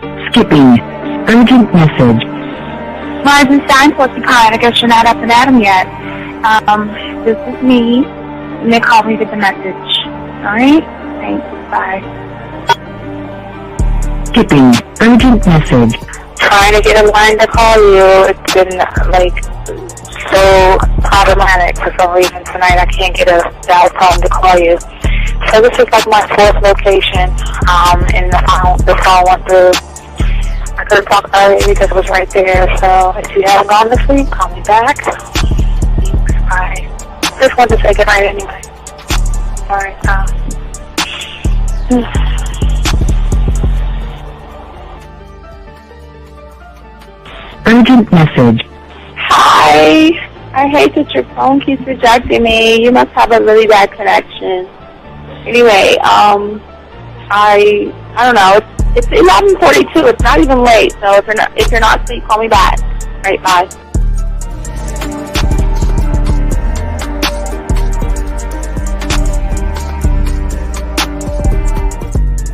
Skipping. Urgent message. Rising Stein, what's the kind? I guess you're not up and at 'em yet. This is me. And they call me with the message. Alright? Thanks. Bye. Skipping. Urgent message. Trying to get a line to call you. It's been, so problematic for some reason tonight. I can't get a dial tone to call you. So this is my fourth location, and the phone went through. I couldn't talk about it because it was right there. So if you haven't gone to sleep, call me back. Thanks. Bye. Just wanted to say goodnight anyway. Alright, Urgent message. Hi. I hate that your phone keeps rejecting me. You must have a really bad connection. Anyway, I don't know. It's 11:42. It's not even late. So if you're not asleep, call me back. All right, bye.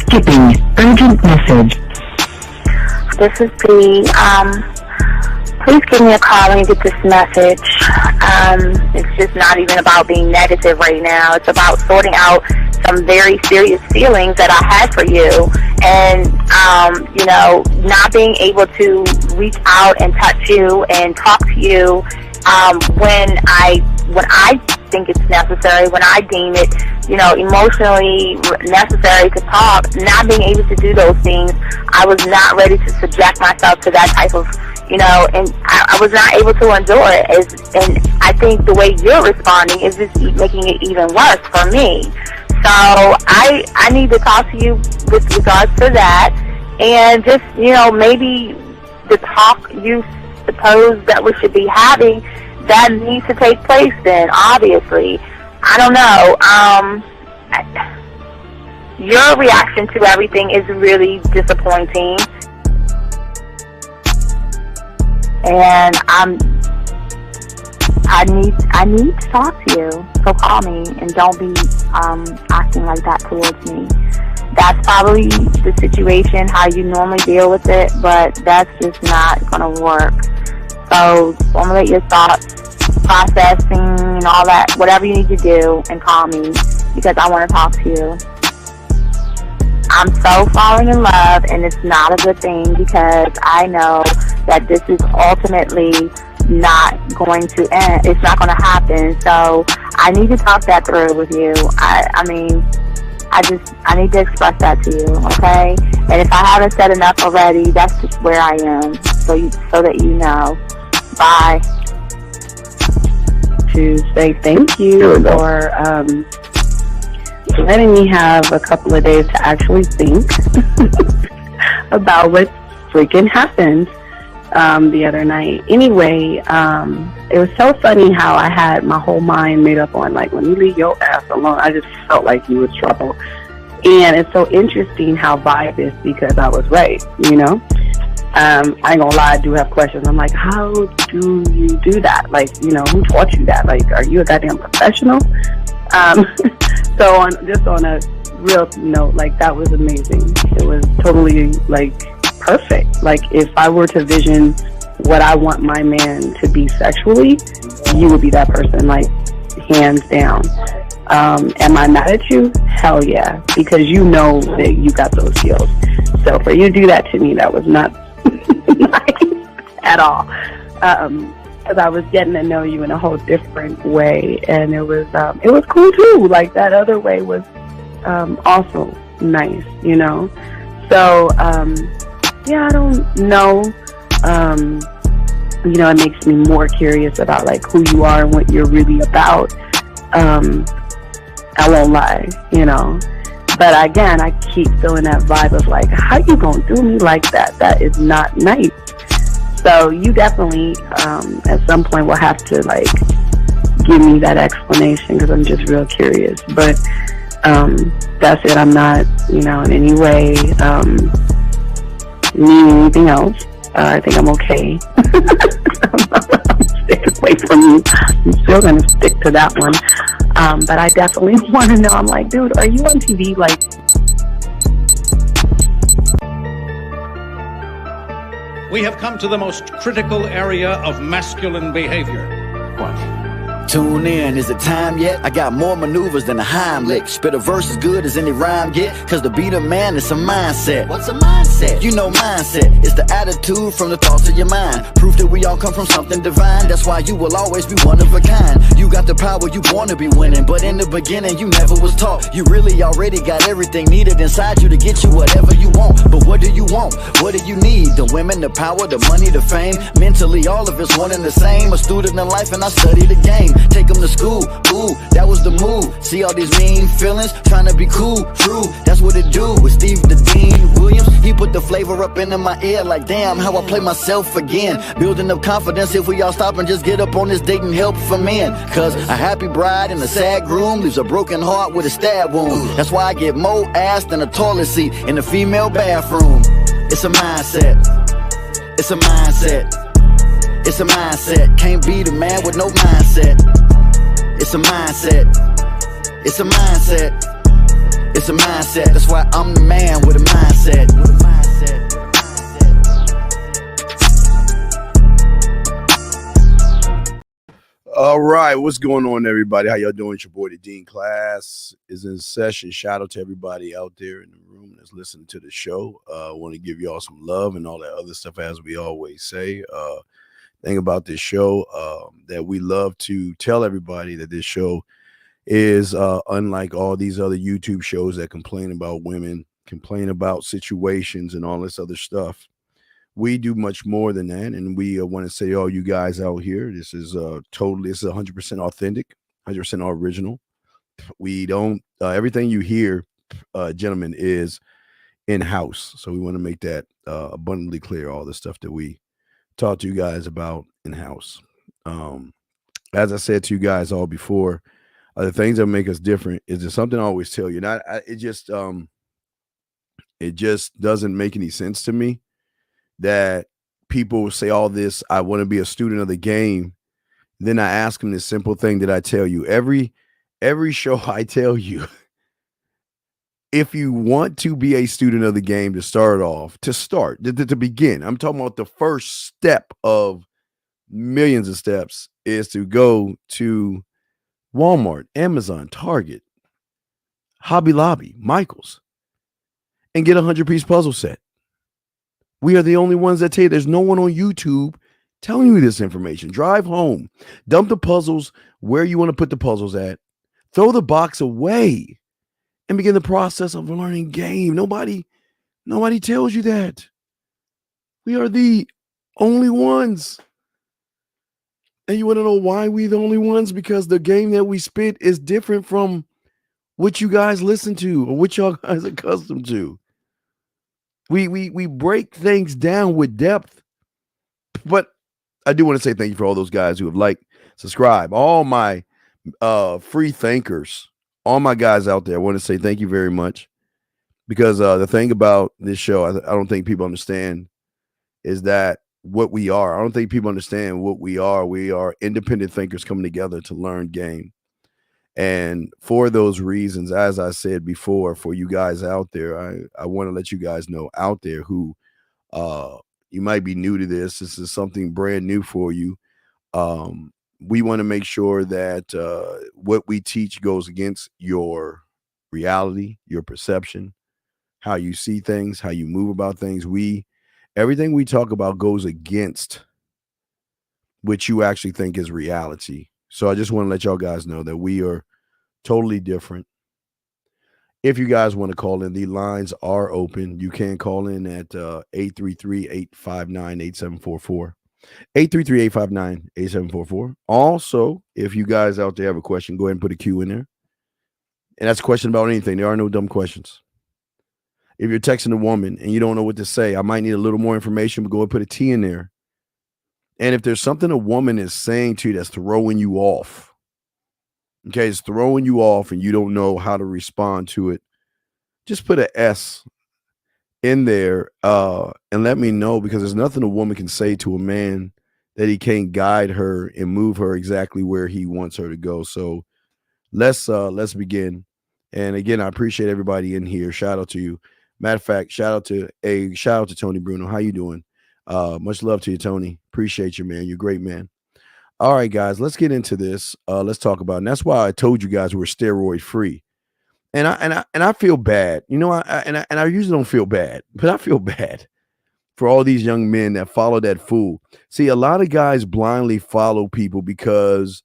Skipping. Urgent message. This is B. Please give me a call when you get this message. It's just not even about being negative right now. It's about sorting out some very serious feelings that I had for you, and not being able to reach out and touch you and talk to you when I think it's necessary, when I deem it, emotionally necessary to talk. Not being able to do those things, I was not ready to subject myself to that type of, and I was not able to endure it. And I think the way you're responding is just making it even worse for me. So I need to talk to you with regards to that, and just, maybe the talk you suppose that we should be having, that needs to take place then, obviously. I don't know. Your reaction to everything is really disappointing. And I need to talk to you. So call me, and don't be acting like that towards me. That's probably the situation, how you normally deal with it, but that's just not going to work. So formulate your thoughts, processing, and all that, whatever you need to do, and call me, because I want to talk to you. I'm so falling in love, and it's not a good thing, because I know that this is ultimately not going to end. It's not going to happen. So I need to talk that through with you. I need to express that to you, okay? And if I haven't said enough already, that's just where I am, so that you know. Bye. To say thank you for letting me have a couple of days to actually think about what freaking happened the other night. Anyway, it was so funny how I had my whole mind made up on, when you leave your ass alone, I just felt like you was trouble. And it's so interesting how vibe is, because I was right, I ain't gonna lie, I do have questions. I'm like, how do you do that? Who taught you that? Are you a goddamn professional? So on a real note, that was amazing. It was totally, perfect. If I were to vision what I want my man to be sexually, you would be that person, hands down. Am I mad at you? Hell yeah, because you know that you got those skills. So for you to do that to me, that was not nice at all. Because I was getting to know you in a whole different way, and it was cool too. That other way was also nice, So I don't know. It makes me more curious about who you are and what you're really about. I won't lie, But again, I keep feeling that vibe of how you gonna do me like that? That is not nice. So you definitely, at some point, will have to give me that explanation, because I'm just real curious. But that's it. I'm not, in any way meaning anything else. I think I'm okay. I'm staying away from you. I'm still gonna stick to that one. But I definitely want to know. I'm dude, are you on TV? we have come to the most critical area of masculine behavior. What? Tune in, is it time yet? I got more maneuvers than a Heimlich. Spit a verse as good as any rhyme get. Cause to be the man is a mindset. What's a mindset? You know mindset. It's the attitude from the thoughts of your mind. Proof that we all come from something divine. That's why you will always be one of a kind. You got the power, you want to be winning. But in the beginning you never was taught. You really already got everything needed inside you to get you whatever you want. But what do you want? What do you need? The women, the power, the money, the fame. Mentally all of it's one and the same. A student in life and I study the game. Take them to school, ooh, that was the move. See all these mean feelings, trying to be cool, true, that's what it do. With Steve the Dean Williams, he put the flavor up into my ear. Like damn, how I play myself again. Building up confidence if we all stop and just get up on this date and help for men. Cause a happy bride and a sad groom leaves a broken heart with a stab wound. That's why I get more ass than a toilet seat in the female bathroom. It's a mindset. It's a mindset. It's a mindset. Can't be the man with no mindset. It's a mindset. It's a mindset. It's a mindset. That's why I'm the man with a mindset. All right, what's going on, everybody? How y'all doing? It's your boy, the Dean. Class is in session. Shout out to everybody out there in the room that's listening to the show. I want to give y'all some love and all that other stuff, as we always say. Thing about this show that we love to tell everybody that this show is unlike all these other YouTube shows that complain about women, complain about situations and all this other stuff. We do much more than that, and we want to say, all you guys out here, this is totally, this is 100% authentic, 100% original. We don't everything you hear, gentlemen, is in-house. So we want to make that abundantly clear. All the stuff that we talk to you guys about in-house. As I said to you guys all before, the things that make us different is there's something I always tell you. It just doesn't make any sense to me that people say all this, I want to be a student of the game. Then I ask them this simple thing that I tell you every show. I tell you, if you want to be a student of the game, to begin, I'm talking about the first step of millions of steps is to go to Walmart, Amazon, Target, Hobby Lobby, Michael's, and get a 100-piece puzzle set. We are the only ones that tell you. There's no one on YouTube telling you this information. Drive home, dump the puzzles where you want to put the puzzles at, throw the box away, and begin the process of learning game. Nobody tells you that. We are the only ones. And you want to know why we the only ones? Because the game that we spit is different from what you guys listen to or what y'all guys are accustomed to. We break things down with depth. But I do want to say thank you for all those guys who have liked, subscribed, all my free thinkers, all my guys out there. I want to say thank you very much, because the thing about this show, I don't think people understand is that what we are. I don't think people understand what we are. We are independent thinkers coming together to learn game. And for those reasons, as I said before, for you guys out there, I want to let you guys know out there who you might be new to this. This is something brand new for you. We want to make sure that what we teach goes against your reality, your perception, how you see things, how you move about things. Everything we talk about goes against what you actually think is reality. So I just want to let y'all guys know that we are totally different. If you guys want to call in, the lines are open. You can call in at 833-859-8744. 833-859-8744. Also, if you guys out there have a question, go ahead and put a Q in there. And that's a question about anything. There are no dumb questions. If you're texting a woman and you don't know what to say, I might need a little more information, but go and put a T in there. And if there's something a woman is saying to you that's throwing you off, okay, it's throwing you off and you don't know how to respond to it, just put an S in there and let me know, because there's nothing a woman can say to a man that he can't guide her and move her exactly where he wants her to go. So let's begin. And again, I appreciate everybody in here. Shout out to you. Matter of fact, shout out to Tony Bruno. How you doing? Much love to you, Tony. Appreciate you, man. You're a great man. All right, guys, let's get into this. Let's talk about it. And that's why I told you guys we're steroid free. And I feel bad. You know, I usually don't feel bad, but I feel bad for all these young men that follow that fool. See, a lot of guys blindly follow people because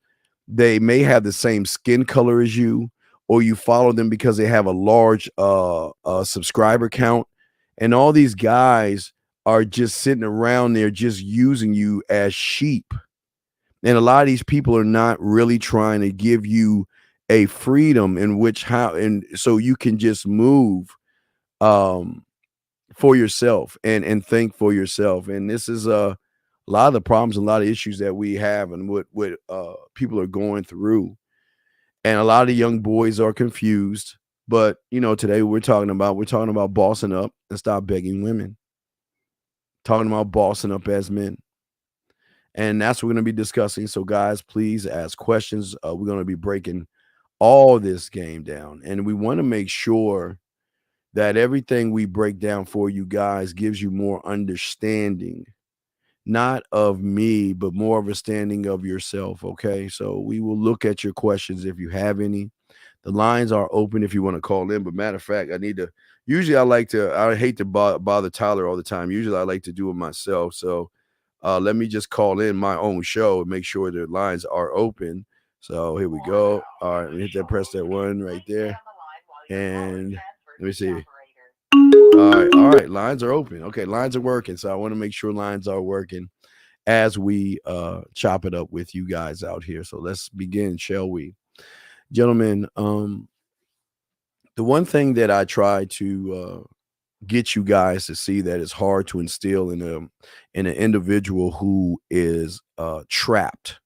they may have the same skin color as you, or you follow them because they have a large subscriber count. And all these guys are just sitting around there just using you as sheep. And a lot of these people are not really trying to give you a freedom in which and so you can just move for yourself and think for yourself. And this is a lot of the problems, a lot of issues that we have and what people are going through. And a lot of young boys are confused. But you know, today we're talking about bossing up and stop begging women. Talking about bossing up as men. And that's what we're going to be discussing. So guys, please ask questions. We're going to be breaking all this game down. And we want to make sure that everything we break down for you guys gives you more understanding, not of me, but more of a standing of yourself. Okay. So we will look at your questions if you have any. The lines are open if you want to call in. But matter of fact, I hate to bother Tyler all the time. Usually I like to do it myself. So let me just call in my own show and make sure the lines are open. So here we go. All right, hit that, press that one right there. And let me see. All right, lines are open. Okay, lines are working. So I want to make sure lines are working as we chop it up with you guys out here. So let's begin, shall we? Gentlemen, the one thing that I try to get you guys to see that is hard to instill in an individual who is trapped.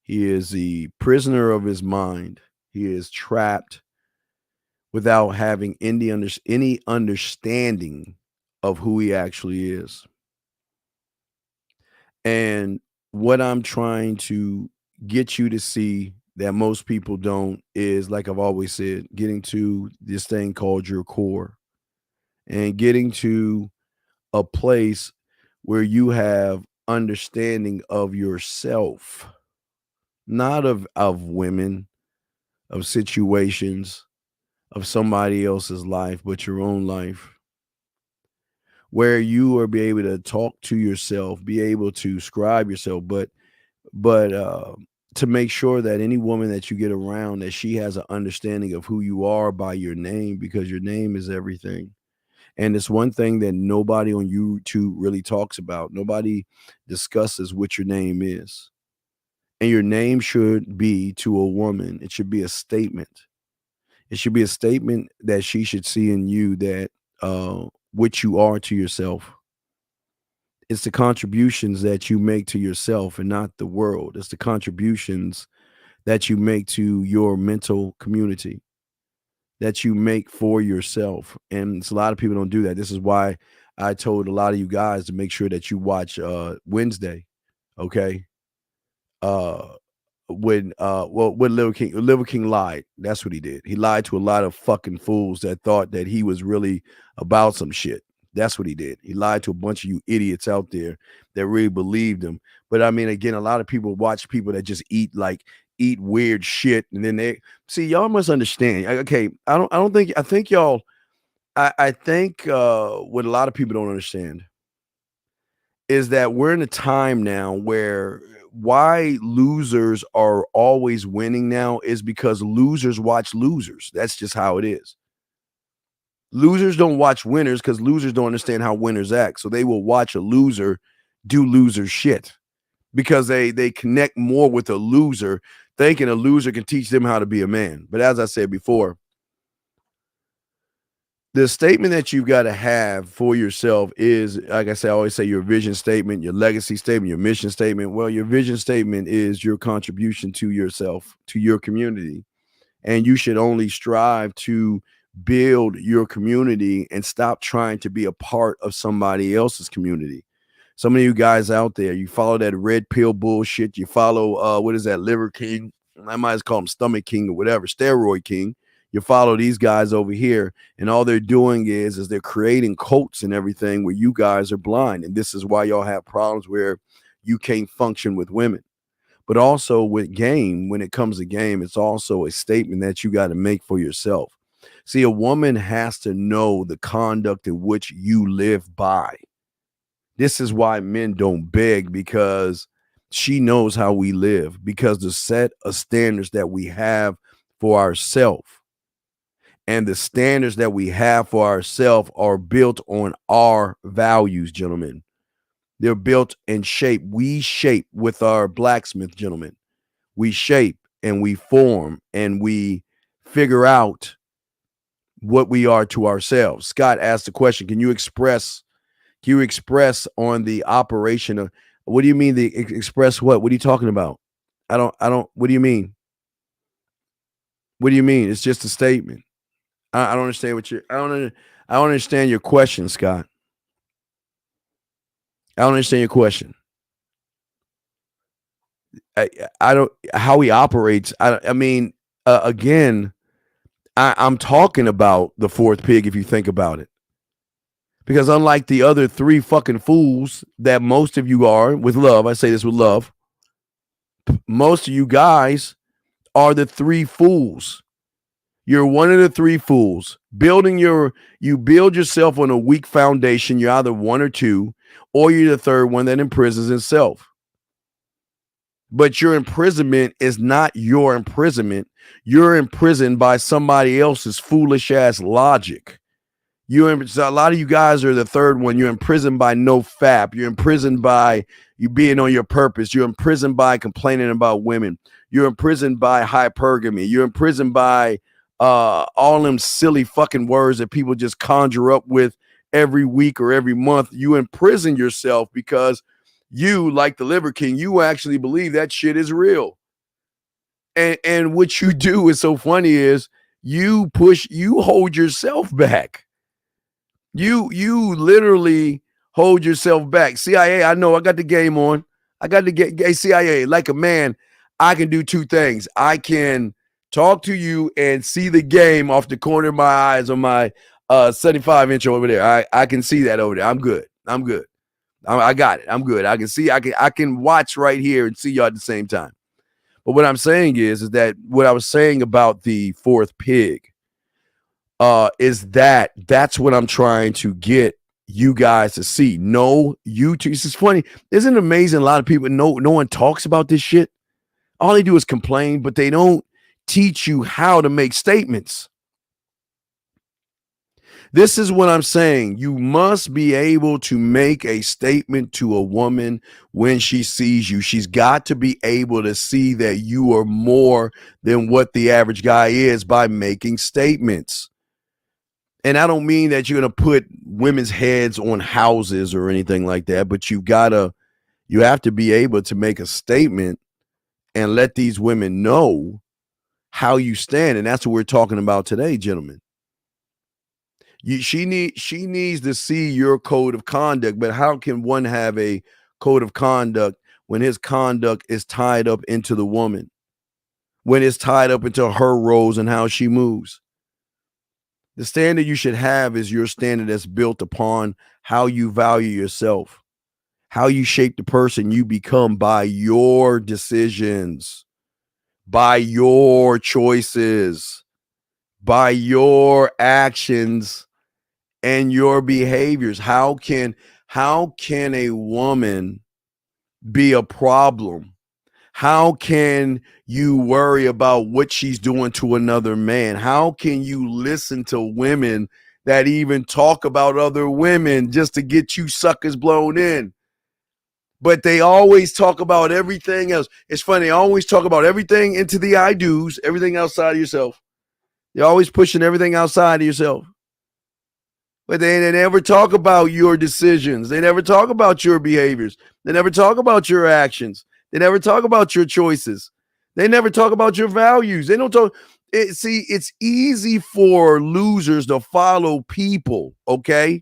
He is the prisoner of his mind. He is trapped without having any understanding of who he actually is. And what I'm trying to get you to see that most people don't is, like I've always said, getting to this thing called your core. And getting to a place where you have understanding of yourself, not of women, of situations, of somebody else's life, but your own life, where you are be able to talk to yourself, be able to scribe yourself, but to make sure that any woman that you get around, that she has an understanding of who you are by your name, because your name is everything. And it's one thing that nobody on YouTube really talks about. Nobody discusses what your name is. And your name should be, to a woman, it should be a statement. It should be a statement that she should see in you, that what you are to yourself. It's the contributions that you make to yourself and not the world. It's the contributions that you make to your mental community, that you make for yourself. And a lot of people don't do that. This is why I told a lot of you guys to make sure that you watch Wednesday. Okay. When Little King lied. That's what he did. He lied to a lot of fucking fools that thought that he was really about some shit. That's what he did. He lied to a bunch of you idiots out there that really believed him. But I mean, again, a lot of people watch people that just eat weird shit, and then they see, y'all must understand. Okay, I think what a lot of people don't understand is that we're in a time now where why losers are always winning now is because losers watch losers. That's just how it is. Losers don't watch winners because losers don't understand how winners act. So they will watch a loser do loser shit because they connect more with a loser, thinking a loser can teach them how to be a man. But as I said before, the statement that you've got to have for yourself is, like I say, I always say, your vision statement, your legacy statement, your mission statement. Well, your vision statement is your contribution to yourself, to your community. And you should only strive to build your community and stop trying to be a part of somebody else's community. Some of you guys out there, you follow that red pill bullshit. You follow, what is that, Liver King? I might as call him Stomach King or whatever, Steroid King. You follow these guys over here, and all they're doing is they're creating cults and everything where you guys are blind. And this is why y'all have problems where you can't function with women. But also with game, when it comes to game, it's also a statement that you got to make for yourself. See, a woman has to know the conduct in which you live by. This is why men don't beg, because she knows how we live, because the set of standards that we have for ourselves and the standards that we have for ourselves are built on our values, gentlemen. They're built and shaped. We shape with our blacksmith, gentlemen. We shape and we form and we figure out what we are to ourselves. Scott asked the question, can you express on the operation of, what do you mean the express what? What are you talking about? I don't, what do you mean? What do you mean? It's just a statement. I don't understand I don't understand your question, Scott. I don't understand your question. I don't, how he operates. I mean, again, I'm talking about the fourth pig, if you think about it. Because unlike the other three fucking fools that most of you are, with love, I say this with love, most of you guys are the three fools. You're one of the three fools. You build yourself on a weak foundation. You're either one or two, or you're the third one that imprisons itself. But your imprisonment is not your imprisonment. You're imprisoned by somebody else's foolish ass logic. So a lot of you guys are the third one. You're imprisoned by no fap. You're imprisoned by you being on your purpose. You're imprisoned by complaining about women. You're imprisoned by hypergamy. You're imprisoned by all them silly fucking words that people just conjure up with every week or every month. You imprison yourself because you, like the Liver King, you actually believe that shit is real. And what you do is so funny is you hold yourself back. You literally hold yourself back. CIA, I know I got the game on. I got to get CIA. Like a man, I can do two things. I can talk to you and see the game off the corner of my eyes on my 75-inch over there. I can see that over there. I'm good. I got it. I'm good. I can see. I can watch right here and see y'all at the same time. But what I'm saying is that what I was saying about the fourth pig is that's what I'm trying to get you guys to see. No, YouTube. This is funny. Isn't it amazing? A lot of people, no one talks about this shit. All they do is complain, but they don't teach you how to make statements. This is what I'm saying. You must be able to make a statement to a woman when she sees you. She's got to be able to see that you are more than what the average guy is by making statements. And I don't mean that you're going to put women's heads on houses or anything like that, but you have to be able to make a statement and let these women know how you stand. And that's what we're talking about today, gentlemen. She needs to see your code of conduct, but how can one have a code of conduct when his conduct is tied up into the woman, when it's tied up into her roles and how she moves? The standard you should have is your standard that's built upon how you value yourself, how you shape the person you become by your decisions, by your choices, by your actions and your behaviors. How can a woman be a problem? How can you worry about what she's doing to another man? How can you listen to women that even talk about other women just to get you suckers blown in? But they always talk about everything else. It's funny. They always talk about everything into the I do's, everything outside of yourself. They're always pushing everything outside of yourself. But they never talk about your decisions. They never talk about your behaviors. They never talk about your actions. They never talk about your choices. They never talk about your values. They don't talk. See, it's easy for losers to follow people, okay?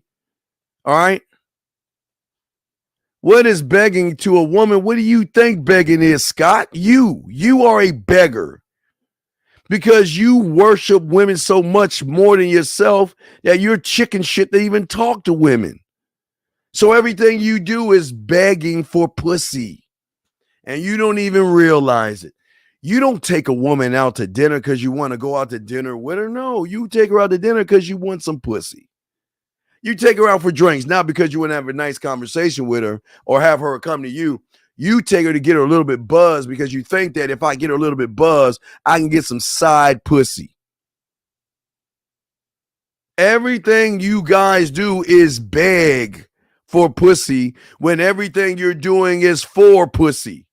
All right? What is begging to a woman? What do you think begging is, Scott? You are a beggar. because you worship women so much more than yourself that you're chicken shit to even talk to women. So everything you do is begging for pussy, and you don't even realize it. You don't take a woman out to dinner because you want to go out to dinner with her. No, you take her out to dinner because you want some pussy. You take her out for drinks, not because you want to have a nice conversation with her or have her come to you. You take her to get her a little bit buzzed because you think that if I get her a little bit buzzed, I can get some side pussy. Everything you guys do is beg for pussy when everything you're doing is for pussy.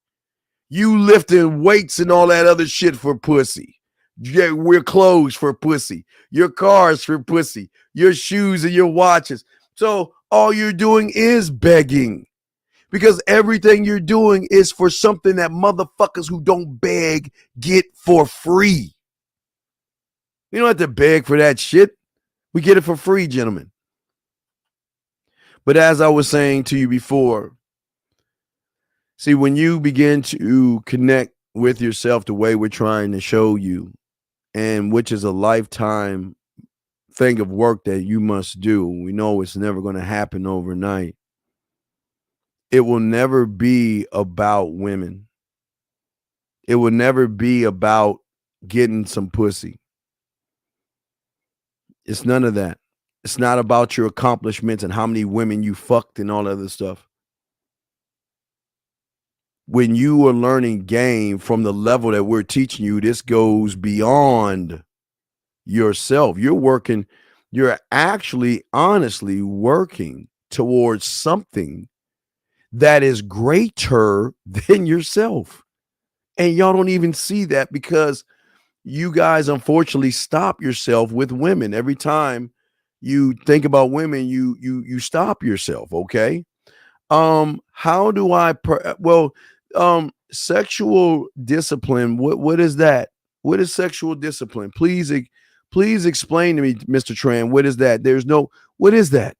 You lifting weights and all that other shit for pussy. We're clothes for pussy. Your cars for pussy. Your shoes and your watches. So all you're doing is begging. Because everything you're doing is for something that motherfuckers who don't beg get for free. You don't have to beg for that shit. We get it for free, gentlemen. But as I was saying to you before, see, when you begin to connect with yourself the way we're trying to show you, and which is a lifetime thing of work that you must do, we know it's never going to happen overnight. It will never be about women. It will never be about getting some pussy. It's none of that. It's not about your accomplishments and how many women you fucked and all that other stuff. When you are learning game from the level that we're teaching you, this goes beyond yourself. You're actually honestly working towards something that is greater than yourself. And y'all don't even see that because you guys unfortunately stop yourself with women. Every time you think about women, you stop yourself, okay? How do I sexual discipline, what is that? What is sexual discipline? Please explain to me, Mr. Tran, what is that? What is that?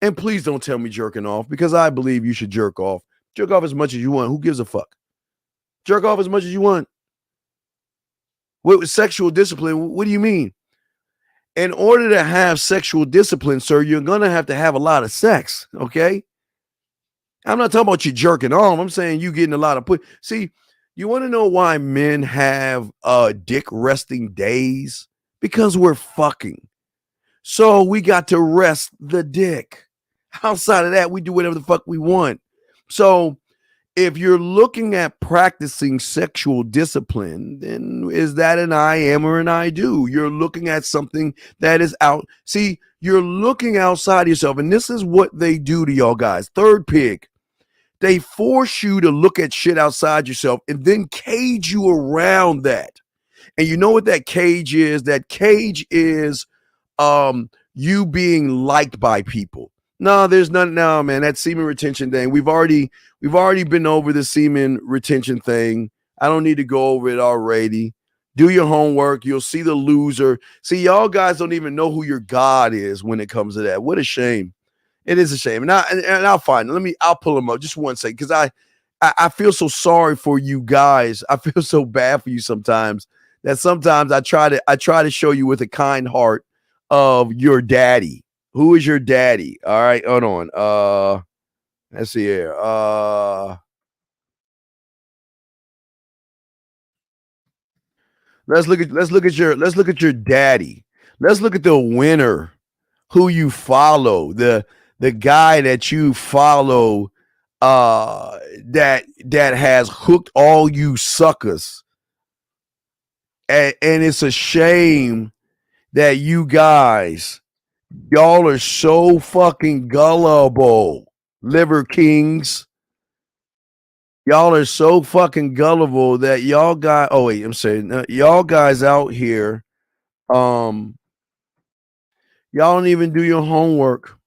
And please don't tell me jerking off, because I believe you should jerk off. Jerk off as much as you want. Who gives a fuck? Jerk off as much as you want. What sexual discipline? What do you mean? In order to have sexual discipline, sir, you're going to have a lot of sex, okay? I'm not talking about you jerking off. I'm saying you getting a lot of See, you want to know why men have dick resting days? Because we're fucking. So we got to rest the dick. Outside of that, we do whatever the fuck we want. So if you're looking at practicing sexual discipline, then is that an I am or an I do? You're looking at something that is out. See, you're looking outside yourself, and this is what they do to y'all guys. Third pig. They force you to look at shit outside yourself and then cage you around that. And you know what that cage is? That cage is you being liked by people. No, there's none now, man. That semen retention thing. We've already been over the semen retention thing. I don't need to go over it already. Do your homework. You'll see the loser. See, y'all guys don't even know who your God is when it comes to that. What a shame. It is a shame. And I'll find it. I'll pull them up just one second, because I feel so sorry for you guys. I feel so bad for you sometimes that sometimes I try to show you with a kind heart of your daddy. Who is your daddy? All right, hold on. Let's see here. Let's look at your daddy. Let's look at the winner who you follow, the guy that you follow that has hooked all you suckers. And it's a shame that you guys, y'all are so fucking gullible, liver kings. Y'all are so fucking gullible that y'all got. Oh wait, I'm saying y'all guys out here. Y'all don't even do your homework.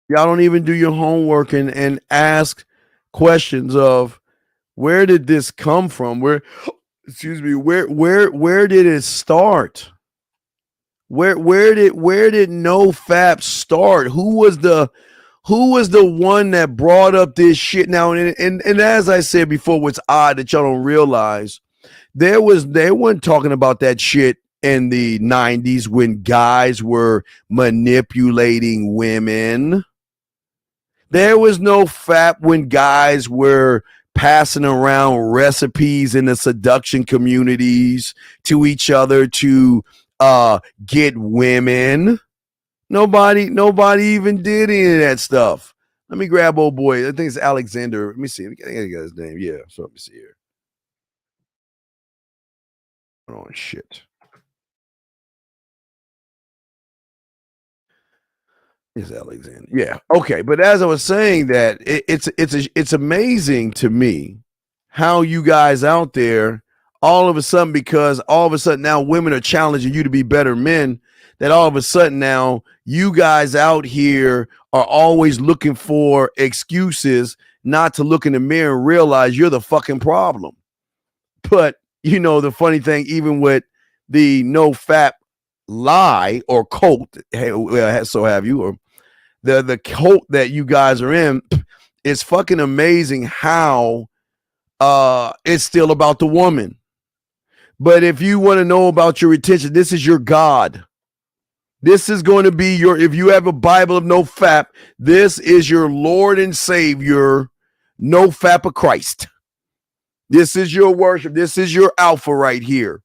Y'all don't even do your homework and ask questions of where did this come from? Where did it start? Where did NoFap start? Who was the one that brought up this shit? Now, and as I said before, what's odd that y'all don't realize They weren't talking about that shit in the 90s when guys were manipulating women. There was no FAP when guys were passing around recipes in the seduction communities to each other to get women. Nobody even did any of that stuff. Let me grab old boy. I think it's Alexander. Let me see. I think I got his name. Yeah. So let me see here. Oh shit. Is Alexander? Yeah. Okay. But as I was saying, that it's amazing to me how you guys out there all of a sudden, because all of a sudden now women are challenging you to be better men, that all of a sudden now you guys out here are always looking for excuses not to look in the mirror and realize you're the fucking problem. But you know, the funny thing, even with the no FAP lie or cult, so have you, or the cult that you guys are in, it's fucking amazing how it's still about the woman. But if you want to know about your retention, this is your God. This is going to be your, if you have a Bible of no FAP, this is your Lord and Savior, no FAP of Christ. This is your worship. This is your alpha right here.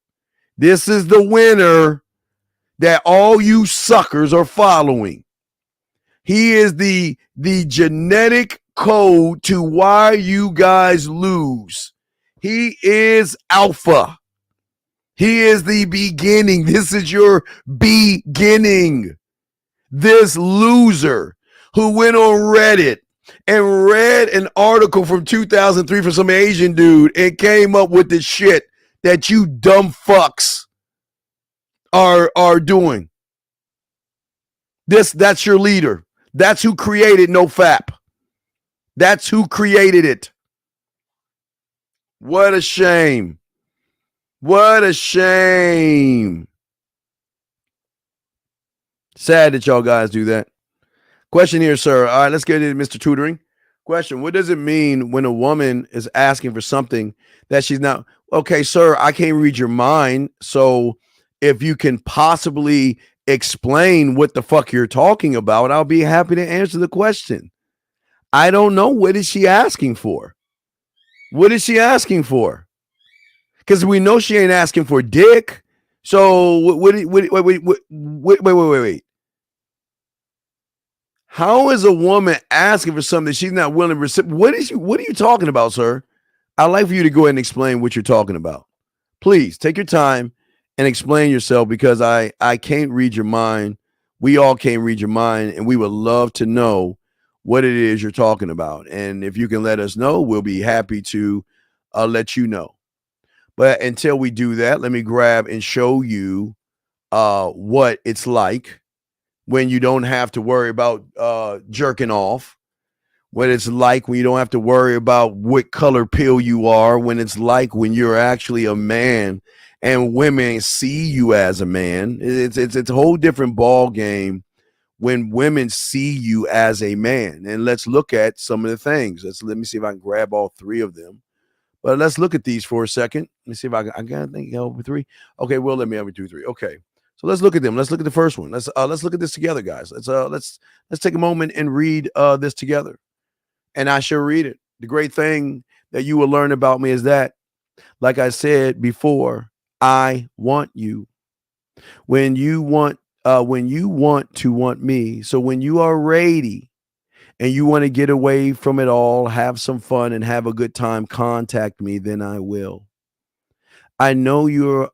This is the winner that all you suckers are following. He is the genetic code to why you guys lose. He is alpha. He is the beginning. This is your beginning. This loser who went on Reddit and read an article from 2003 from some Asian dude and came up with the shit that you dumb fucks are doing. That's your leader. That's who created NoFap. That's who created it. What a shame. What a shame. Sad that y'all guys do that. Question here, sir. All right, let's get into Mr. Tutoring. Question: what does it mean when a woman is asking for something that she's not? Okay, sir, I can't read your mind. So if you can possibly explain what the fuck you're talking about, I'll be happy to answer the question. I don't know. What is she asking for? What is she asking for? Because we know she ain't asking for dick. So wait. How is a woman asking for something that she's not willing to receive? What are you talking about, sir? I'd like for you to go ahead and explain what you're talking about. Please take your time and explain yourself, because I can't read your mind. We all can't read your mind, and we would love to know what it is you're talking about. And if you can let us know, we'll be happy to let you know. But until we do that, let me grab and show you what it's like when you don't have to worry about jerking off, what it's like when you don't have to worry about what color pill you are, when it's like when you're actually a man and women see you as a man. It's a whole different ball game when women see you as a man. And let's look at some of the things. Let me see if I can grab all three of them. But let's look at these for a second. Let me see if I gotta think over three. Okay, well, let me have 2, 3. Okay, so let's look at them. Let's look at the first one. Let's look at this together, guys. Let's take a moment and read this together. And I shall read it. The great thing that you will learn about me is that, like I said before, I want you. When you want to want me. So when you are ready and you want to get away from it all, have some fun and have a good time, contact me, then I will. I know you're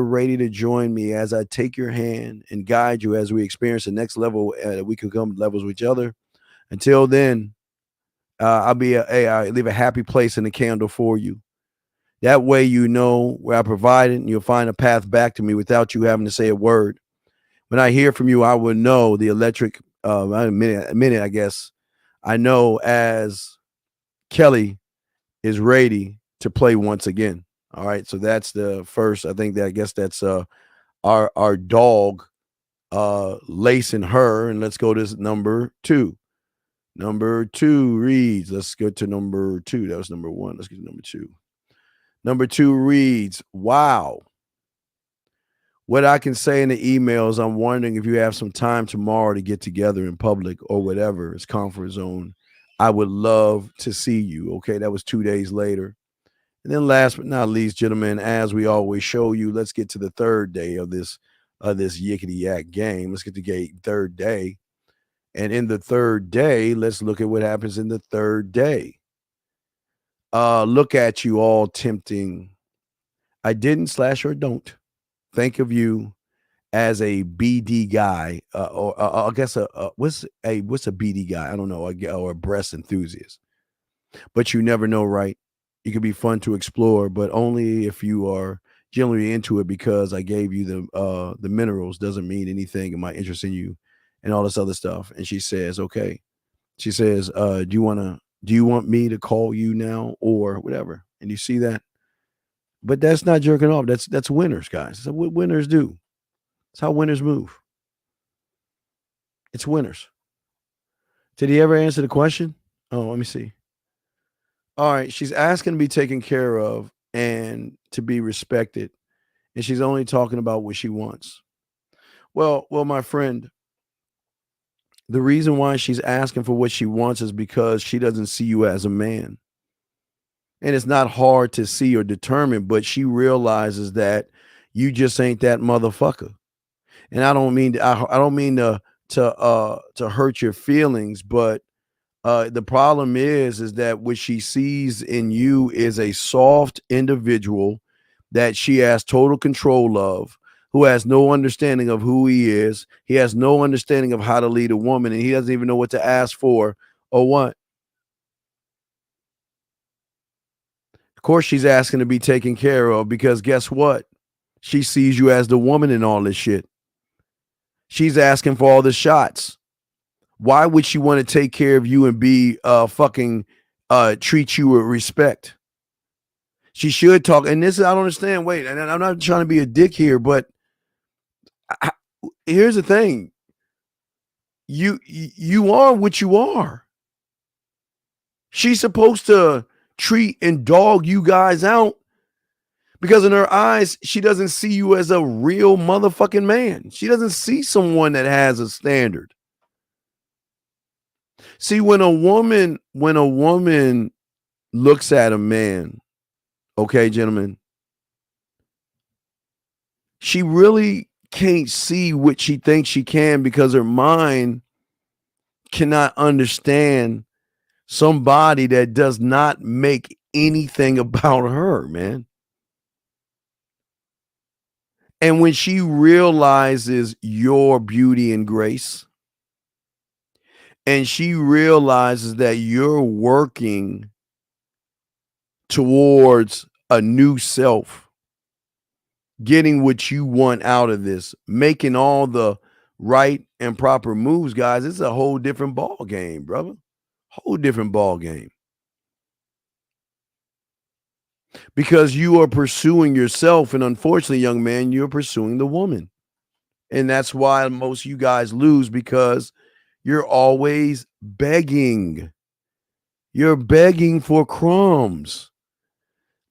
ready to join me as I take your hand and guide you as we experience the next level that we can come levels with each other. Until then, I leave a happy place in the candle for you. That way, you know where I provided, and you'll find a path back to me without you having to say a word. When I hear from you, I will know the electric. A minute, I guess. I know as Kelly is ready to play once again. All right, so that's the first. I think that's our dog lacing her, and let's go to number 2. Number 2 reads. Let's go to number 2. That was number 1. Let's get to number 2. Number 2 reads, wow. What I can say in the emails, I'm wondering if you have some time tomorrow to get together in public or whatever. It's comfort zone. I would love to see you. Okay, that was 2 days later. And then last but not least, gentlemen, as we always show you, let's get to the third day of this yickety yak game. Let's get to the third day. And in the third day, let's look at what happens in the third day. Look at you all tempting. I didn't / or don't think of you as a BD guy, or I guess what's a BD guy? I don't know, or a breast enthusiast. But you never know, right? It could be fun to explore, but only if you are generally into it. Because I gave you the minerals doesn't mean anything in my interest in you, and all this other stuff. And she says, okay. She says, do you want me to call you now or whatever? And you see that. But that's not jerking off. That's winners, guys. That's what winners do. That's how winners move. It's winners. Did he ever answer the question? Oh, let me see. All right. She's asking to be taken care of and to be respected. And she's only talking about what she wants. Well, my friend, the reason why she's asking for what she wants is because she doesn't see you as a man. And it's not hard to see or determine, but she realizes that you just ain't that motherfucker. And I don't mean to hurt your feelings, but the problem is that what she sees in you is a soft individual that she has total control of, who has no understanding of who he is. He has no understanding of how to lead a woman, and he doesn't even know what to ask for or what. Of course, she's asking to be taken care of because guess what? She sees you as the woman in all this shit. She's asking for all the shots. Why would she want to take care of you and be treat you with respect? She should talk. And this is, I don't understand. Wait, and I'm not trying to be a dick here, but here's the thing. You are what you are. She's supposed to treat and dog you guys out because in her eyes, she doesn't see you as a real motherfucking man. She doesn't see someone that has a standard. See, when a woman looks at a man, okay, gentlemen, she really can't see what she thinks she can because her mind cannot understand somebody that does not make anything about her, man. And when she realizes your beauty and grace, and she realizes that you're working towards a new self, getting what you want out of this, making all the right and proper moves, guys, it's a whole different ball game, brother. Whole different ball game. Because you are pursuing yourself, and unfortunately, young man, you're pursuing the woman. And that's why most of you guys lose, because you're always begging. You're begging for crumbs.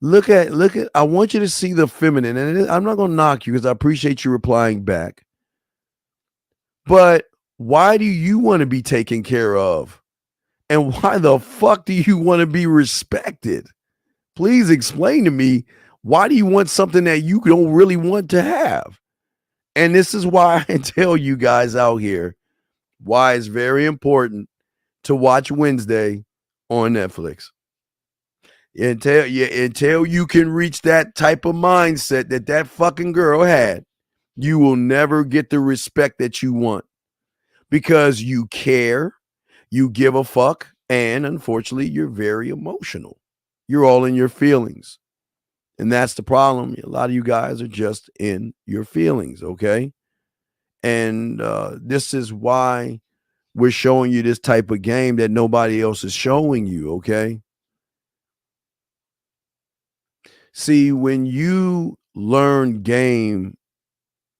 Look at, I want you to see the feminine, and I'm not going to knock you because I appreciate you replying back. But why do you want to be taken care of? And why the fuck do you want to be respected? Please explain to me, why do you want something that you don't really want to have? And this is why I tell you guys out here why it's very important to watch Wednesday on Netflix. Until you can reach that type of mindset that fucking girl had, you will never get the respect that you want because you care. You give a fuck, and unfortunately, you're very emotional. You're all in your feelings. And that's the problem. A lot of you guys are just in your feelings, okay? And this is why we're showing you this type of game that nobody else is showing you, okay? See, when you learn game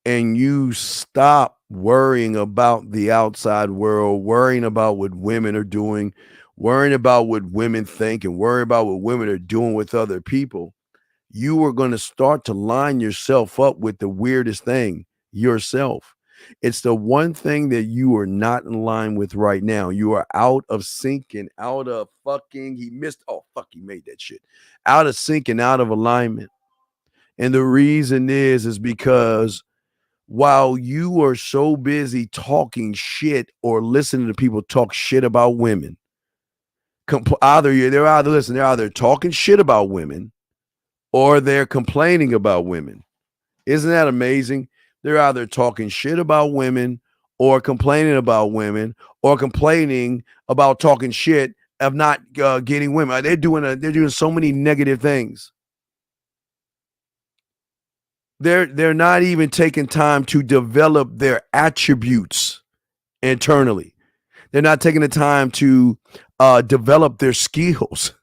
and you stop worrying about the outside world, worrying about what women are doing, worrying about what women think, and worrying about what women are doing with other people, you are going to start to line yourself up with the weirdest thing, yourself. It's the one thing that you are not in line with right now. You are out of sync and out of fucking, he made that shit. Out of sync and out of alignment. And the reason is because while you are so busy talking shit or listening to people talk shit about women, they're either talking shit about women or they're complaining about women. Isn't that amazing? They're either talking shit about women or complaining about women or complaining about talking shit of not getting women. They're doing so many negative things. They're not even taking time to develop their attributes internally. They're not taking the time to develop their skills.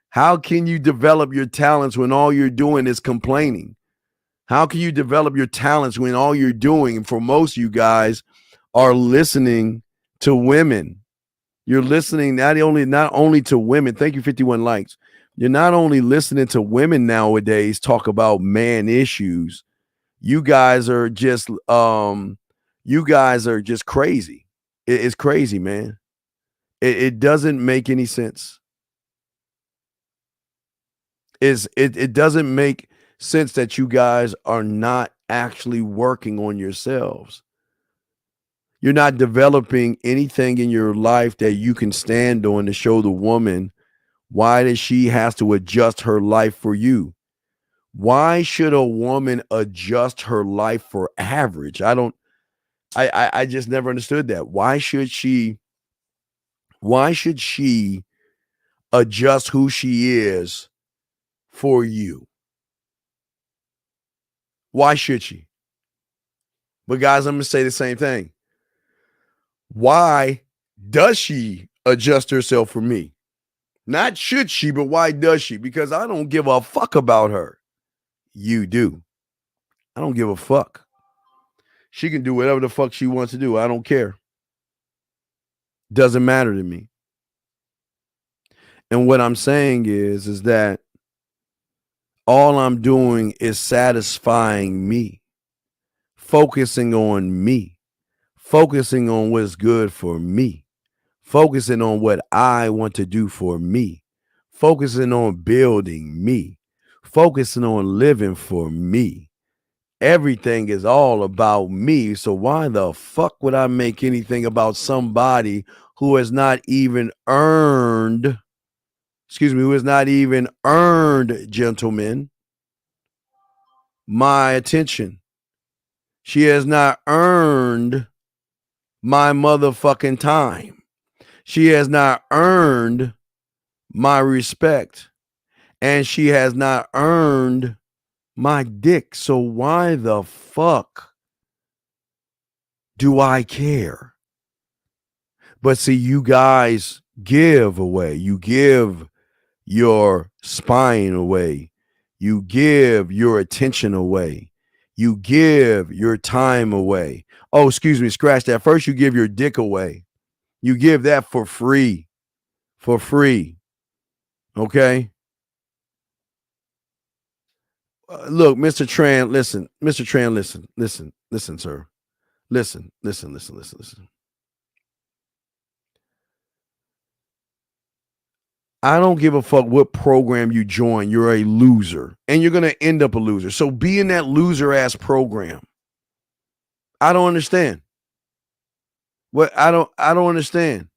How can you develop your talents when all you're doing is complaining? How can you develop your talents when all you're doing, for most of you guys, are listening to women? You're listening not only to women. Thank you, 51 likes. You're not only listening to women nowadays talk about man issues. You guys are just crazy. It's crazy, man. It doesn't make any sense. It doesn't make sense that you guys are not actually working on yourselves. You're not developing anything in your life that you can stand on to show the woman why does she has to adjust her life for you. Why should a woman adjust her life for average? I just never understood that. Why should she adjust who she is for you? Why should she? But guys, I'm going to say the same thing. Why does she adjust herself for me? Not should she, but why does she? Because I don't give a fuck about her. You do. I don't give a fuck. She can do whatever the fuck she wants to do. I don't care. Doesn't matter to me. And what I'm saying is that all I'm doing is satisfying me, focusing on me, focusing on what's good for me, focusing on what I want to do for me, focusing on building me, focusing on living for me. Everything is all about me. So why the fuck would I make anything about somebody who has not even earned, gentlemen, my attention? She has not earned my motherfucking time. She has not earned my respect. And she has not earned my dick. So why the fuck do I care? But see, you guys give away. You give your spine away. You give your attention away. You give your time away. Oh, excuse me, scratch that. First, you give your dick away. You give that for free. For free. Okay? Look, Mr. Tran, listen. Mr. Tran, listen, sir. Listen. I don't give a fuck what program you join. You're a loser, and you're going to end up a loser. So be in that loser ass program. I don't understand. I don't understand.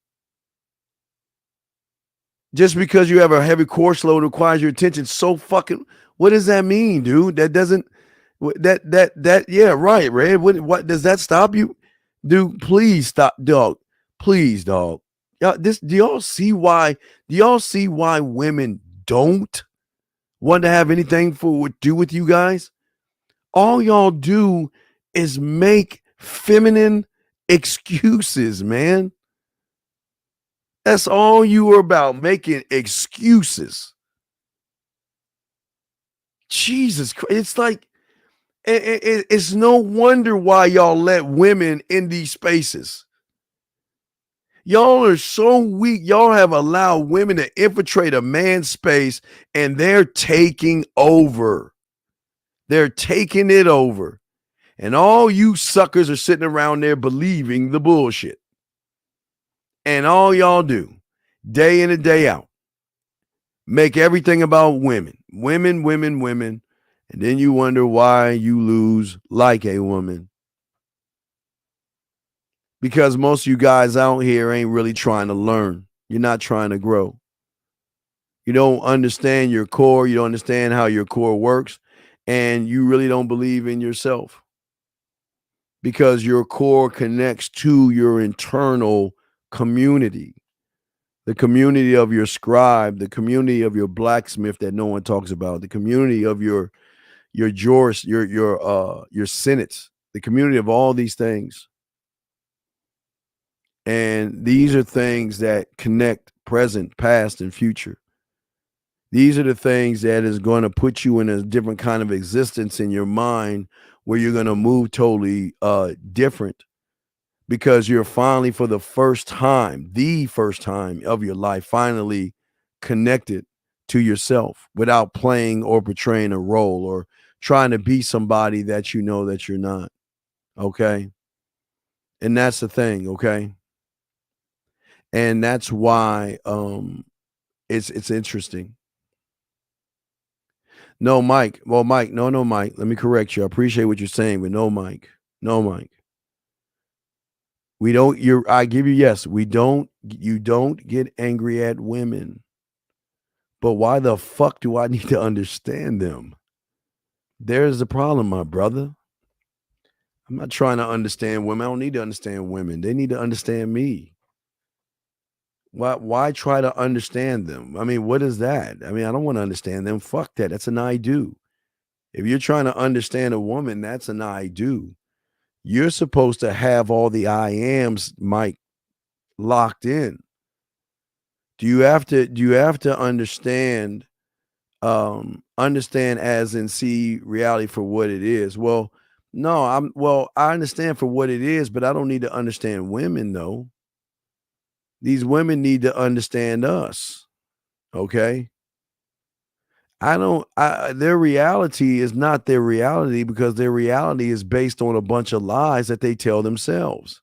Just because you have a heavy course load requires your attention so fucking, what does that mean, dude? That doesn't, yeah, right, Red. What does that stop you? Dude, please stop, dog. Please, dog. Do y'all see why women don't want to have anything to do with you guys? All y'all do is make feminine excuses, man. That's all you are about, making excuses. Jesus Christ. It's like, it's no wonder why y'all let women in these spaces. Y'all are so weak. Y'all have allowed women to infiltrate a man's space and they're taking over. They're taking it over. And all you suckers are sitting around there believing the bullshit. And all y'all do, day in and day out, make everything about women. Women, women, women. And then you wonder why you lose like a woman. Because most of you guys out here ain't really trying to learn. You're not trying to grow. You don't understand your core. You don't understand how your core works. And you really don't believe in yourself. Because your core connects to your internal community. The community of your scribe, the community of your blacksmith that no one talks about, the community of your jurist, your senates, the community of all these things. And these are things that connect present, past, and future. These are the things that is going to put you in a different kind of existence in your mind where you're going to move totally different because you're finally, for the first time of your life, finally connected to yourself without playing or portraying a role or trying to be somebody that you know that you're not. Okay. And that's the thing. Okay. And that's why it's interesting. No, Mike. Well, Mike, no, Mike. Let me correct you. I appreciate what you're saying, but no, Mike. No, Mike. We don't, I give you yes. You don't get angry at women. But why the fuck do I need to understand them? There's the problem, my brother. I'm not trying to understand women. I don't need to understand women. They need to understand me. Why try to understand them? I mean, what is that? I mean, I don't want to understand them. Fuck that. That's an I do. If you're trying to understand a woman, that's an I do. You're supposed to have all the I ams, Mike, locked in. Do you have to understand as in see reality for what it is? Well, no, I understand for what it is, but I don't need to understand women though. These women need to understand us. Okay? Their reality is not their reality because their reality is based on a bunch of lies that they tell themselves.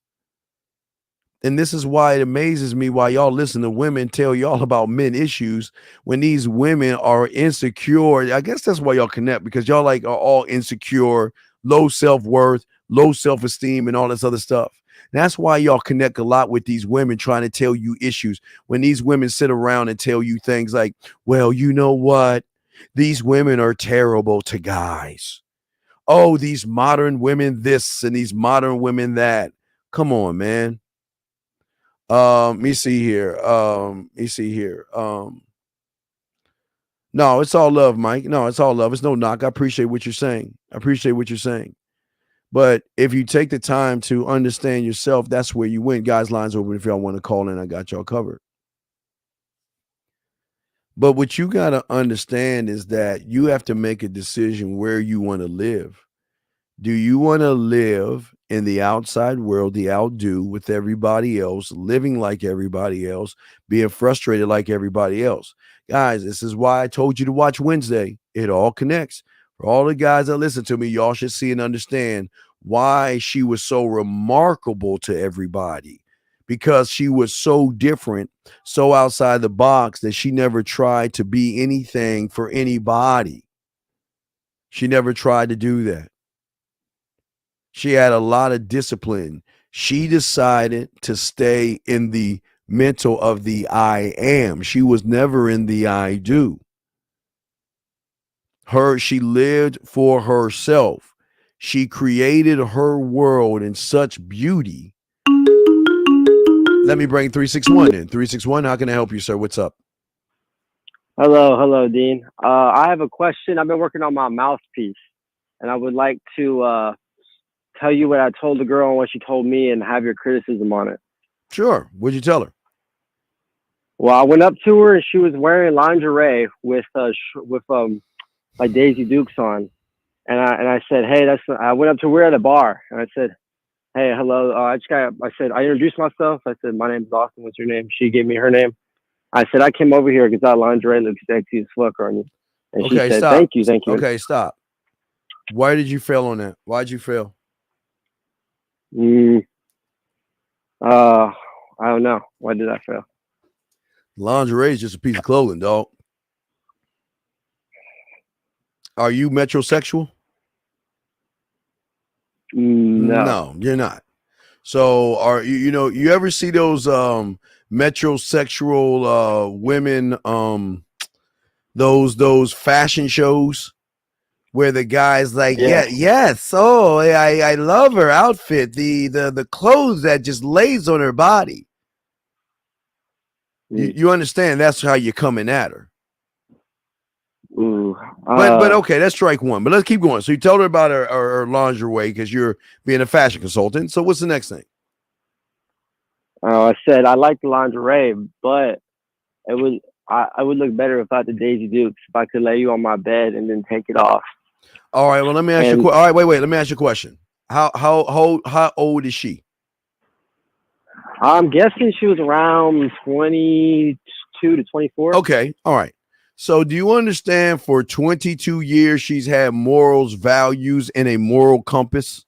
And this is why it amazes me why y'all listen to women tell y'all about men issues when these women are insecure. I guess that's why y'all connect, because y'all are all insecure, low self-worth, low self-esteem, and all this other stuff. That's why y'all connect a lot with these women trying to tell you issues. When these women sit around and tell you things like, well, you know what? These women are terrible to guys. Oh, these modern women this and these modern women that. Come on, man. Let me see here. No, it's all love, Mike. No, it's all love. It's no knock. I appreciate what you're saying. But if you take the time to understand yourself, that's where you win. Guys, lines open if y'all want to call in. I got y'all covered. But what you got to understand is that you have to make a decision where you want to live. Do you want to live in the outside world, the outdo with everybody else, living like everybody else, being frustrated like everybody else? Guys, this is why I told you to watch Wednesday. It all connects. For all the guys that listen to me, y'all should see and understand why she was so remarkable to everybody. Because she was so different, so outside the box that she never tried to be anything for anybody. She never tried to do that. She had a lot of discipline. She decided to stay in the mental of the I am. She was never in the I do. She lived for herself. She created her world in such beauty. Let me bring 361 in. 361, how can I help you, sir? What's up? Hello, Dean. I have a question. I've been working on my mouthpiece, and I would like to tell you what I told the girl and what she told me and have your criticism on it. Sure. What'd you tell her? Well, I went up to her and she was wearing lingerie with like Daisy Dukes on. And I said, hey, I went up to her at a bar and I said, Hey, hello. I introduced myself. I said, my name's Austin. What's your name? She gave me her name. I said, I came over here because that lingerie looks sexy as fuck on you. And she said, stop. thank you. Okay, stop. Why did you fail on that? Why'd you fail? I don't know. Why did I fail? Lingerie is just a piece of clothing, dog. Are you metrosexual? No, you're not. So are you, you ever see those metrosexual women, those fashion shows where the guy's like, yes, oh, I love her outfit, the clothes that just lays on her body. You understand that's how you're coming at her. But okay, that's strike one. But let's keep going. So you told her about her lingerie because you're being a fashion consultant. So what's the next thing? I said I like the lingerie, but I would look better without the Daisy Dukes. If I could lay you on my bed and then take it off. All right. Well, let me ask you. All right, wait. Let me ask you a question. How old is she? I'm guessing she was around 22 to 24. Okay. All right. So do you understand for 22 years she's had morals, values, and a moral compass?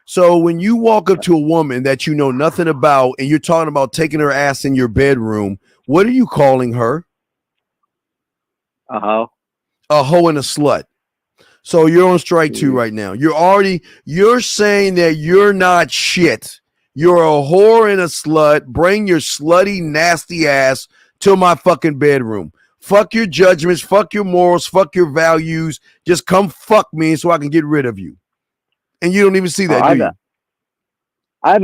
So when you walk up to a woman that you know nothing about and you're talking about taking her ass in your bedroom, what are you calling her? A hoe. A hoe and a slut. So you're on strike two right now. You're saying that you're not shit. You're a whore and a slut. Bring your slutty, nasty ass to my fucking bedroom. Fuck your judgments, fuck your morals, fuck your values. Just come fuck me so I can get rid of you. And you don't even see that, do you? I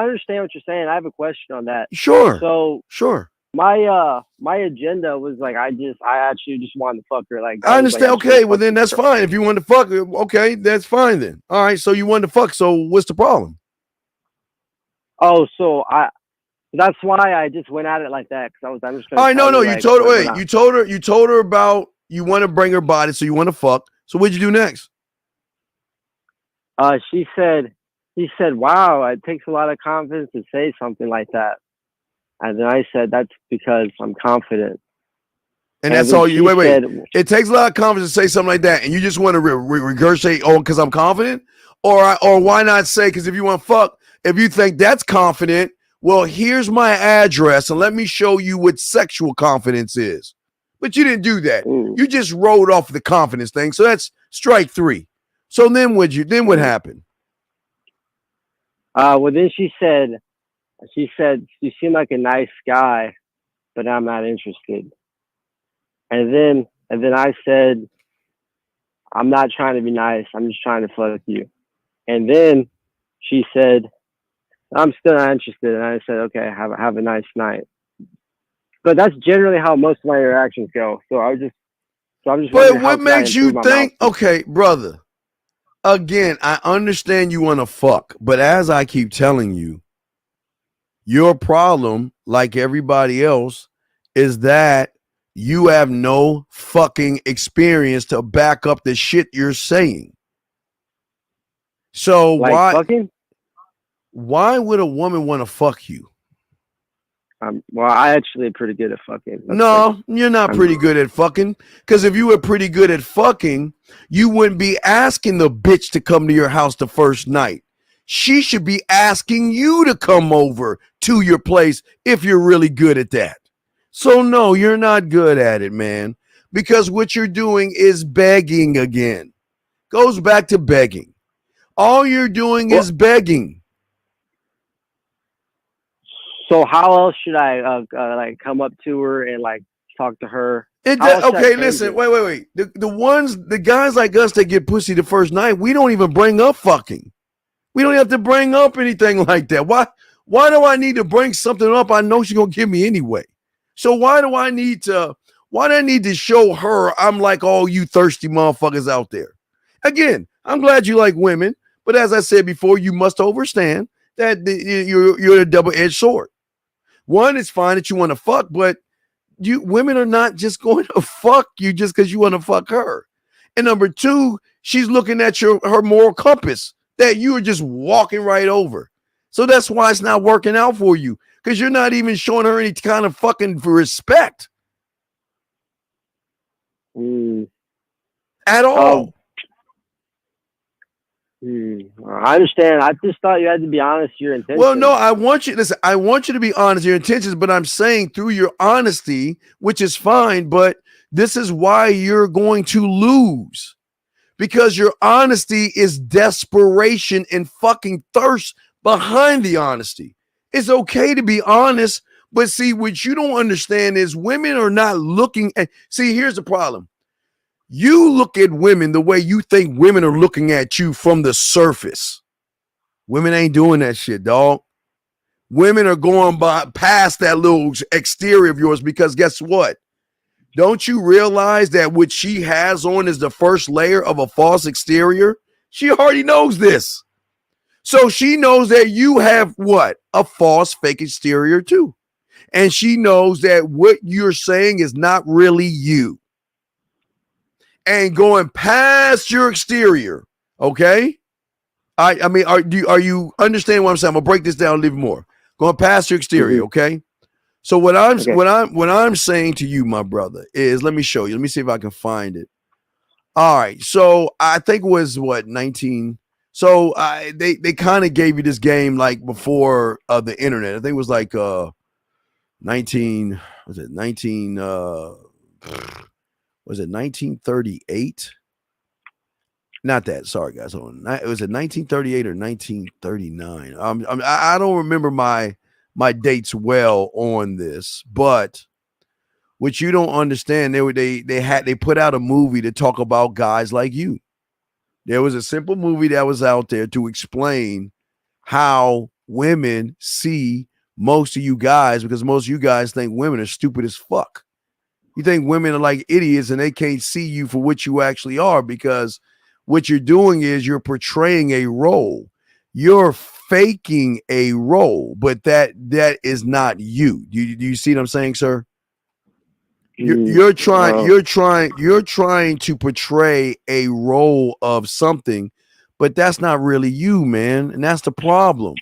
understand what you're saying. I have a question on that. Sure. So sure. My agenda was like I actually just wanted to fuck her. Like I understand. Okay, well then that's fine. If you wanted to fuck her, okay, that's fine then. All right, so you wanted to fuck. So what's the problem? Oh, so that's why I just went at it like that because I'm just. All right, no, you told her. Wait, you told her about you want to bring her body, so you want to fuck. So what'd you do next? He said, wow, it takes a lot of confidence to say something like that. And then I said, that's because I'm confident. And that's all you, wait. It takes a lot of confidence to say something like that. And you just want to regurgitate, oh, because I'm confident? Or why not say, because if you want to fuck, if you think that's confident, well, here's my address and let me show you what sexual confidence is. But you didn't do that. You just rolled off the confidence thing. So that's strike three. So then what happened? Well, then she said, you seem like a nice guy, but I'm not interested. And then I said, I'm not trying to be nice. I'm just trying to fuck you. And then she said, I'm still not interested. And I said, okay, have a nice night. But that's generally how most of my interactions go. So I'm just. But what makes you think? Okay, brother. Again, I understand you want to fuck, but as I keep telling you, your problem, like everybody else, is that you have no fucking experience to back up the shit you're saying. So why would a woman want to fuck you? Well, I actually am pretty good at fucking. You're not pretty good at fucking. Because if you were pretty good at fucking, you wouldn't be asking the bitch to come to your house the first night. She should be asking you to come over to your place if you're really good at that. So no, you're not good at it, man. Because what you're doing is begging again. Goes back to begging. All you're doing is begging. So how else should I like come up to her and like talk to her? Okay, listen, wait. The guys like us that get pussy the first night, we don't even bring up fucking. We don't have to bring up anything like that. Why do I need to bring something up I know she's gonna give me anyway? So why do I need to show her I'm like all you thirsty motherfuckers out there? Again, I'm glad you like women, but as I said before, you must understand that you're a double-edged sword. One, it's fine that you want to fuck, but women are not just going to fuck you just because you want to fuck her. And number two, she's looking at her moral compass that you are just walking right over. So that's why it's not working out for you, because you're not even showing her any kind of fucking respect at all. I understand. I just thought you had to be honest with your intentions. Well, no, I want you to be honest with your intentions, but I'm saying through your honesty, which is fine, but this is why you're going to lose, because your honesty is desperation and fucking thirst behind the honesty. It's okay to be honest, but see, what you don't understand is women are not looking at, see, here's the problem. You look at women the way you think women are looking at you from the surface. Women ain't doing that shit, dog. Women are going past that little exterior of yours, because guess what? Don't you realize that what she has on is the first layer of a false exterior? She already knows this. So she knows that you have what? A false fake exterior too. And she knows that what you're saying is not really you. And going past your exterior, okay? I mean, are you understand what I'm saying? I'm gonna break this down a little more. Going past your exterior, okay? So what I'm saying to you, my brother, is, let me show you. Let me see if I can find it. All right. So I think it was 19. So they kind of gave you this game like before the internet. I think it was like 1938? Not that. Sorry, guys. Hold on. It was 1938 or 1939. I don't remember my dates well on this, but what you don't understand, they put out a movie to talk about guys like you. There was a simple movie that was out there to explain how women see most of you guys, because most of you guys think women are stupid as fuck. You think women are like idiots and they can't see you for what you actually are, because what you're doing is you're portraying a role. You're faking a role, but that is not you. Do you see what I'm saying, sir? You're trying to portray a role of something, but that's not really you, man. And that's the problem.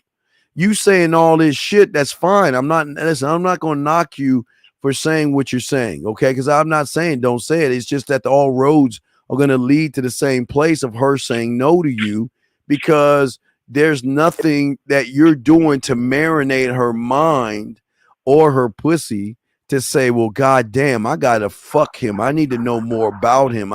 You saying all this shit, that's fine. I'm not going to knock you for saying what you're saying, okay? Because I'm not saying don't say it. It's just that all roads are going to lead to the same place of her saying no to you, because there's nothing that you're doing to marinate her mind or her pussy to say, well, goddamn, I gotta fuck him. I need to know more about him.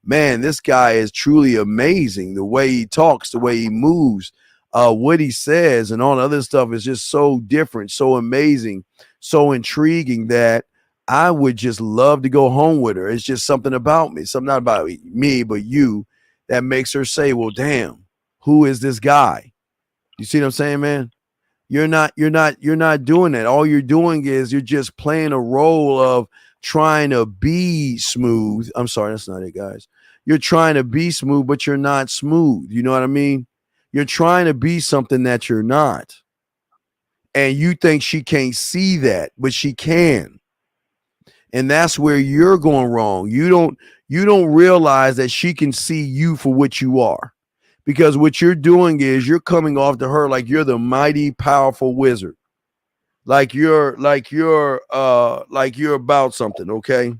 Man, this guy is truly amazing. The way he talks, the way he moves, what he says, and all the other stuff is just so different, so amazing, so intriguing that I would just love to go home with her. It's just something about me, something not about me, but you, that makes her say, well, damn, who is this guy? You see what I'm saying, man? You're not doing that. All you're doing is you're just playing a role of trying to be smooth. I'm sorry, that's not it, guys. You're trying to be smooth, but you're not smooth. You know what I mean? You're trying to be something that you're not. And you think she can't see that, but she can. And that's where you're going wrong. You don't realize that she can see you for what you are. Because what you're doing is you're coming off to her like you're the mighty, powerful wizard. Like you're about something, okay?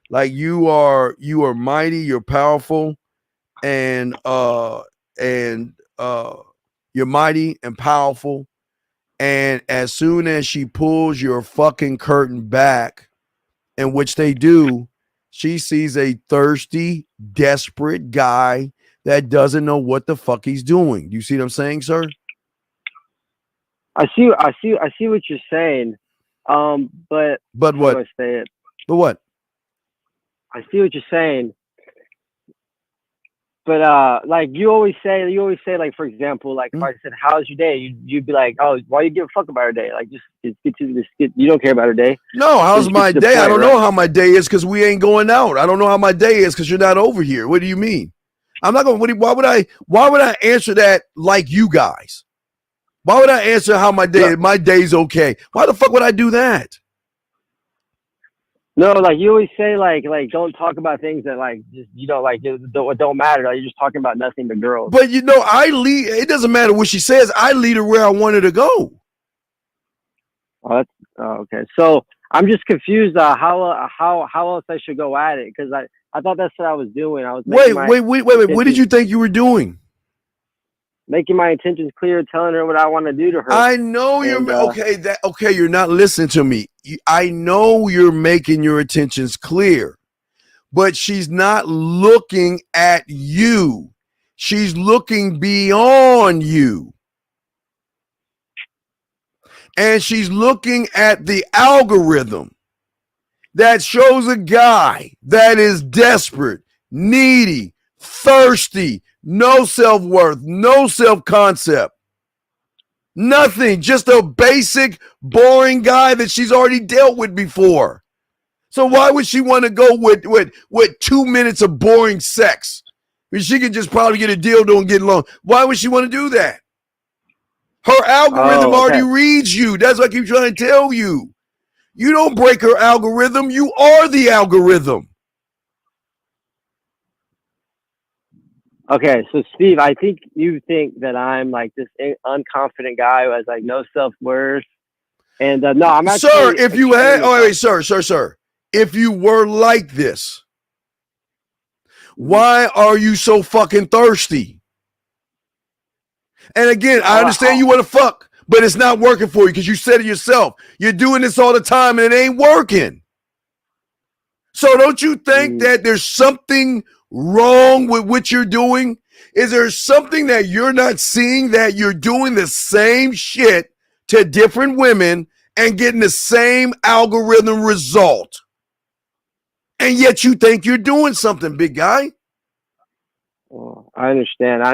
Like you are mighty, you're powerful, and you're mighty and powerful. And as soon as she pulls your fucking curtain back, in which they do, she sees a thirsty, desperate guy that doesn't know what the fuck he's doing. You see what I'm saying, sir? I see what you're saying. But what? How do I say it? But what? I see what you're saying. But like you always say, like, for example, like if I said, "How's your day?" You'd be like, "Oh, why you give a fuck about her day? Like, just get to this. You don't care about her day." No, how's my day? I don't know how my day is because we ain't going out. I don't know how my day is because you're not over here. What do you mean? I'm not going. Why would I answer that like you guys? Why would I answer how my day? My day's okay. Why the fuck would I do that? No, like you always say, like don't talk about things that like just like it don't matter. Like, you're just talking about nothing but girls. But I lead. It doesn't matter what she says. I lead her where I want her to go. Oh, okay. So I'm just confused. How else I should go at it? Because I thought that's what I was doing. I was Wait. What did you think you were doing? Making my intentions clear, telling her what I want to do to her. I know you're okay. You're not listening to me. I know you're making your intentions clear, but she's not looking at you. She's looking beyond you. And she's looking at the algorithm that shows a guy that is desperate, needy, thirsty, no self-worth, no self-concept, nothing, just a basic, boring guy that she's already dealt with before. So why would she want to go with 2 minutes of boring sex? I mean, she could just probably get a dildo and get along. Why would she want to do that? Her algorithm already reads you. That's what I keep trying to tell you. You don't break her algorithm. You are the algorithm. Okay, so Steve, I think you think that I'm like this unconfident guy who has like no self-worth. And no, I'm actually... Sir, if you had... Oh, wait, sir. If you were like this, why are you so fucking thirsty? And again, I understand you want to fuck, but it's not working for you because you said it yourself. You're doing this all the time and it ain't working. So don't you think that there's something wrong with what you're doing? Is there something that you're not seeing, that you're doing the same shit to different women and getting the same algorithm result? And yet you think you're doing something, big guy. Well, I understand. I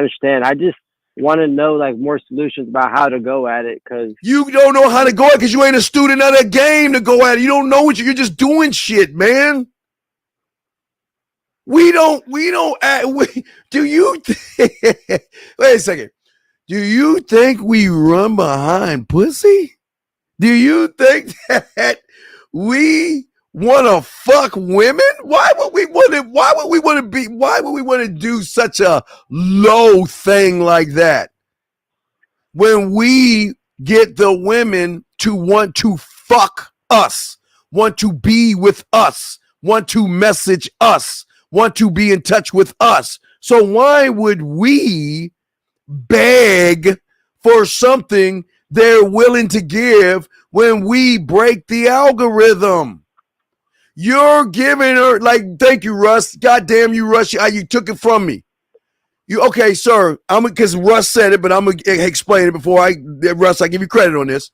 just want to know like more solutions about how to go at it, because you don't know how to go at it because you ain't a student of the game to go at it. You don't know what you're just doing shit, man. Do you wait a second. Do you think we run behind pussy? Do you think that we want to fuck women? Why would we want to do such a low thing like that? When we get the women to want to fuck us, want to be with us, want to message us, want to be in touch with us. So why would we beg for something they're willing to give when we break the algorithm? You're giving her, like, thank you, Russ. God damn you, Russ. You took it from me. Okay, sir. Because Russ said it, but I'm going to explain it before Russ, I give you credit on this.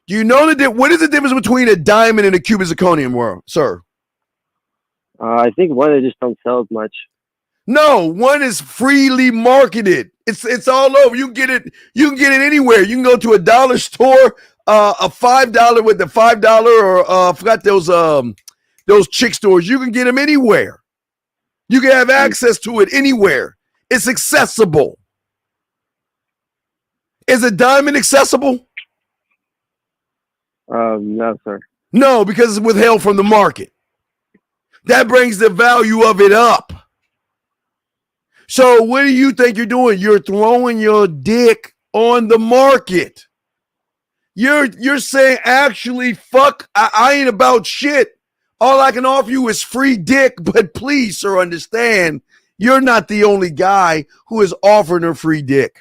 Do you know what is the difference between a diamond and a cubic zirconium, world, sir? I think one of them just don't sell as much. No, one is freely marketed. It's all over. You can get it anywhere. You can go to a dollar store, a $5 with the $5 or I forgot those chick stores. You can get them anywhere. You can have access to it anywhere. It's accessible. Is a diamond accessible? No, sir. No, because it's withheld from the market. That brings the value of it up. So what do you think you're doing? You're throwing your dick on the market. You're saying, actually, fuck, I ain't about shit. All I can offer you is free dick, but please, sir, understand, you're not the only guy who is offering her free dick.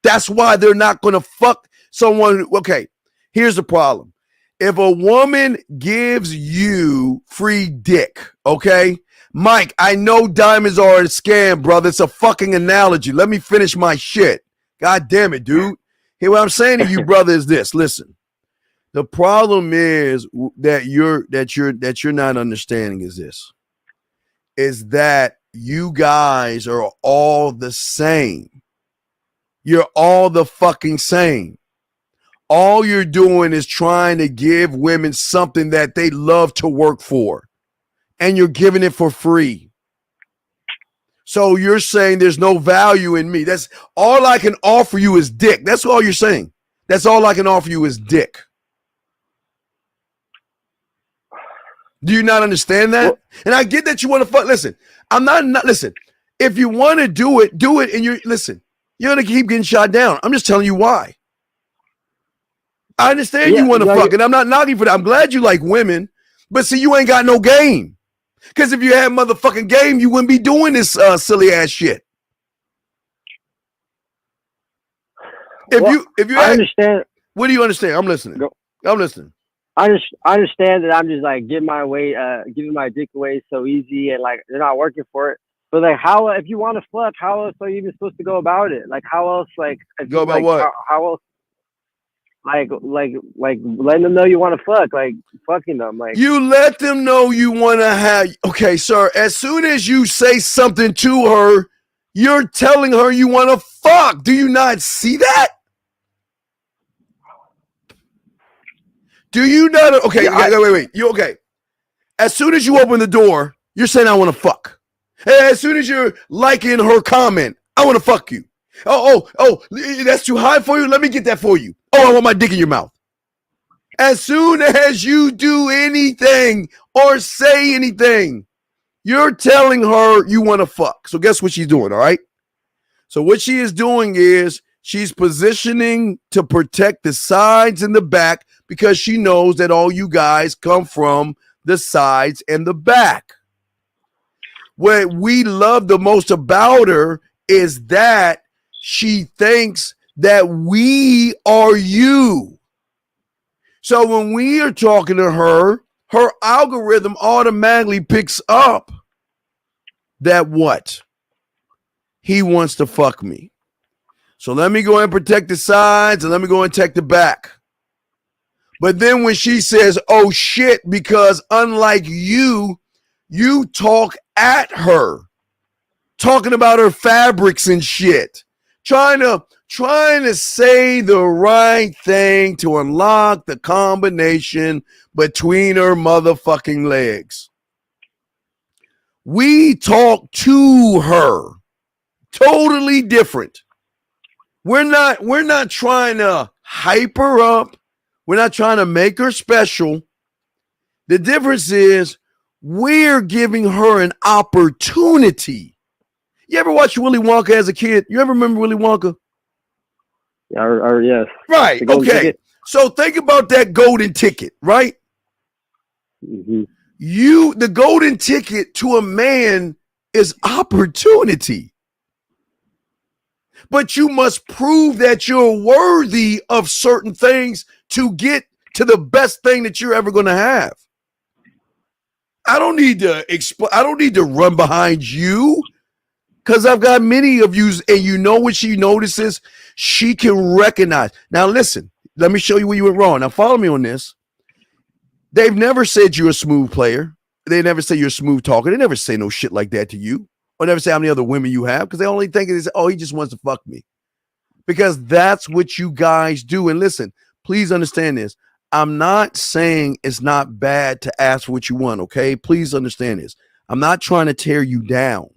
That's why they're not going to fuck someone. Okay, here's the problem. If a woman gives you free dick, okay? Mike, I know diamonds are a scam, brother. It's a fucking analogy. Let me finish my shit. God damn it, dude. Here, what I'm saying to you, brother, is this. Listen, the problem is that you're not understanding is this. Is that you guys are all the same. You're all the fucking same. All you're doing is trying to give women something that they love to work for, and you're giving it for free. So you're saying there's no value in me. That's all I can offer you is dick. That's all you're saying. That's all I can offer you is dick. Do you not understand that? And I get that you want to fuck. Listen, I'm not listen. If you want to do it, and you're gonna keep getting shot down. I'm just telling you why. I understand you want to fuck, and I'm not knocking for that. I'm glad you like women, but see, you ain't got no game. Because if you had motherfucking game, you wouldn't be doing this silly ass shit. If you I understand. What do you understand? I'm listening. I'm listening. I understand that I'm just like giving my dick away so easy, and like they're not working for it. But like, how if you want to fuck, how else are you even supposed to go about it? Like, how else? Like, go about what? How else? Like letting them know you want to fuck, like fucking them. Like, you let them know you want to have. Okay, sir. As soon as you say something to her, you're telling her you want to fuck. Do you not see that? Do you not? Okay, wait. You okay? As soon as you open the door, you're saying I want to fuck. Hey, as soon as you're liking her comment, I want to fuck you. Oh, that's too high for you? Let me get that for you. Oh, I want my dick in your mouth. As soon as you do anything or say anything, you're telling her you want to fuck. So guess what she's doing, all right? So what she is doing is she's positioning to protect the sides and the back because she knows that all you guys come from the sides and the back. What we love the most about her is that she thinks that we are you. So when we are talking to her, her algorithm automatically picks up that what? He wants to fuck me. So let me go and protect the sides and let me go and protect the back. But then when she says, oh shit, because unlike you talk at her, talking about her fabrics and shit, trying to say the right thing to unlock the combination between her motherfucking legs. We talk to her totally different. We're not trying to hype her up. We're not trying to make her special. The difference is we're giving her an opportunity. You ever watch Willy Wonka as a kid? You ever remember Willy Wonka? Yes. Right. Okay. So think about that golden ticket, right? Mm-hmm. The golden ticket to a man is opportunity. But you must prove that you're worthy of certain things to get to the best thing that you're ever going to have. I don't need to run behind you. Because I've got many of you, and you know what she notices? She can recognize. Now, listen, let me show you where you went wrong. Now, follow me on this. They've never said you're a smooth player. They never say you're a smooth talker. They never say no shit like that to you. Or never say how many other women you have. Because they only think it is, oh, he just wants to fuck me. Because that's what you guys do. And listen, please understand this. I'm not saying it's not bad to ask for what you want, okay? Please understand this. I'm not trying to tear you down.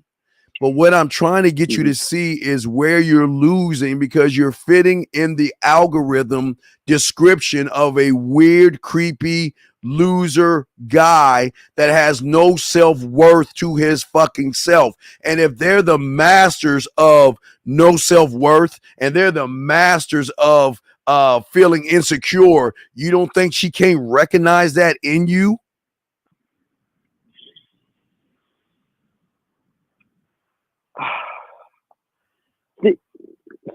But what I'm trying to get you to see is where you're losing because you're fitting in the algorithm description of a weird, creepy loser guy that has no self-worth to his fucking self. And if they're the masters of no self-worth and they're the masters of feeling insecure, you don't think she can't recognize that in you?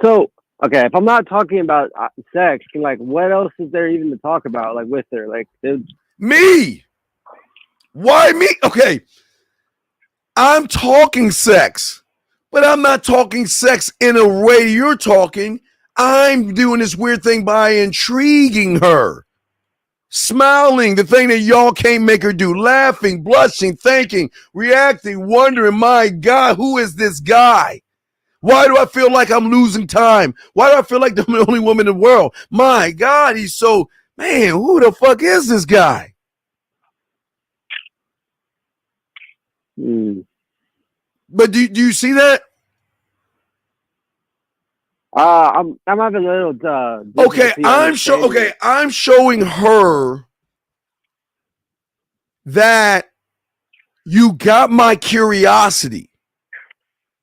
So, okay, if I'm not talking about sex, like, what else is there even to talk about, like, with her? Like, me? Why me? Okay, I'm talking sex, but I'm not talking sex in a way you're talking. I'm doing this weird thing by intriguing her, smiling, the thing that y'all can't make her do, laughing, blushing, thinking, reacting, wondering, my God, who is this guy? Why do I feel like I'm losing time? Why do I feel like I'm the only woman in the world? My God, he's so, man, who the fuck is this guy? But do you see that? I'm having a little I'm showing her that you got my curiosity.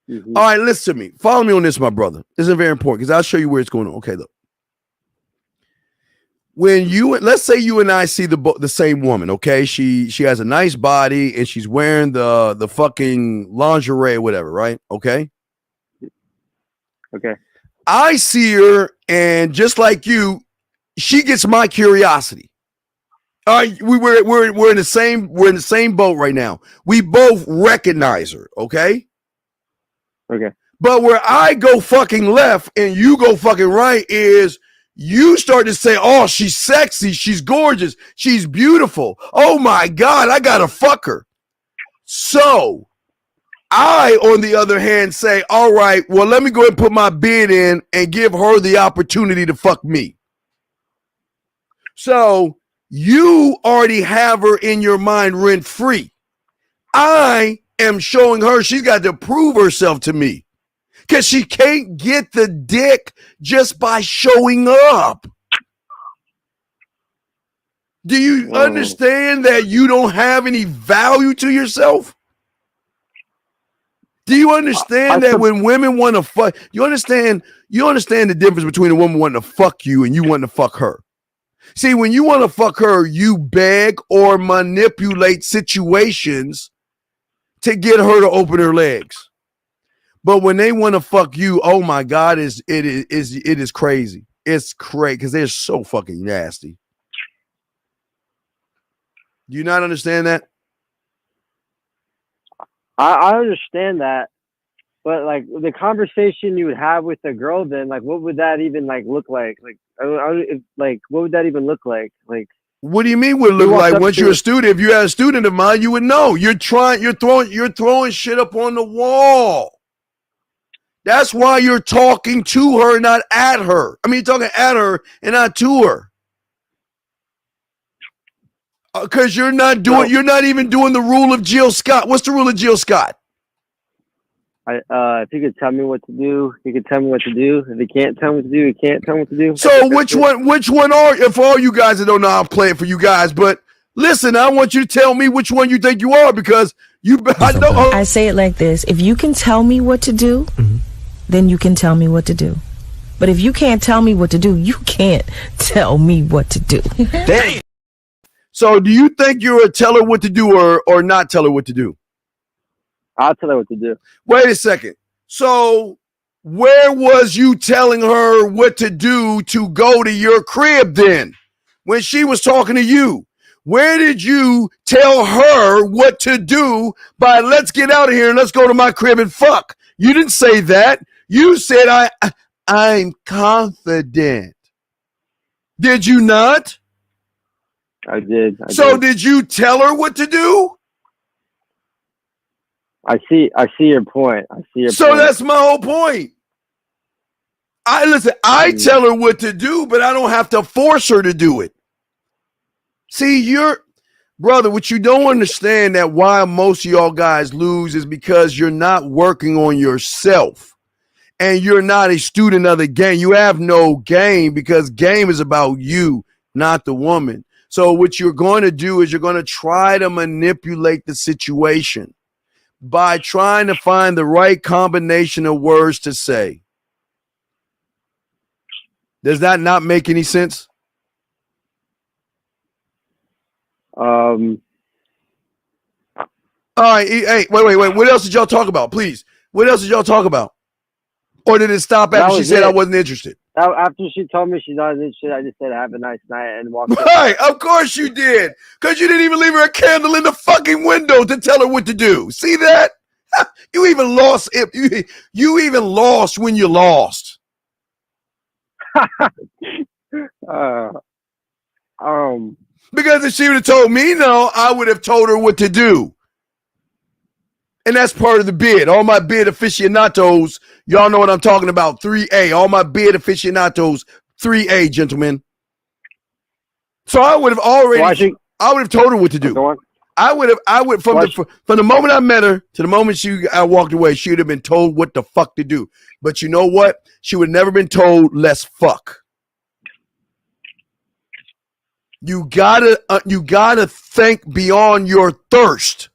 Mm-hmm. All right, listen to me. Follow me on this, my brother. This is very important because I'll show you where it's going on. Okay, look. When let's say you and I see the same woman, okay? She has a nice body and she's wearing the fucking lingerie or whatever, right? Okay. Okay. I see her, and just like you, she gets my curiosity. All right, we're in the same boat right now. We both recognize her, okay? Okay. But where I go fucking left and you go fucking right is you start to say, oh, she's sexy, she's gorgeous, she's beautiful. Oh my God, I gotta fuck her. So I, on the other hand, say, all right, well, let me go ahead and put my bid in and give her the opportunity to fuck me. So you already have her in your mind rent free. I am showing her she's got to prove herself to me. Because she can't get the dick just by showing up. Do you understand that you don't have any value to yourself? Do you understand that when women want to fuck, you understand the difference between a woman wanting to fuck you and you wanting to fuck her? See, when you want to fuck her, you beg or manipulate situations to get her to open her legs. But when they want to fuck you, oh my God, it is crazy. It's crazy because they're so fucking nasty. Do you not understand that? I understand that, but like the conversation you would have with a girl, then like, what would that even like look like? Like, what would that even look like? Like, what do you mean would look like? Once you're a student, if you had a student of mine, you would know. You're throwing shit up on the wall. That's why you're talking to her, not at her. I mean, you're talking at her and not to her. Because you're not even doing the rule of Jill Scott. What's the rule of Jill Scott? If you could tell me what to do, you could tell me what to do. If you can't tell me what to do, you can't tell me what to do. So which one are, if all you guys that don't know, I'll play it for you guys, but listen, I want you to tell me which one you think you are, because I say it like this. If you can tell me what to do, then you can tell me what to do. But if you can't tell me what to do, you can't tell me what to do. Damn. So do you think you're a tell her what to do or not tell her what to do? I'll tell her what to do. Wait a second. So where was you telling her what to do to go to your crib then? When she was talking to you? Where did you tell her what to do by let's get out of here and let's go to my crib and fuck? You didn't say that. You said I'm confident. Did you not? I did. Did you tell her what to do? I see your point. So that's my whole point. I tell her what to do, but I don't have to force her to do it. See, brother, what you don't understand that why most of y'all guys lose is because you're not working on yourself and you're not a student of the game. You have no game because game is about you, not the woman. So what you're going to do is you're going to try to manipulate the situation by trying to find the right combination of words to say. Does that not make any sense? All right. Hey, wait. What else did y'all talk about? Please. What else did y'all talk about? Or did it stop after she said I wasn't interested? After she told me she's not interested, I just said have a nice night and walked away. Right, of course you did. Because you didn't even leave her a candle in the fucking window to tell her what to do. See that? You even lost it. You even lost when you lost. Because if she would have told me no, I would have told her what to do. And that's part of the bid. All my bid aficionados, y'all know what I'm talking about. 3A. All my bid aficionados, 3A, gentlemen. So I would have already, I would have told her what to do. I would from the moment I met her to the moment I walked away, she would have been told what the fuck to do. But you know what? She would have never been told let's fuck. You gotta think beyond your thirst.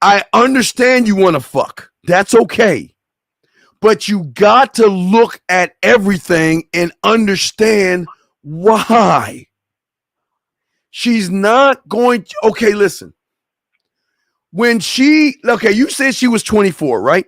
I understand you want to fuck. That's okay. But you got to look at everything and understand why. She's not going to, okay, listen. You said she was 24, right?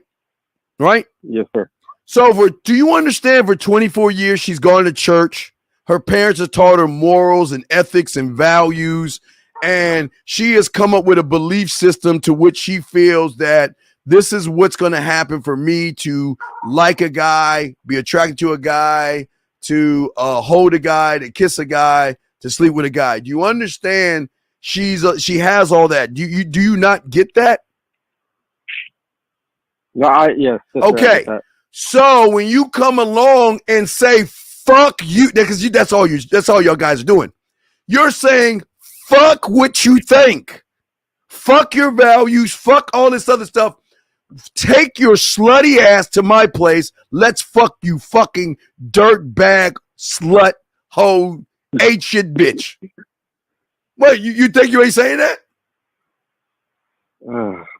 Right? Yes, sir. So do you understand for 24 years she's gone to church? Her parents have taught her morals and ethics and values, and she has come up with a belief system to which she feels that this is what's going to happen for me to like a guy, be attracted to a guy, to hold a guy, to kiss a guy, to sleep with a guy. Do you understand? She has all that. Do you not get that? No, yes. Okay. So when you come along and say fuck you, because that's all y'all guys are doing. You're saying fuck what you think, fuck your values, fuck all this other stuff. Take your slutty ass to my place. Let's fuck you, fucking dirt bag slut hoe ate shit bitch. What you think you ain't saying that?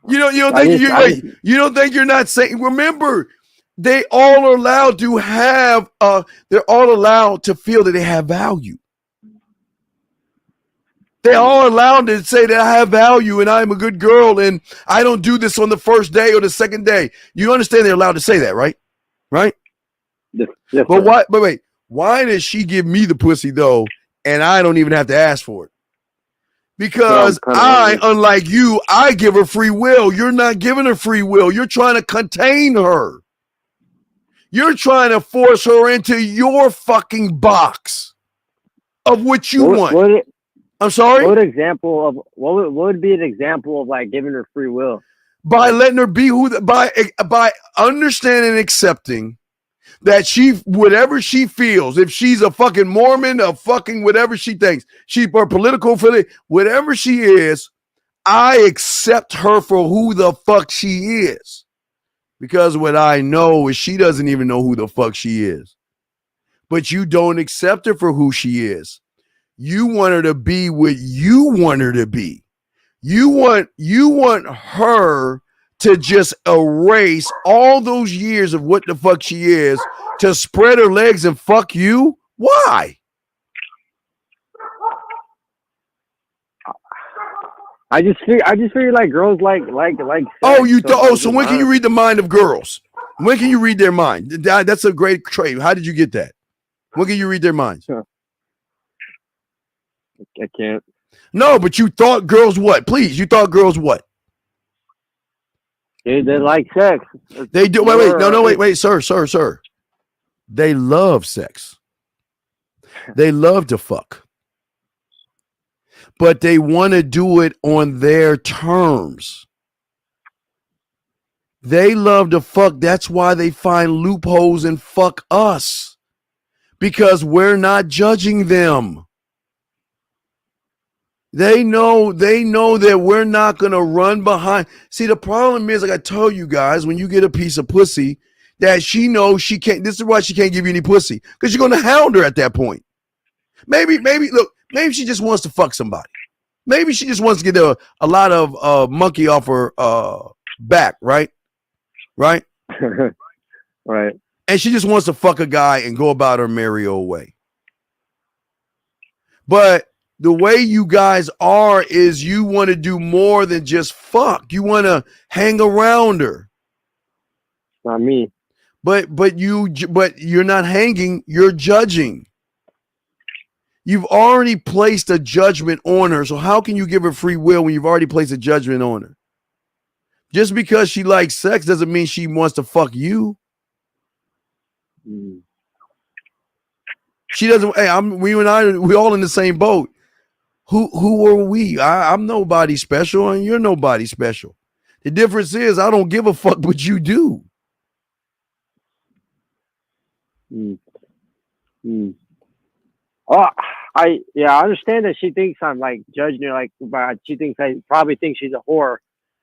You don't think you're not saying? Remember, they all are allowed to have. They're all allowed to feel that they have value. They're all allowed to say that I have value and I'm a good girl and I don't do this on the first day or the second day. You understand they're allowed to say that, right? Right? Yes, but why? But wait, why does she give me the pussy though, and I don't even have to ask for it? Because unlike you, I give her free will. You're not giving her free will. You're trying to contain her. You're trying to force her into your fucking box of what you want. I'm sorry? What would be an example of like giving her free will? By letting her be by understanding and accepting that whatever she feels, if she's a fucking Mormon, a fucking whatever she thinks, she's her political affiliate, whatever she is, I accept her for who the fuck she is. Because what I know is she doesn't even know who the fuck she is. But you don't accept her for who she is. You want her to be what you want her to be. You want her to just erase all those years of what the fuck she is, to spread her legs and fuck you? Why? I just figure like girls like sex, so when can you read the mind of girls? When can you read their mind? That's a great trait. How did you get that? When can you read their minds? I can't. No, but you thought girls what? Please, you thought girls what? They like sex. They do. Wait, sir. They love sex. They love to fuck. But they want to do it on their terms. They love to fuck. That's why they find loopholes and fuck us. Because we're not judging them. They know that we're not going to run behind. See, the problem is, like I told you guys, when you get a piece of pussy, that she knows she can't, this is why she can't give you any pussy. Because you're going to hound her at that point. Maybe she just wants to fuck somebody. Maybe she just wants to get a lot of monkey off her back, right? Right? Right. And she just wants to fuck a guy and go about her merry old way. But the way you guys are is you want to do more than just fuck. You want to hang around her. Not me. But you're not hanging, you're judging. You've already placed a judgment on her. So how can you give her free will when you've already placed a judgment on her? Just because she likes sex doesn't mean she wants to fuck you. She doesn't. Hey, we all in the same boat. Who are we? I'm nobody special and you're nobody special. The difference is I don't give a fuck what you do. Oh, I understand that she thinks I'm like judging her, like she thinks I probably think she's a whore,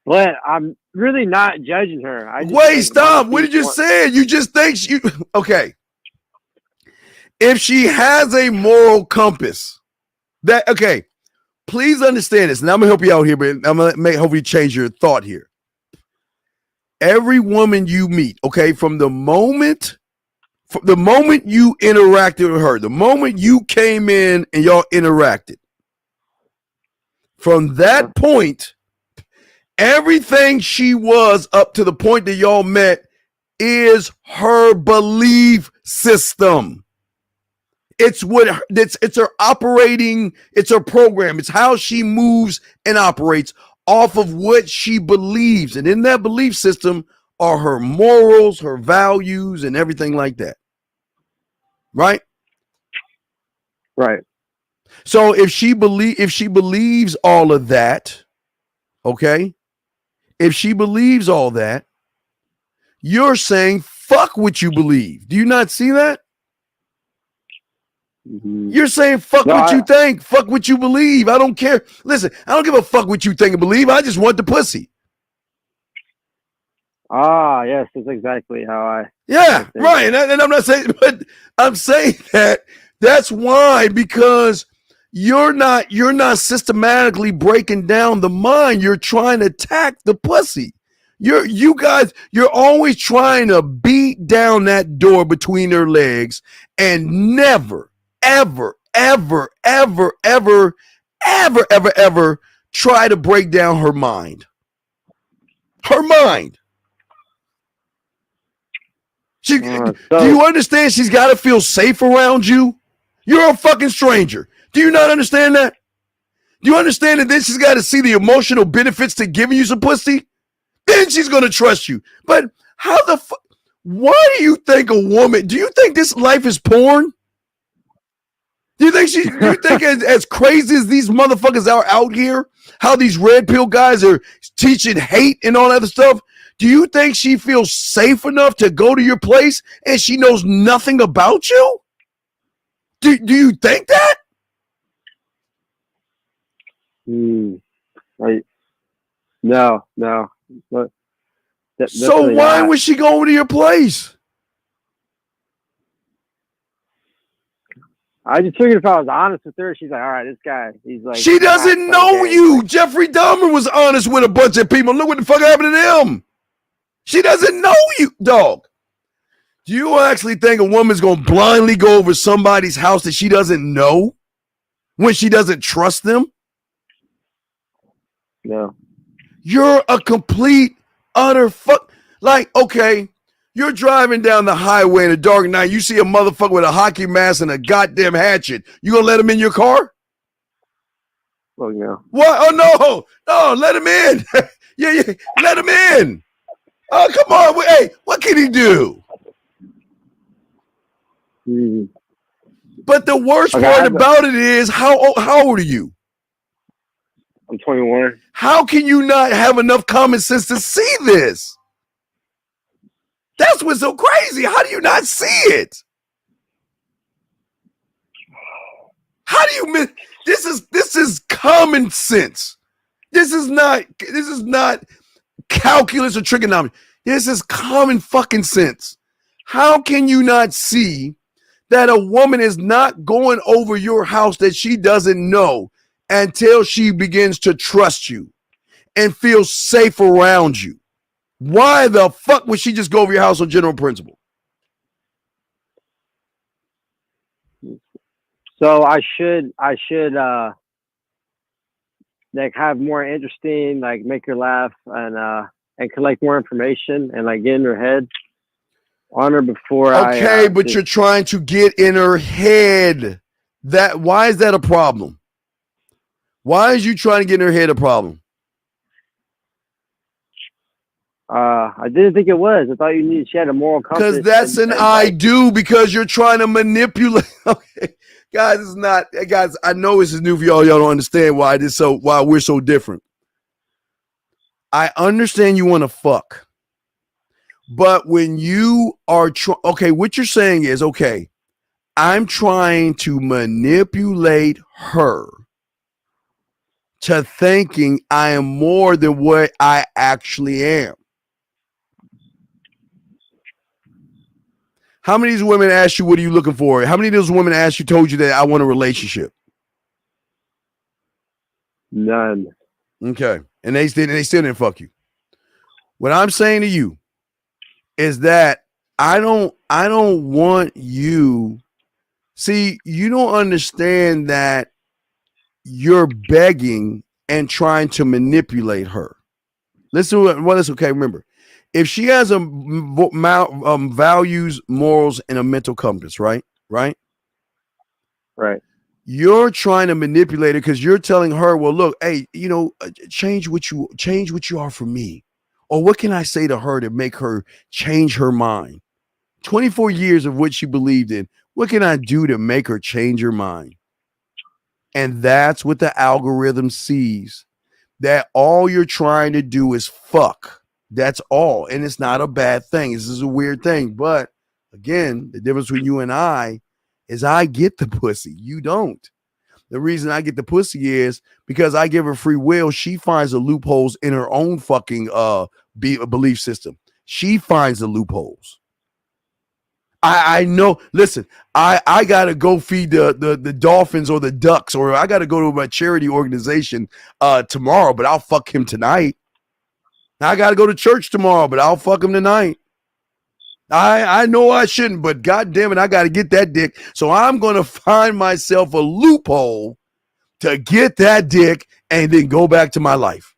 but I'm really not judging her. Wait, stop! What did you say? You just think she okay? If she has a moral compass, That okay. Please understand this, and I'm gonna help you out here, but I'm gonna hopefully change your thought here. Every woman you meet, okay, from the moment you interacted with her, the moment you came in and y'all interacted, from that point, everything she was up to the point that y'all met is her belief system. It's her operating, it's her program. It's how she moves and operates off of what she believes. And in that belief system are her morals, her values, and everything like that. Right? Right. So if she believes all of that, okay? If she believes all that, you're saying fuck what you believe. Do you not see that? You're saying fuck what you think, fuck what you believe. I don't care. Listen, I don't give a fuck what you think and believe. I just want the pussy. Ah, yes, that's exactly how I. Yeah, right. And I'm not saying, but I'm saying that's why, because you're not systematically breaking down the mind. You're trying to attack the pussy. You guys, you're always trying to beat down that door between her legs and never, ever, ever, ever, ever, ever, ever, ever try to break down her mind. Her mind. Do you understand she's got to feel safe around you? You're a fucking stranger. Do you not understand that? Do you understand that then she's got to see the emotional benefits to giving you some pussy? Then she's going to trust you. But how the fuck? Why do you think a woman, do you think this life is porn? Do you think as crazy as these motherfuckers are out here, how these red pill guys are teaching hate and all that other stuff? Do you think she feels safe enough to go to your place and she knows nothing about you? Do you think that? Right. No. But so why would she go over to your place? I just figured if I was honest with her, she's like, all right, this guy, he's like. She doesn't know you. Jeffrey Dahmer was honest with a bunch of people. Look what the fuck happened to them. She doesn't know you, dog. Do you actually think a woman's going to blindly go over somebody's house that she doesn't know when she doesn't trust them? No. You're a complete, utter fuck. Like, okay, you're driving down the highway in the dark night. You see a motherfucker with a hockey mask and a goddamn hatchet. You going to let him in your car? Oh, yeah. What? Oh, no, let him in. yeah, let him in. Oh, come on. Hey, what can he do? But the worst part about it is, how old are you? I'm 21. How can you not have enough common sense to see this? That's what's so crazy. How do you not see it? How do you miss? This is common sense. This is not calculus or trigonometry. This is common fucking sense. How can you not see that a woman is not going over your house that she doesn't know until she begins to trust you and feel safe around you? Why the fuck would she just go over your house on general principle? So I should like have more interesting, like make her laugh and collect more information and like get in her head on her before but you're trying to get in her head. Why is that a problem? Why is you trying to get in her head a problem? I didn't think it was. I thought she had a moral compass. Because that's an I do, because you're trying to manipulate. Okay. Guys, it's not, guys, I know this is new for y'all. Y'all don't understand why we're so different. I understand you want to fuck. But when you are what you're saying is, okay, I'm trying to manipulate her to thinking I am more than what I actually am. How many of these women ask you, what are you looking for? How many of those women told you that I want a relationship? None. Okay. And they still didn't fuck you. What I'm saying to you is that I don't want you. See, you don't understand that you're begging and trying to manipulate her. Listen, well, that's okay. Remember, if she has a values, morals, and a mental compass, right? Right. You're trying to manipulate her because you're telling her, well, look, hey, change what you are for me. Or what can I say to her to make her change her mind? 24 years of what she believed in. What can I do to make her change her mind? And that's what the algorithm sees. That all you're trying to do is fuck. That's all. And it's not a bad thing. This is a weird thing. But again, the difference between you and I is I get the pussy. You don't. The reason I get the pussy is because I give her free will. She finds the loopholes in her own fucking belief system. She finds the loopholes. I know. Listen, I gotta go feed the dolphins or the ducks, or I gotta go to my charity organization tomorrow, but I'll fuck him tonight. I gotta go to church tomorrow, but I'll fuck him tonight. I know I shouldn't, but God damn it, I gotta get that dick. So I'm gonna find myself a loophole to get that dick and then go back to my life.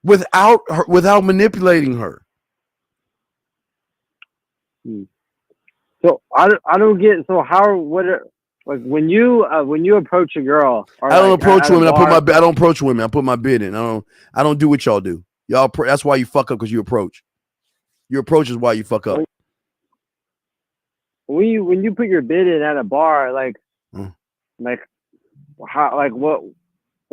Without manipulating her. So I don't get. So like when you approach a girl, or I don't like approach women. I don't approach women. I put my bid in. I don't do what y'all do. Y'all. That's why you fuck up, because you approach. Your approach is why you fuck up. When you put your bid in at a bar,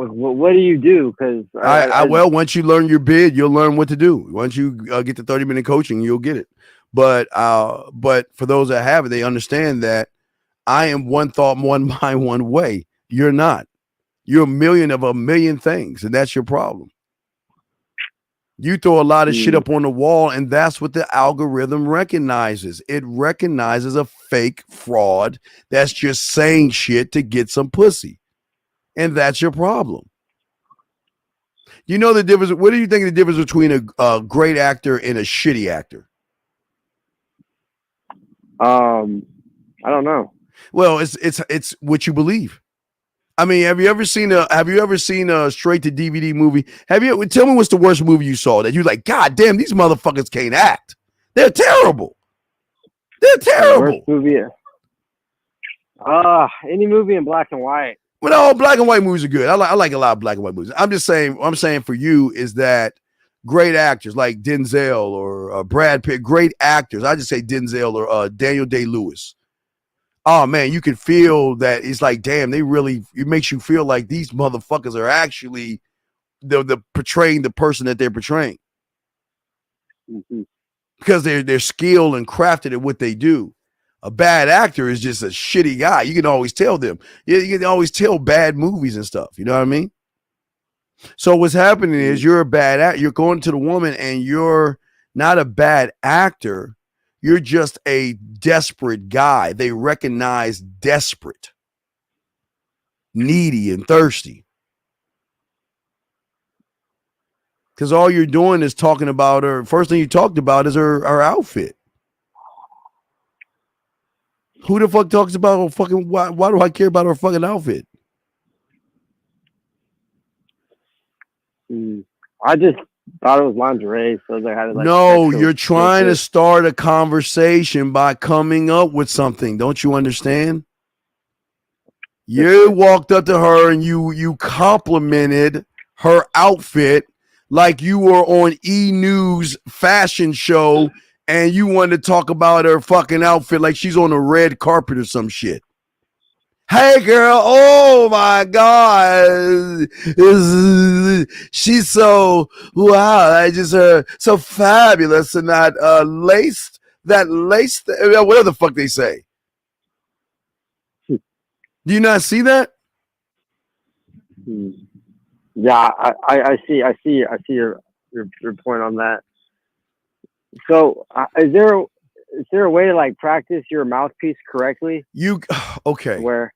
what do you do? Because well, once you learn your bid, you'll learn what to do. Once you get the 30-minute coaching, you'll get it. But for those that have it, they understand that I am one thought, one mind, one way. You're not. You're a million of a million things, and that's your problem. You throw a lot of shit up on the wall, and that's what the algorithm recognizes. It recognizes a fake fraud that's just saying shit to get some pussy. And that's your problem. You know the difference? What do you think the difference between a great actor and a shitty actor? I don't know. Well, it's what you believe. I mean, have you ever seen a straight to DVD movie? Tell me what's the worst movie you saw that you're like, God damn, these motherfuckers can't act. They're terrible. They're terrible. Worst movie. Any movie in black and white. Well, all black and white movies are good. I like a lot of black and white movies. I'm just saying. What I'm saying for you is that great actors like Denzel or Brad Pitt, great actors. I just say Denzel or Daniel Day-Lewis. Oh man, you can feel that it's like, damn, it makes you feel like these motherfuckers are actually the portraying the person that they're portraying. Mm-hmm. Because they're skilled and crafted at what they do. A bad actor is just a shitty guy. You can always tell them. You can always tell bad movies and stuff. You know what I mean? So what's happening is you're a bad actor. You're going to the woman and you're not a bad actor. You're just a desperate guy. They recognize desperate, needy, and thirsty. Because all you're doing is talking about her. First thing you talked about is her outfit. Who the fuck talks about her fucking? Why do I care about her fucking outfit? I just thought it was lingerie, so they had No, you're trying to start a conversation by coming up with something. Don't you understand? You walked up to her and you complimented her outfit like you were on E! News fashion show, and you wanted to talk about her fucking outfit like she's on a red carpet or some shit. Hey girl, oh my God, she's so wow! I just so fabulous and that laced, whatever the fuck they say. Do you not see that? Yeah, I see your point on that. So, is there there a way to like practice your mouthpiece correctly? Okay. Where?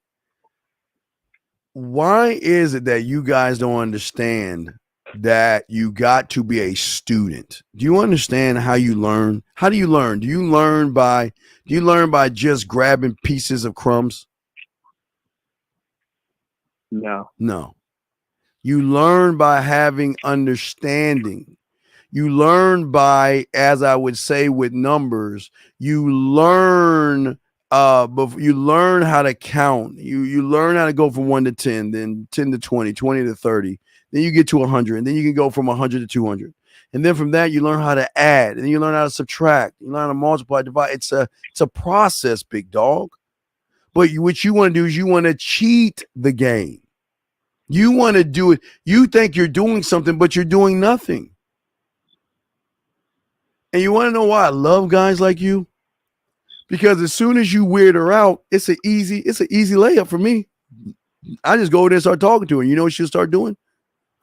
Why is it that you guys don't understand that you got to be a student? Do you understand how you learn? How do you learn? Do you learn by just grabbing pieces of crumbs? No. No. You learn by having understanding. You learn by, as I would say with numbers, you learn you learn how to count. You learn how to go from 1 to 10, then 10 to 20, 20 to 30. Then you get to 100, and then you can go from 100 to 200. And then from that, you learn how to add, and then you learn how to subtract. You learn how to multiply, divide. It's a process, big dog. But what you want to do is you want to cheat the game. You want to do it. You think you're doing something, but you're doing nothing. And you want to know why I love guys like you? Because as soon as you weird her out, it's an easy layup for me. I just go over there and start talking to her. You know what she'll start doing?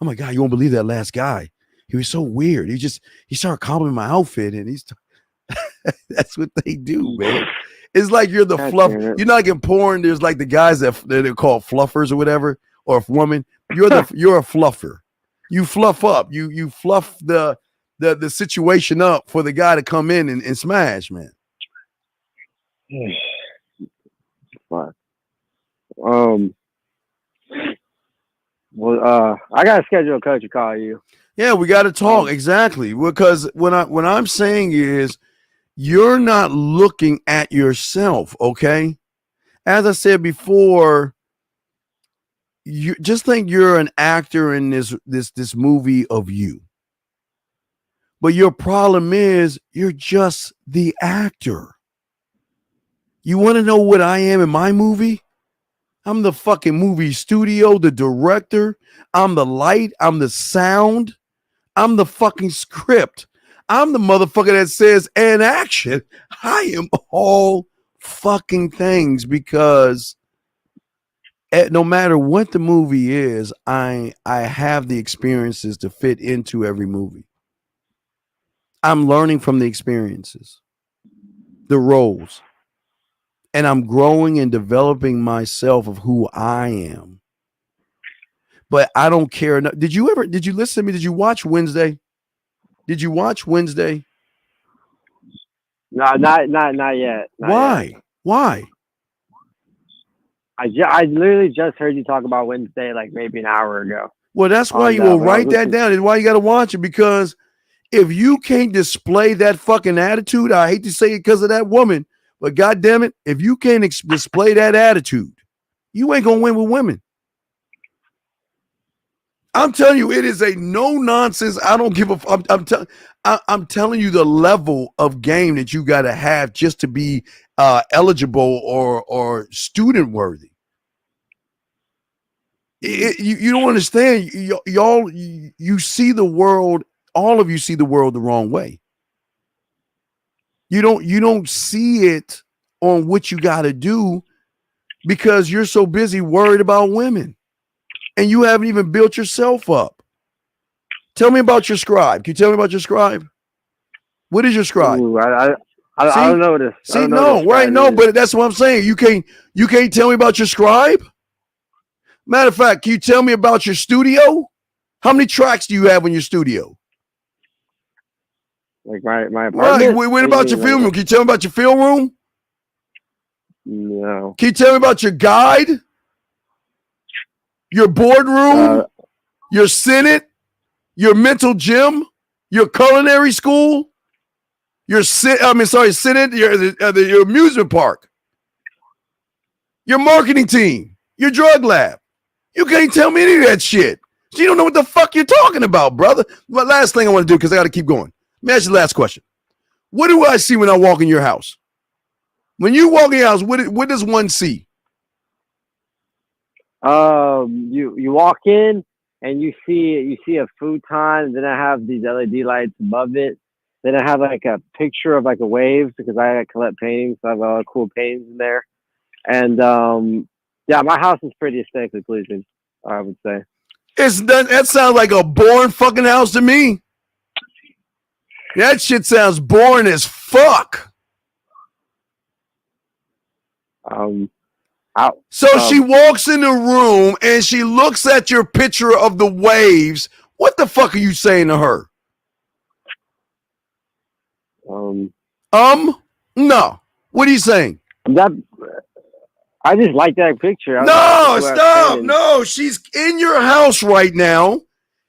Oh my God, you won't believe that last guy. He was so weird. He started complimenting my outfit, and that's what they do, man. It's like you're the fluff. You're not like in porn. There's like the guys that they're called fluffers or whatever, or a woman. You're a fluffer. You fluff up. You fluff the situation up for the guy to come in and smash, man. Fuck. I gotta schedule a coach to call you. Yeah, we got to talk exactly, because what I'm saying is you're not looking at yourself. Okay, as I said before, you just think you're an actor in this movie of you. But your problem is you're just the actor. You want to know what I am in my movie? I'm the fucking movie studio, the director. I'm the light. I'm the sound. I'm the fucking script. I'm the motherfucker that says "and action." I am all fucking things, because no matter what the movie is, I have the experiences to fit into every movie. I'm learning from the experiences, the roles. And I'm growing and developing myself of who I am. But I don't care. Did you listen to me? Did you watch Wednesday? Did you watch Wednesday? No, not yet. Why? Yet. Why? I literally just heard you talk about Wednesday like maybe an hour ago. Well, that's why you will write that down. It's why you got to watch it, because if you can't display that fucking attitude, I hate to say it because of that woman, but God damn it, if you can't display that attitude, you ain't gonna win with women. I'm telling you, it is a no nonsense. I don't give a. I'm telling you the level of game that you got to have just to be eligible or student worthy. You don't understand. Y'all, you see the world. All of you see the world the wrong way. You don't see it on what you got to do, because you're so busy worried about women, and you haven't even built yourself up. Tell me about your scribe. Can you tell me about your scribe? What is your scribe? Ooh, I don't know this. See, no, right? No, but that's what I'm saying. You can't tell me about your scribe. Matter of fact, can you tell me about your studio? How many tracks do you have in your studio? Like my apartment. Right. What about your film room? Can you tell me about your film room? No. Can you tell me about your guide? Your boardroom? Your Senate? Your mental gym? Your culinary school? Your Senate? Your amusement park? Your marketing team? Your drug lab? You can't tell me any of that shit. So you don't know what the fuck you're talking about, brother. But last thing I want to do, because I got to keep going. Let me ask you the last question. What do I see when I walk in your house? When you walk in your house, what does one see? You walk in and you see a futon, and then I have these LED lights above it. Then I have like a picture of like a wave, because I collect paintings. So I have a lot of cool paintings in there. And yeah, my house is pretty aesthetically pleasing, I would say. That sounds like a boring fucking house to me. That shit sounds boring as fuck. She walks in the room and she looks at your picture of the waves. What the fuck are you saying to her? No. What are you saying? I just like that picture. No, stop. No, she's in your house right now.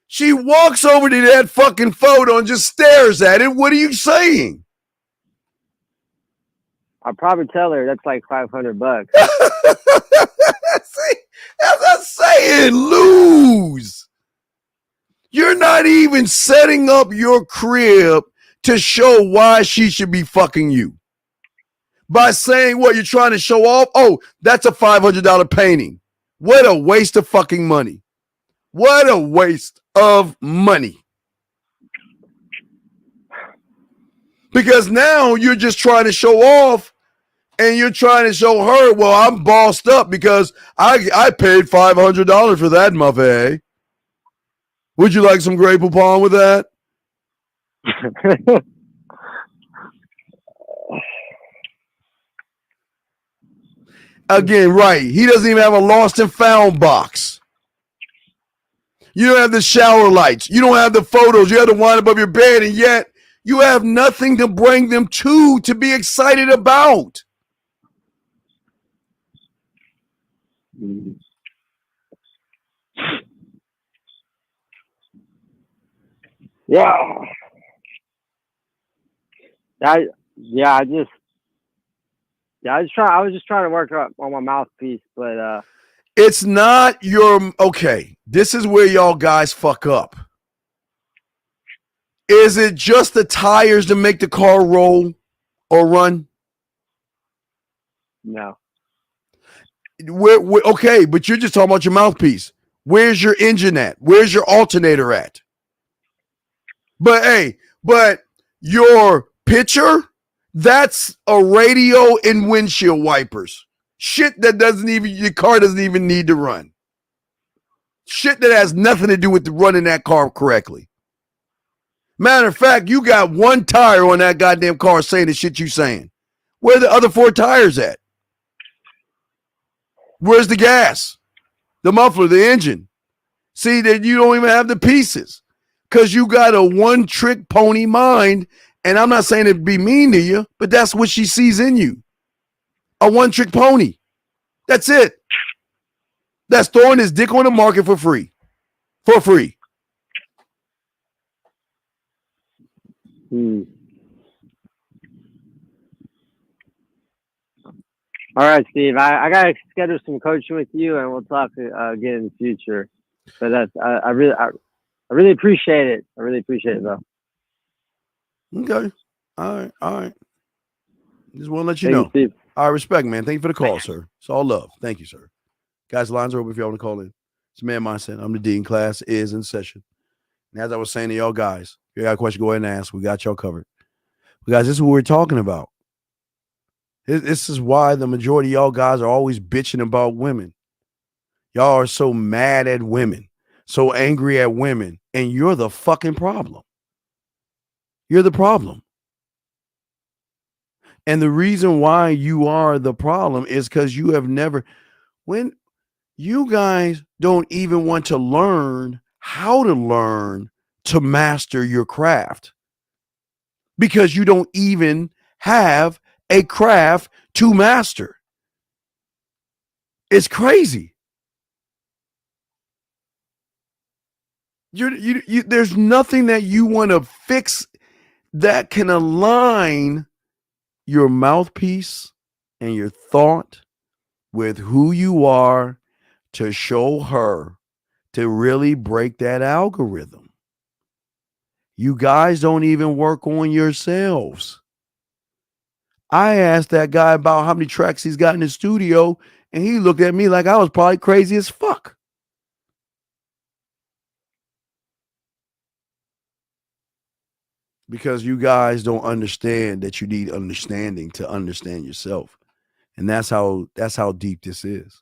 She walks over to that fucking photo and just stares at it. What are you saying? I'll probably tell her that's like $500. See, as I'm saying, lose. You're not even setting up your crib to show why she should be fucking you. By saying what you're trying to show off. Oh, that's a $500 painting. What a waste of fucking money. What a waste of money. Because now you're just trying to show off and you're trying to show her, well, I'm bossed up because I paid $500 for that muffin. Eh? Would you like some Grey Poupon with that? Again, right. He doesn't even have a lost and found box. You don't have the shower lights. You don't have the photos. You have the wine above your bed, and yet you have nothing to bring them to be excited about. Yeah. I was just trying to work on my mouthpiece, but it's not your okay. This is where y'all guys fuck up. Is it just the tires to make the car roll or run? No. Okay, but you're just talking about your mouthpiece. Where's your engine at? Where's your alternator at? But your picture, that's a radio and windshield wipers. Shit that your car doesn't even need to run. Shit that has nothing to do with running that car correctly. Matter of fact, you got one tire on that goddamn car saying the shit you saying. Where are the other 4 tires at? Where's the gas? The muffler, the engine? See that you don't even have the pieces because you got a one-trick pony mind. And I'm not saying it'd be mean to you, but that's what she sees in you. A one-trick pony. That's it. That's throwing his dick on the market for free. For free. All right, Steve. I gotta schedule some coaching with you, and we'll talk again in the future. But I really appreciate it. I really appreciate it, though. Okay. All right. Just want to let you Thank know. You, Steve. All right, respect, man. Thank you for the call, sir. It's all love. Thank you, sir. Guys, lines are open if y'all want to call in. It's Man Mindset. I'm the Dean. Class is in session. And as I was saying to y'all guys, if you got a question, go ahead and ask. We got y'all covered. But guys, this is what we're talking about. This is why the majority of y'all guys are always bitching about women. Y'all are so mad at women, so angry at women, and you're the fucking problem. You're the problem. And the reason why you are the problem is because you have never, when you guys don't even want to learn how to learn to master your craft because you don't even have a craft to master. It's crazy. There's nothing that you want to fix that can align your mouthpiece and your thought with who you are to show her to really break that algorithm. You guys don't even work on yourselves. I asked that guy about how many tracks he's got in his studio, and he looked at me like I was probably crazy as fuck. Because you guys don't understand that you need understanding to understand yourself. And that's how deep this is.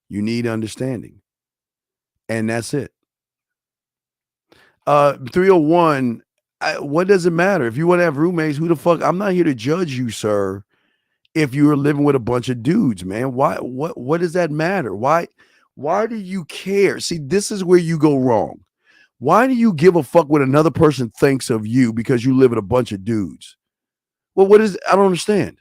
You need understanding. And that's it. 301, what does it matter? If you want to have roommates, who the fuck? I'm not here to judge you, sir. if you're living with a bunch of dudes, man. What does that matter? Why do you care? See, this is where you go wrong. Why do you give a fuck what another person thinks of you because you live with a bunch of dudes? Well, what is, I don't understand.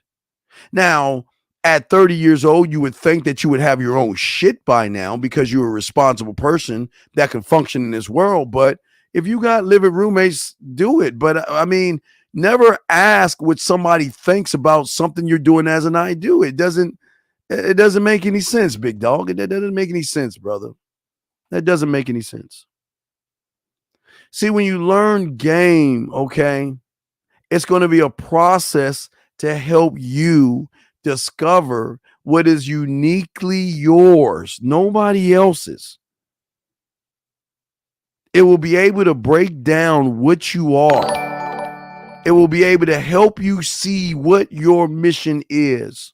Now, at 30 years old, you would think that you would have your own shit by now because you're a responsible person that can function in this world. But if you got living roommates, do it. But I mean, never ask what somebody thinks about something you're doing as an I do. It doesn't make any sense, big dog. That doesn't make any sense, brother. That doesn't make any sense. See, when you learn game, okay, it's going to be a process to help you discover what is uniquely yours, nobody else's. It will be able to break down what you are. It will be able to help you see what your mission is.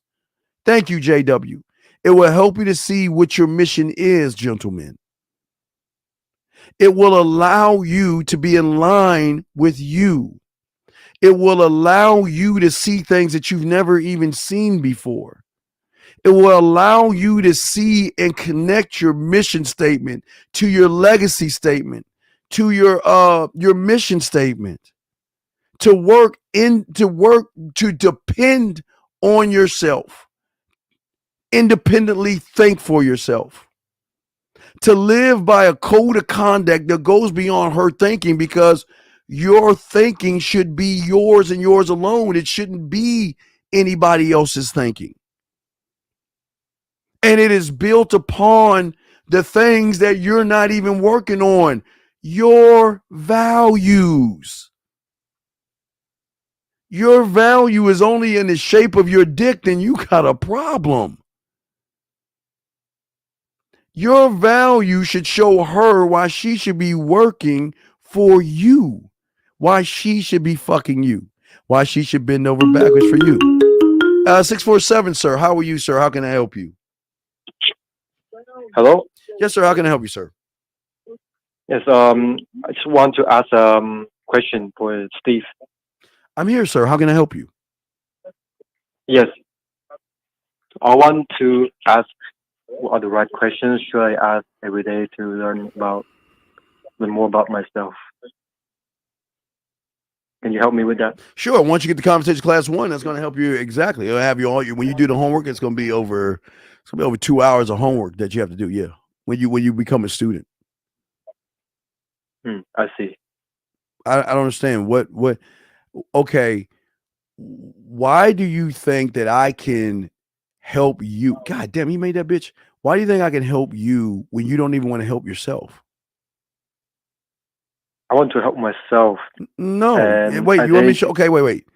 Thank you, JW. It will help you to see what your mission is, gentlemen. It will allow you to be in line with you. It will allow you to see things that you've never even seen before. It will allow you to see and connect your mission statement to your legacy statement, to your mission statement, to depend on yourself, independently think for yourself, to live by a code of conduct that goes beyond her thinking, because your thinking should be yours and yours alone. It shouldn't be anybody else's thinking. And it is built upon the things that you're not even working on, your values. Your value is only in the shape of your dick, then you got a problem. Your value should show her why she should be working for you, why she should be fucking you, why she should bend over backwards for you. 647, sir. How are you, sir? How can I help you? Hello? Yes, sir. How can I help you, sir? Yes, I just want to ask a question for Steve. I'm here, sir. How can I help you? Yes. I want to ask what are the right questions should I ask every day to learn more about myself. Can you help me with that? Sure. Once you get to conversation class 1, that's going to help you. Exactly. It'll have you all. When you do the homework, it's going to be over 2 hours of homework that you have to do. Yeah. When you become a student. I see. I don't understand what. Okay. Why do you think that I can help you? God damn, he made that bitch. Why do you think I can help you when you don't even want to help yourself? I want to help myself. No. Wait, you want me to show? Okay, wait.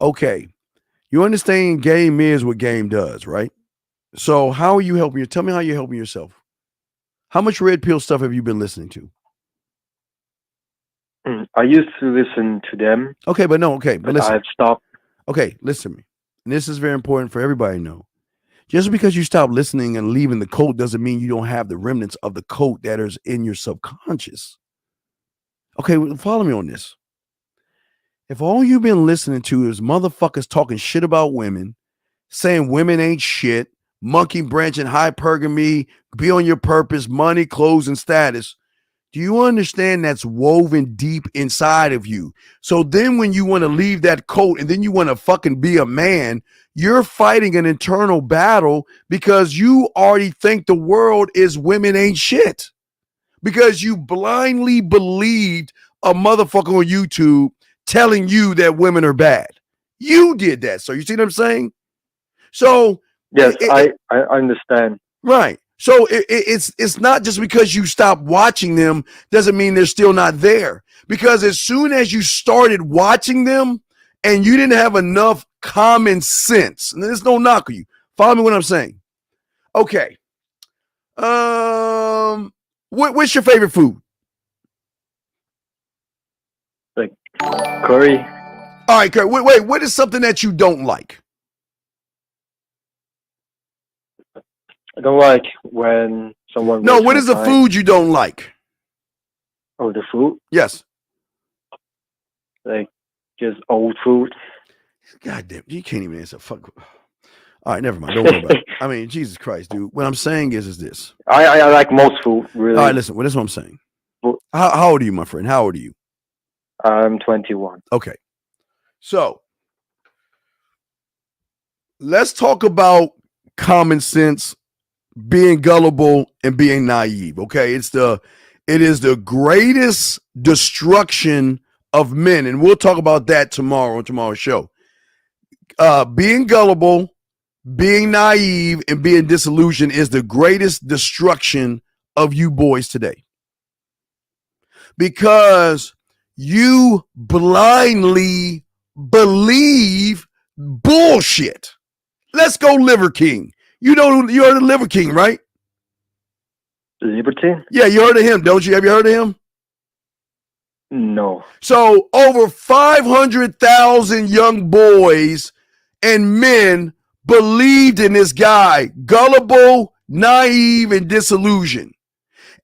Okay. You understand game is what game does, right? So how are you helping you? Tell me how you're helping yourself. How much red pill stuff have you been listening to? I used to listen to them. Okay, but listen. I've stopped. Okay, listen to me. And this is very important for everybody to know. Just because you stop listening and leaving the code doesn't mean you don't have the remnants of the code that is in your subconscious. Okay, follow me on this. If all you've been listening to is motherfuckers talking shit about women, saying women ain't shit, monkey branching, hypergamy, be on your purpose, money, clothes, and status, do you understand that's woven deep inside of you? So then when you want to leave that coat and then you want to fucking be a man, you're fighting an internal battle because you already think the world is women ain't shit. Because you blindly believed a motherfucker on YouTube telling you that women are bad. You did that. So you see what I'm saying? So yes, I understand. Right. So it's not just because you stopped watching them doesn't mean they're still not there. Because as soon as you started watching them and you didn't have enough common sense, and there's no knock on you. Follow me what I'm saying. Okay. What's your favorite food? Like curry. All right, curry. Wait. What is something that you don't like? I don't like when someone. No, what is the food you don't like? Oh, the food? Yes. Like just old food. God damn, you can't even answer. Fuck. All right, never mind. Don't worry about it. I mean, Jesus Christ, dude. What I'm saying is this. I like most food, really. All right, listen. Well, this is what I'm saying. Well- How old are you, my friend? How old are you? I'm 21. Okay. So let's talk about common sense, being gullible, and being naive. Okay. It is the greatest destruction of men. And we'll talk about that tomorrow on tomorrow's show. Being gullible, being naive, and being disillusioned is the greatest destruction of you boys today. Because you blindly believe bullshit. Let's go Liver King. You know, you heard of Liver King, right? Liberty? Yeah, you heard of him, don't you? Have you heard of him? No. So over 500,000 young boys and men believed in this guy, gullible, naive, and disillusioned.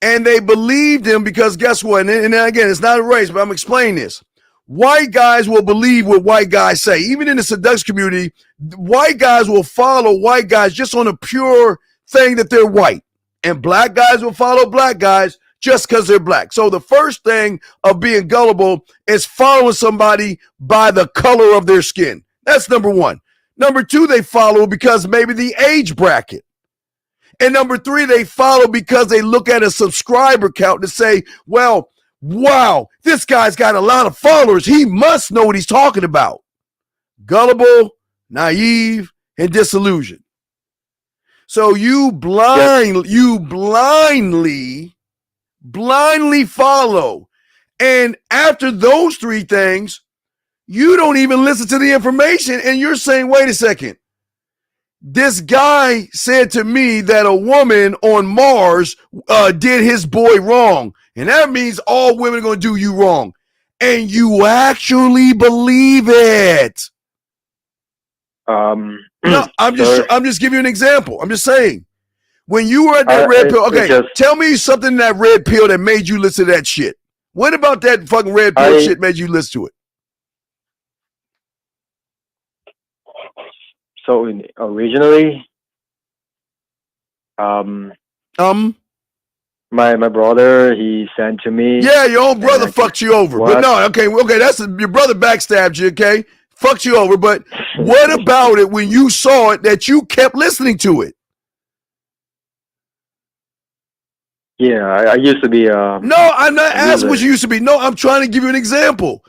And they believed him because guess what? And again, it's not a race, but I'm explaining this. White guys will believe what white guys say. Even in the seduction community, white guys will follow white guys just on a pure thing that they're white. And black guys will follow black guys just because they're black. So the first thing of being gullible is following somebody by the color of their skin. That's number one. Number two, they follow because maybe the age bracket. And number three, they follow because they look at a subscriber count to say, well, wow, this guy's got a lot of followers. He must know what he's talking about. Gullible, naive, and disillusioned. So you blindly follow. And after those three things, you don't even listen to the information. And you're saying, wait a second. This guy said to me that a woman on Mars did his boy wrong. And that means all women are going to do you wrong. And you actually believe it. No, I'm just giving you an example. I'm just saying. When you were at that red pill, okay, tell me something in that red pill that made you listen to that shit. What about that fucking red pill shit made you listen to it? So originally, my brother, he sent to me. Yeah, your own brother fucked you over. What? But no, okay, that's your brother backstabbed you, okay? Fucked you over. But what about it when you saw it that you kept listening to it? Yeah, I used to be. No, I'm not asking what you used to be. No, I'm trying to give you an example.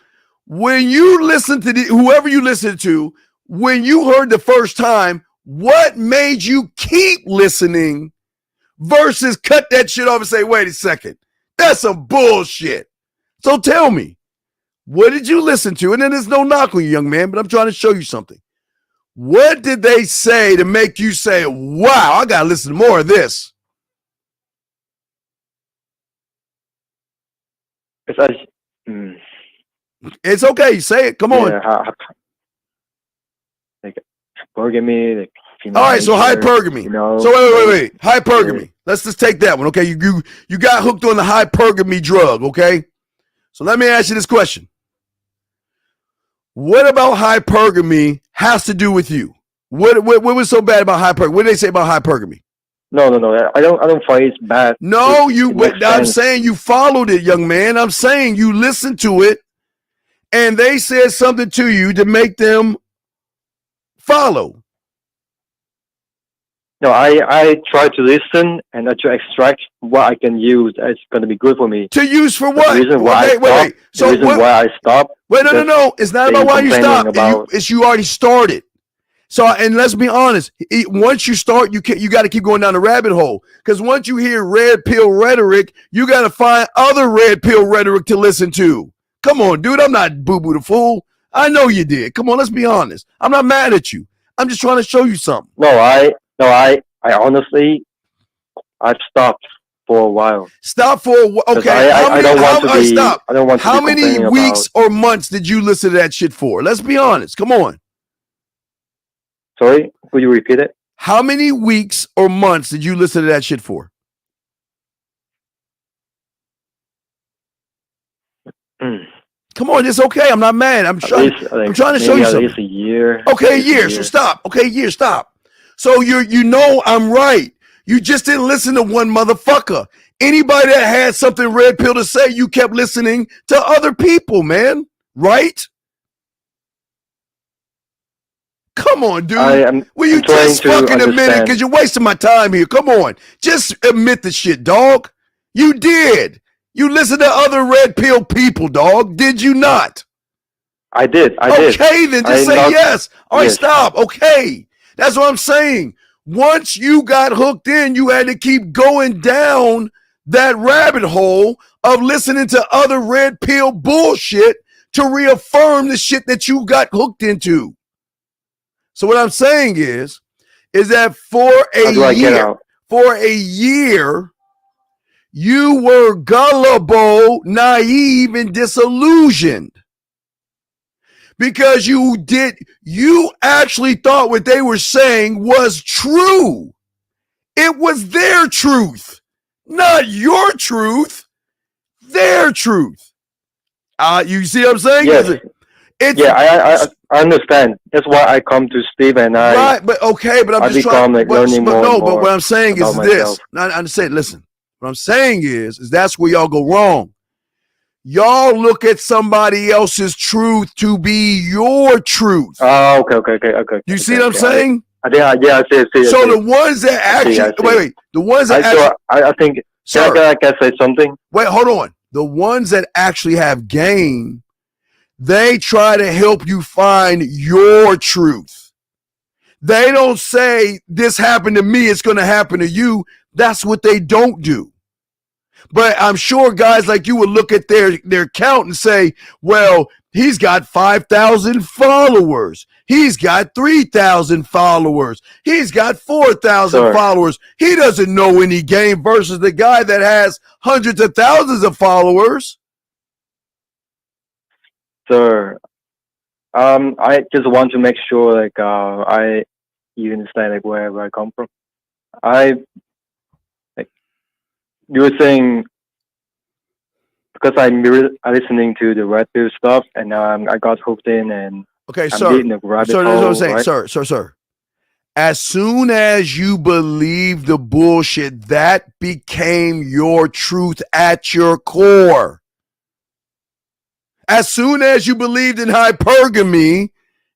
When you listen to whoever you listen to, when you heard the first time, what made you keep listening versus cut that shit off and say, wait a second, that's some bullshit. So tell me, what did you listen to? And then there's no knock on you, young man, but I'm trying to show you something. What did they say to make you say, wow, I got to listen to more of this? It's okay. Say it. Come on. Hypergamy. All right, so hypergamy. You know, so wait. Hypergamy. Yeah. Let's just take that one, okay? You got hooked on the hypergamy drug, okay? So let me ask you this question. What about hypergamy has to do with you? What was so bad about hypergamy? What did they say about hypergamy? No. I don't find it's bad. No, I'm saying you followed it, young man. I'm saying you listened to it, and they said something to you to make them follow. No, I try to listen and to extract what I can use that's going to be good for me. To use for what? The reason why why I stopped. Wait, no. It's not about why you stopped. It's you already started. So, and let's be honest. Once you start, you got to keep going down the rabbit hole. Because once you hear red pill rhetoric, you got to find other red pill rhetoric to listen to. Come on, dude. I'm not Boo Boo the Fool. I know you did. Come on, let's be honest. I'm not mad at you. I'm just trying to show you something. I honestly, I've stopped for a while. Stop for a while. Okay. I don't want to be. Stop. I don't want to. How many weeks or months did you listen to that shit for? Let's be honest. Come on. Sorry, could you repeat it? How many weeks or months did you listen to that shit for? Come on, it's okay. I'm not mad. I'm trying to show you something. At least a year. Okay, a year. So stop. Okay, a year. Stop. So you know I'm right. You just didn't listen to one motherfucker. Anybody that had something red pill to say, you kept listening to other people, man. Right? Come on, dude. Will you just fucking admit it? Because you're wasting my time here. Come on. Just admit the shit, dog. You did. You listened to other red pill people, dog. Did you not? I did. Okay, then just say yes. All right, stop. Okay. That's what I'm saying. Once you got hooked in, you had to keep going down that rabbit hole of listening to other red pill bullshit to reaffirm the shit that you got hooked into. So what I'm saying is that for a year, you were gullible, naive, and disillusioned. Because you actually thought what they were saying was true. It was their truth, not your truth, their truth. You see what I'm saying? Yes. I understand. That's why I come to Steve and I. Right, but okay, but I'm just trying. But what I'm saying is this. I'm saying, listen. What I'm saying is that's where y'all go wrong. Y'all look at somebody else's truth to be your truth. Oh, okay. You see what I'm saying? I see. So the ones that actually wait, the ones that I think. Can I say something? Wait, hold on. The ones that actually have game, they try to help you find your truth. They don't say this happened to me, it's going to happen to you. That's what they don't do. But I'm sure guys like you would look at their count and say, well, he's got 5,000 followers. He's got 3,000 followers. He's got 4,000 followers. He doesn't know any game versus the guy that has hundreds of thousands of followers. Sir, I just want to make sure, you understand, where I come from. You were saying because I'm listening to the red pill stuff, and I got hooked in, and okay, I'm getting the rabbit hole. That's what I'm saying, right? Sir. As soon as you believe the bullshit, that became your truth at your core. As soon as you believed in hypergamy,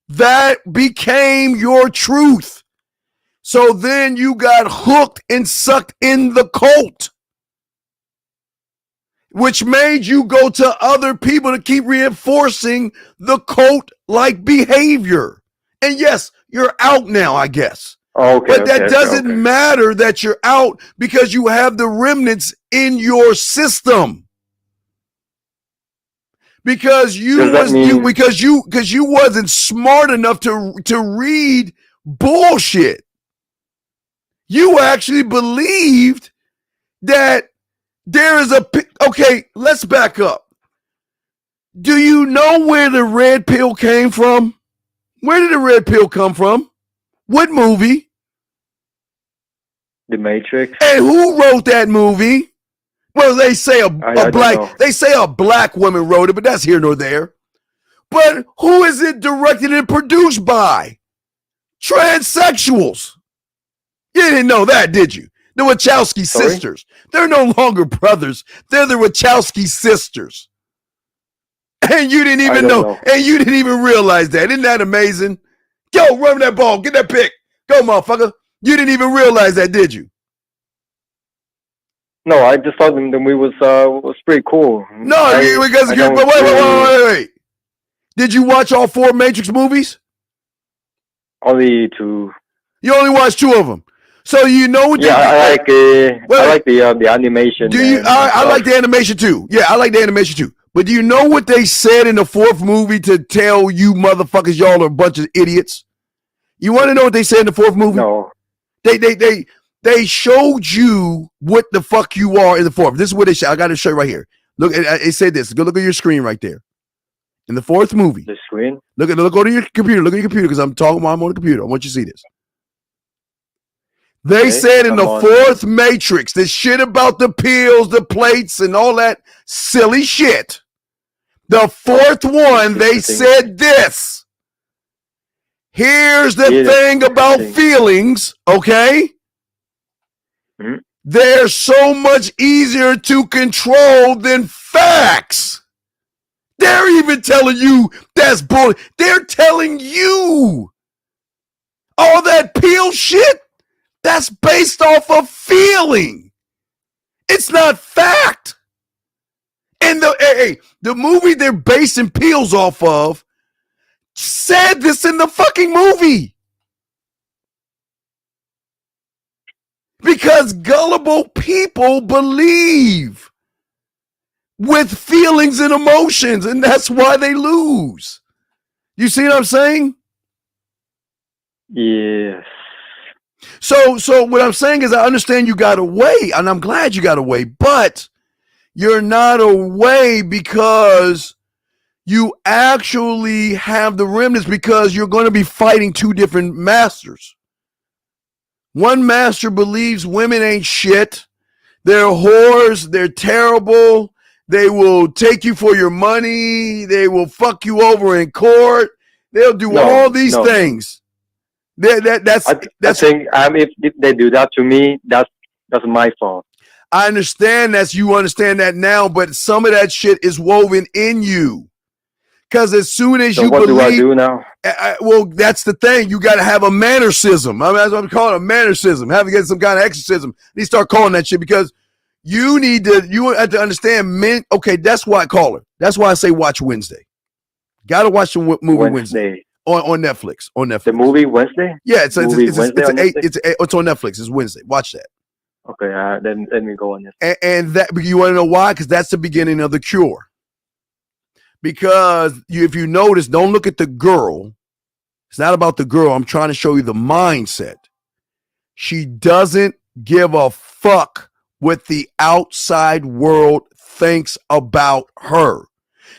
that became your truth. So then you got hooked and sucked in the cult, which made you go to other people to keep reinforcing the cult-like behavior. And yes, you're out now, I guess. But that doesn't matter that you're out because you have the remnants in your system. Because you wasn't smart enough to read bullshit. You actually believed that there is okay, let's back up. Do you know where the red pill came from? Where did the red pill come from? What movie? The Matrix. And who wrote that movie? Well, they say a black woman wrote it, but that's here nor there. But who is it directed and produced by? Transsexuals. You didn't know that, did you? The Wachowski sisters. They're no longer brothers. They're the Wachowski sisters. And you didn't even know. And you didn't even realize that. Isn't that amazing? Go, run that ball. Get that pick. Go, motherfucker. You didn't even realize that, did you? No, I just thought the movie was pretty cool. Wait. Did you watch all 4 Matrix movies? Only 2. You only watched 2 of them. So you know what? I like the animation. I like the animation too. Yeah, I like the animation too. But do you know what they said in the 4th movie to tell you motherfuckers y'all are a bunch of idiots? You want to know what they said in the 4th movie? No. They showed you what the fuck you are in the 4th. This is what they said. I got to show you right here. Look, it said this. Go look at your screen right there. In the 4th movie. The screen? Go to your computer. Look at your computer because I'm talking while I'm on the computer. I want you to see this. They said in the 4th Matrix, this shit about the pills, the plates, and all that silly shit. The 4th one, they said this. Here's the thing about feelings, okay? Mm-hmm. They're so much easier to control than facts. They're even telling you that's bull. They're telling you all that pill shit, that's based off of feeling. It's not fact. And the movie they're basing pills off of said this in the fucking movie. Because gullible people believe with feelings and emotions, and that's why they lose. You see what I'm saying? Yes. So what I'm saying is I understand you got away, and I'm glad you got away, but you're not away because you actually have the remnants, because you're going to be fighting two different masters. One master believes women ain't shit. They're whores. They're terrible. They will take you for your money. They will fuck you over in court. They'll do all these things. That's. I think if they do that to me, that's my fault. I understand you understand that now, but some of that shit is woven in you. Because as soon as you what believe, do I do now? Well, that's the thing. You got to have a mannercism. I mean, that's what I'm calling a mannercism. Have to get some kind of exorcism. They start calling that shit because you have to understand men. Okay, that's why I call it. That's why I say watch Wednesday. Got to watch the movie Wednesday on Netflix. On Netflix. The movie Wednesday? Yeah, it's on Netflix. It's Wednesday. Watch that. Okay, then let me go on this. And that, you want to know why? Because that's the beginning of the cure. Because if you notice, don't look at the girl. It's not about the girl. I'm trying to show you the mindset. She doesn't give a fuck what the outside world thinks about her.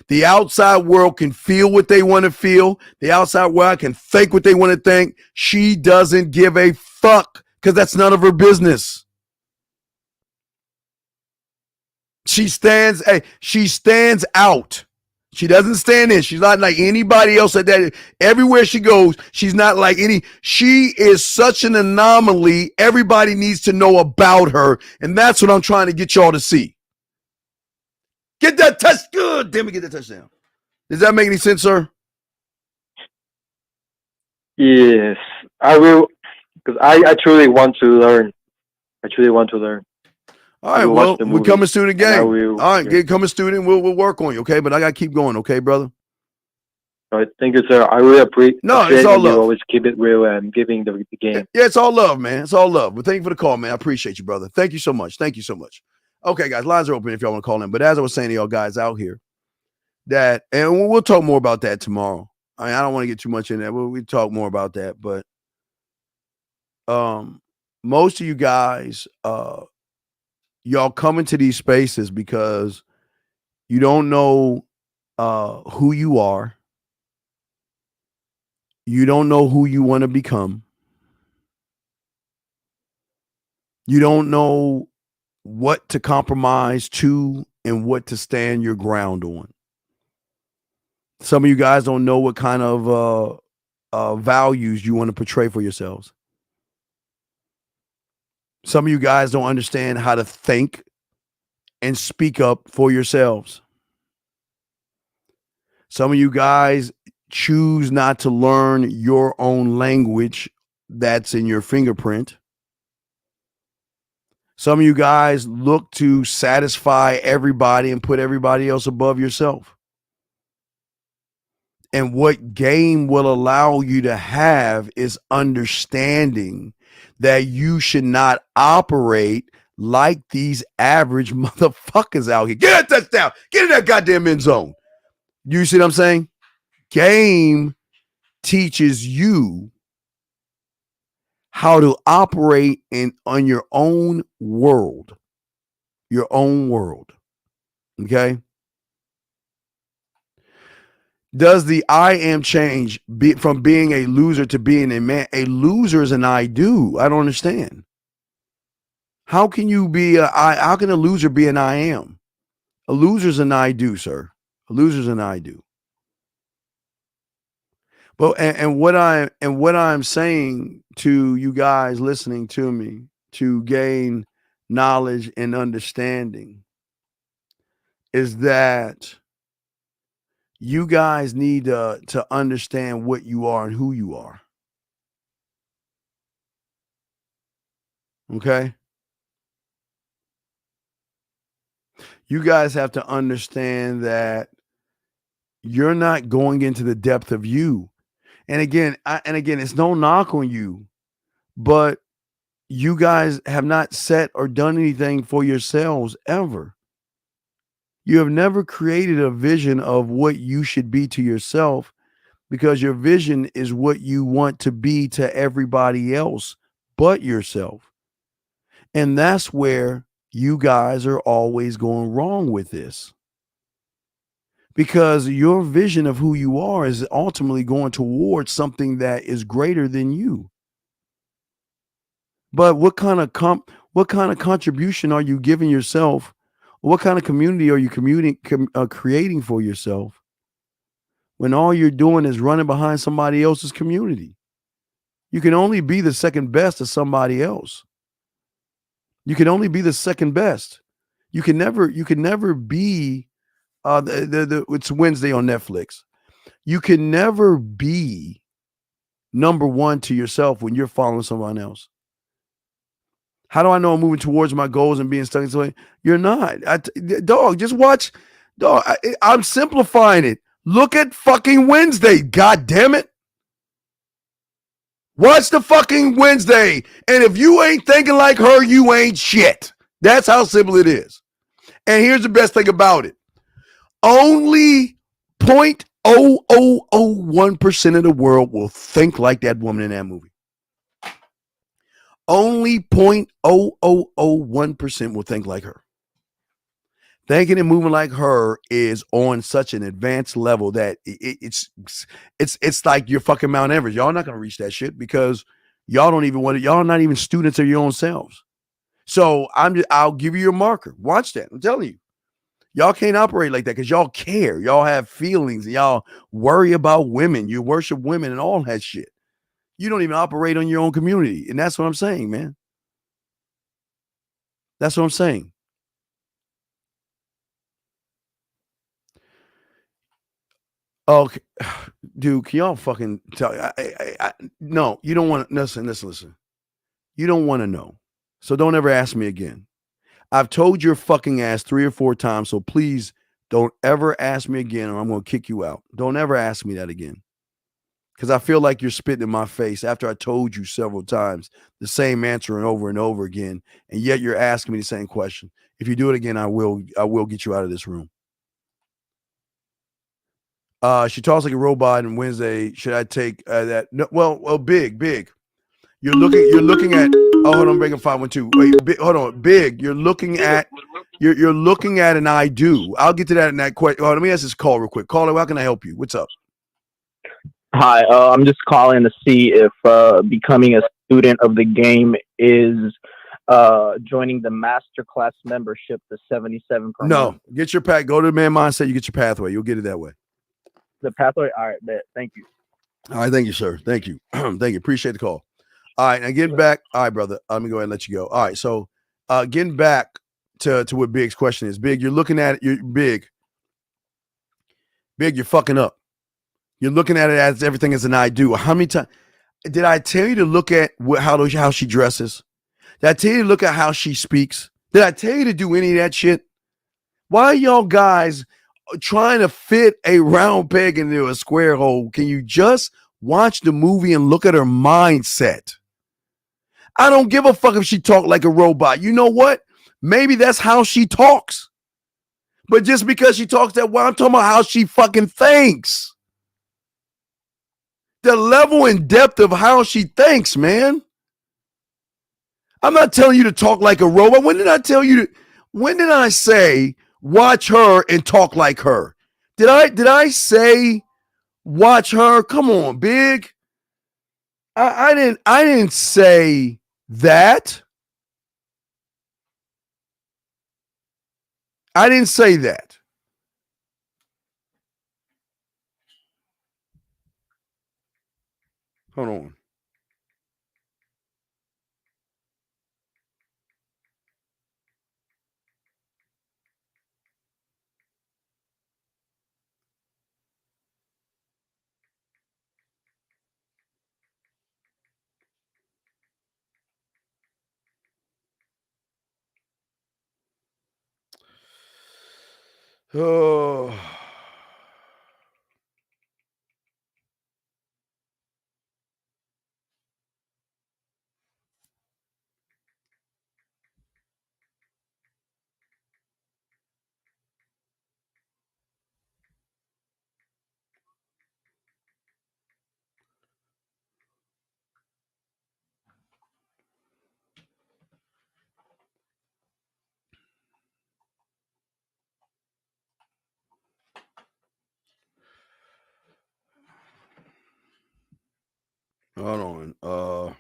The outside world can feel what they want to feel. The outside world can think what they want to think. She doesn't give a fuck because that's none of her business. She stands out. She doesn't stand in. She's not like anybody else at that. Everywhere she goes, she's not like any. She is such an anomaly. Everybody needs to know about her. And that's what I'm trying to get y'all to see. Get that touch. Good. Damn it, get that touchdown. Does that make any sense, sir? Yes, I will. Because I truly want to learn. All right, well, we're coming student game. All right, get coming student. We'll work on you, okay? But I got to keep going, okay, brother? All right, thank you, sir. I really appreciate it's all love. You always keep it real and giving the game. Yeah, it's all love, man. It's all love. But thank you for the call, man. I appreciate you, brother. Thank you so much. Thank you so much. Okay, guys, lines are open if y'all want to call in. But as I was saying to y'all guys out here, and we'll talk more about that tomorrow. I mean, I don't want to get too much in there. We'll talk more about that. But most of you guys, y'all come into these spaces because you don't know who you are. You don't know who you want to become. You don't know what to compromise to and what to stand your ground on. Some of you guys don't know what kind of values you want to portray for yourselves. Some of you guys don't understand how to think and speak up for yourselves. Some of you guys choose not to learn your own language that's in your fingerprint. Some of you guys look to satisfy everybody and put everybody else above yourself. And what game will allow you to have is understanding that you should not operate like these average motherfuckers out here. Get that touchdown. Get in that goddamn end zone. You see what I'm saying? Game teaches you how to operate on your own world. Your own world. Okay? Does the I am change from being a loser to being a man? A loser is an I do. I don't understand. How can you be how can a loser be an I am? A loser's an I do, sir. A loser's an I do. But and what I'm saying to you guys listening to me to gain knowledge and understanding is that you guys need to understand what you are and who you are. Okay? You guys have to understand that you're not going into the depth of you. And again, it's no knock on you, but you guys have not set or done anything for yourselves ever. You have never created a vision of what you should be to yourself because your vision is what you want to be to everybody else but yourself. And that's where you guys are always going wrong with this. Because your vision of who you are is ultimately going towards something that is greater than you. But what kind of contribution are you giving yourself? What kind of community are you creating for yourself when all you're doing is running behind somebody else's community? You can only be the second best to somebody else. You can only be the second best. You can never be it's Wednesday on Netflix. You can never be number one to yourself when you're following someone else. How do I know I'm moving towards my goals and being stuck in something? You're not. Dog, just watch. Dog, I'm simplifying it. Look at fucking Wednesday. God damn it. Watch the fucking Wednesday. And if you ain't thinking like her, you ain't shit. That's how simple it is. And here's the best thing about it. Only 0.0001% of the world will think like that woman in that movie. Only 0.0001% will think like her. Thinking and moving like her is on such an advanced level that it's like you're fucking Mount Everest. Y'all not gonna reach that shit because y'all don't even want it. Y'all not even students of your own selves. So I'll give you your marker. Watch that. I'm telling you. Y'all can't operate like that because y'all care. Y'all have feelings. And y'all worry about women. You worship women and all that shit. You don't even operate on your own community. And that's what I'm saying, man. That's what I'm saying. Okay. Dude, can y'all fucking tell? No, you don't want to. Listen. You don't want to know. So don't ever ask me again. I've told your fucking ass 3 or 4 times, so please don't ever ask me again or I'm going to kick you out. Don't ever ask me that again. Because I feel like you're spitting in my face after I told you several times the same answer and over again, and yet you're asking me the same question. If you do it again, I will get you out of this room. She talks like a robot on Wednesday. Should I take that? No, well, big. You're looking at. Oh, hold on, breaking 512. Wait, hold on, big. You're looking at an I do. I'll get to that in that question. Oh, let me ask this call real quick. Caller, how can I help you? What's up? Hi, I'm just calling to see if becoming a student of the game is joining the masterclass membership, the $77 per month. Get your path. Go to Man Mindset. You get your pathway. You'll get it that way. The pathway. All right, thank you. All right, thank you, sir. Thank you. Thank you. Appreciate the call. All right, now getting back. All right, brother. Let me go ahead and let you go. All right, so getting back to what Big's question is. Big, you're looking at it. You're big. Big, you're fucking up. You're looking at it as everything is an I do. How many times did I tell you to look at how she dresses? Did I tell you to look at how she speaks? Did I tell you to do any of that shit? Why are y'all guys trying to fit a round peg into a square hole? Can you just watch the movie and look at her mindset? I don't give a fuck if she talk like a robot. You know what? Maybe that's how she talks. But just because she talks that way, I'm talking about how she fucking thinks. The level and depth of how she thinks, man. I'm not telling you to talk like a robot. When did I say watch her and talk like her? Did I say watch her? Come on, big. I didn't say that. I didn't say that. Hold on. Oh. Hold on.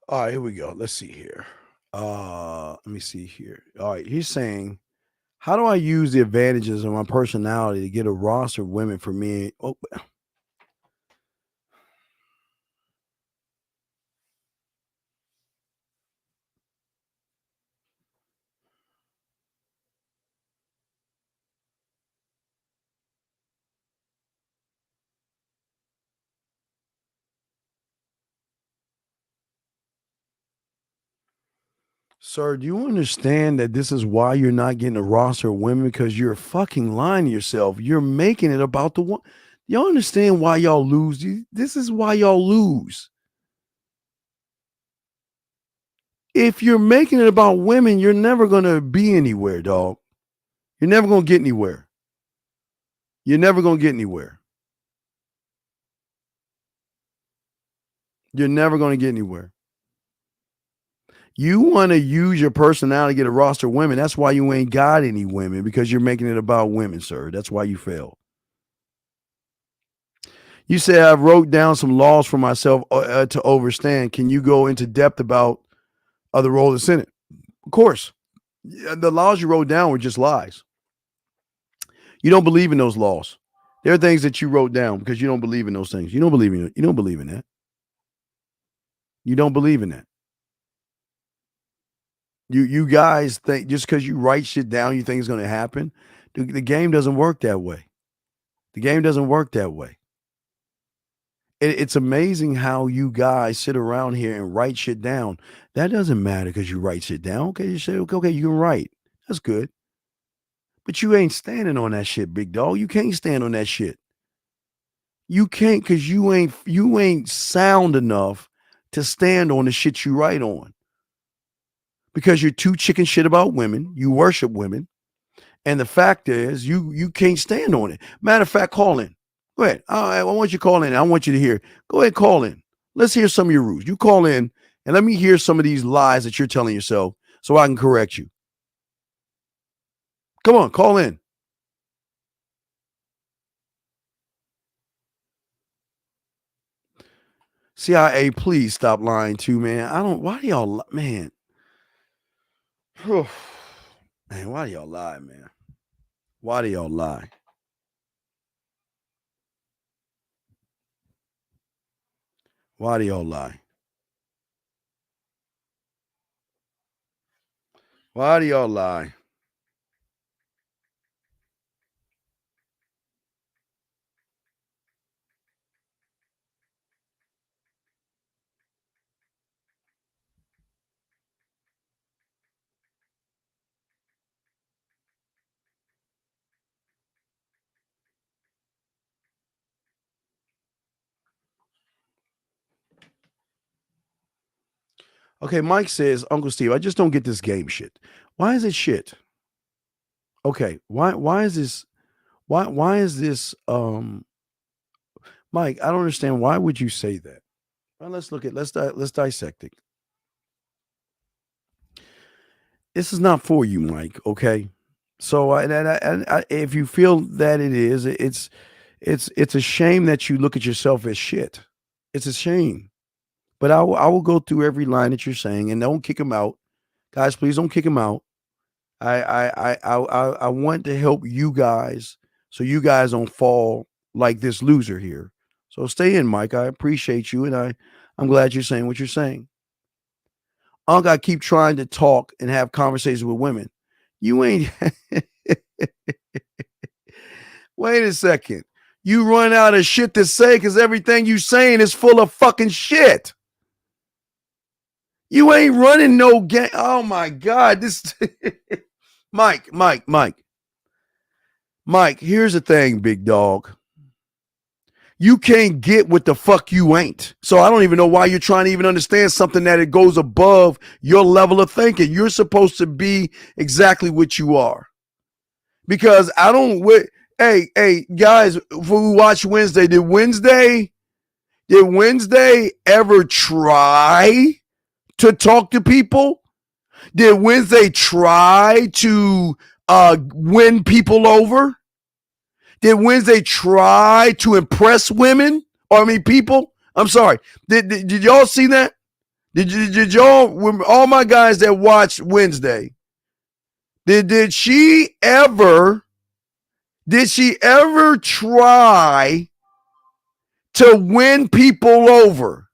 All right, here we go. Let's see here. Let me see here. All right, he's saying, how do I use the advantages of my personality to get a roster of women for me? Oh, sir, do you understand that this is why you're not getting a roster of women? Because you're fucking lying to yourself. You're making it about the one. Y'all understand why y'all lose? This is why y'all lose. If you're making it about women, you're never going to be anywhere, dog. You're never going to get anywhere. You're never going to get anywhere. You're never going to get anywhere. You want to use your personality to get a roster of women. That's why you ain't got any women, because you're making it about women, sir. That's why you failed. You say I wrote down some laws for myself to overstand. Can you go into depth about the role of the Senate? Of course. The laws you wrote down were just lies. You don't believe in those laws. There are things that you wrote down because you don't believe in those things. You don't believe in it. You don't believe in that. You don't believe in that. You guys think just because you write shit down, you think it's going to happen. The game doesn't work that way. The game doesn't work that way. It's amazing how you guys sit around here and write shit down. That doesn't matter because you write shit down. Okay, you say, okay, you can write. That's good. But you ain't standing on that shit, big dog. You can't stand on that shit. You can't because you ain't sound enough to stand on the shit you write on. Because you're too chicken shit about women. You worship women. And the fact is, you can't stand on it. Matter of fact, call in. Go ahead. I want you to call in. I want you to hear. Go ahead, call in. Let's hear some of your rules. You call in and let me hear some of these lies that you're telling yourself so I can correct you. Come on, call in. CIA, please stop lying too, man. Why do y'all, man? Man, why do y'all lie, man? Why do y'all lie? Why do y'all lie? Why do y'all lie? Okay, Mike says, Uncle Steve, I just don't get this game shit. Why is it shit? Okay, why is this Mike, I don't understand. Why would you say that? Well, let's dissect it. this is not for you, Mike. Okay. So if you feel that it is, it's a shame that you look at yourself as shit. It's a shame. But I will go through every line that you're saying, and don't kick him out, guys. Please don't kick him out. I want to help you guys so you guys don't fall like this loser here. So stay in, Mike. I appreciate you, and I'm glad you're saying what you're saying. Unc, I keep trying to talk and have conversations with women. You ain't. Wait a second. You run out of shit to say because everything you saying is full of fucking shit. You ain't running no game. Oh my God. This Mike, here's the thing, big dog. You can't get what the fuck you ain't. So I don't even know why you're trying to even understand something that it goes above your level of thinking. You're supposed to be exactly what you are. Because I don't, hey, guys, before we watch Wednesday, did Wednesday ever try to talk to people? Did Wednesday try to win people over? Did Wednesday try to impress women? Or I mean people? I'm sorry. Did y'all see that? Did y'all, all my guys that watched Wednesday, did she ever try to win people over?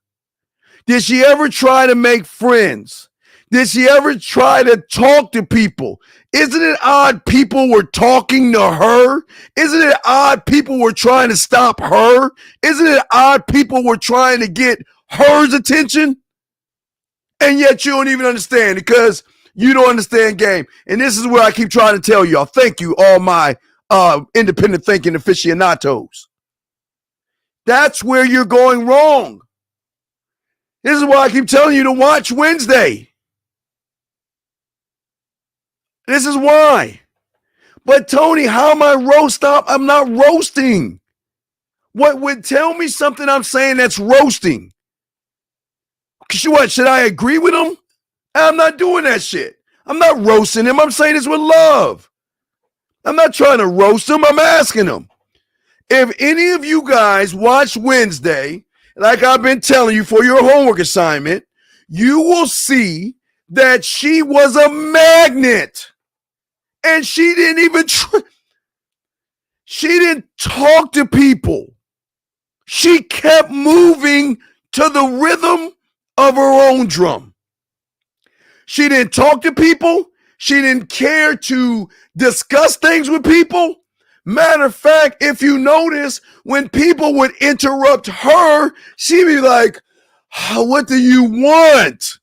Did she ever try to make friends? Did she ever try to talk to people? Isn't it odd people were talking to her? Isn't it odd people were trying to stop her? Isn't it odd people were trying to get her's attention? And yet you don't even understand because you don't understand game. And this is where I keep trying to tell y'all. Thank you, all my independent thinking aficionados. That's where you're going wrong. This is why I keep telling you to watch Wednesday. This is why. But Tony, how am I roast up? I'm not roasting. What would tell me something I'm saying that's roasting? What, should I agree with him? I'm not doing that shit. I'm not roasting him. I'm saying this with love. I'm not trying to roast him. I'm asking him. If any of you guys watch Wednesday, like I've been telling you for your homework assignment, you will see that she was a magnet. And she didn't even she didn't talk to people. She kept moving to the rhythm of her own drum. She didn't talk to people. She didn't care to discuss things with people. Matter of fact, if you notice, when people would interrupt her, she'd be like, what do you want?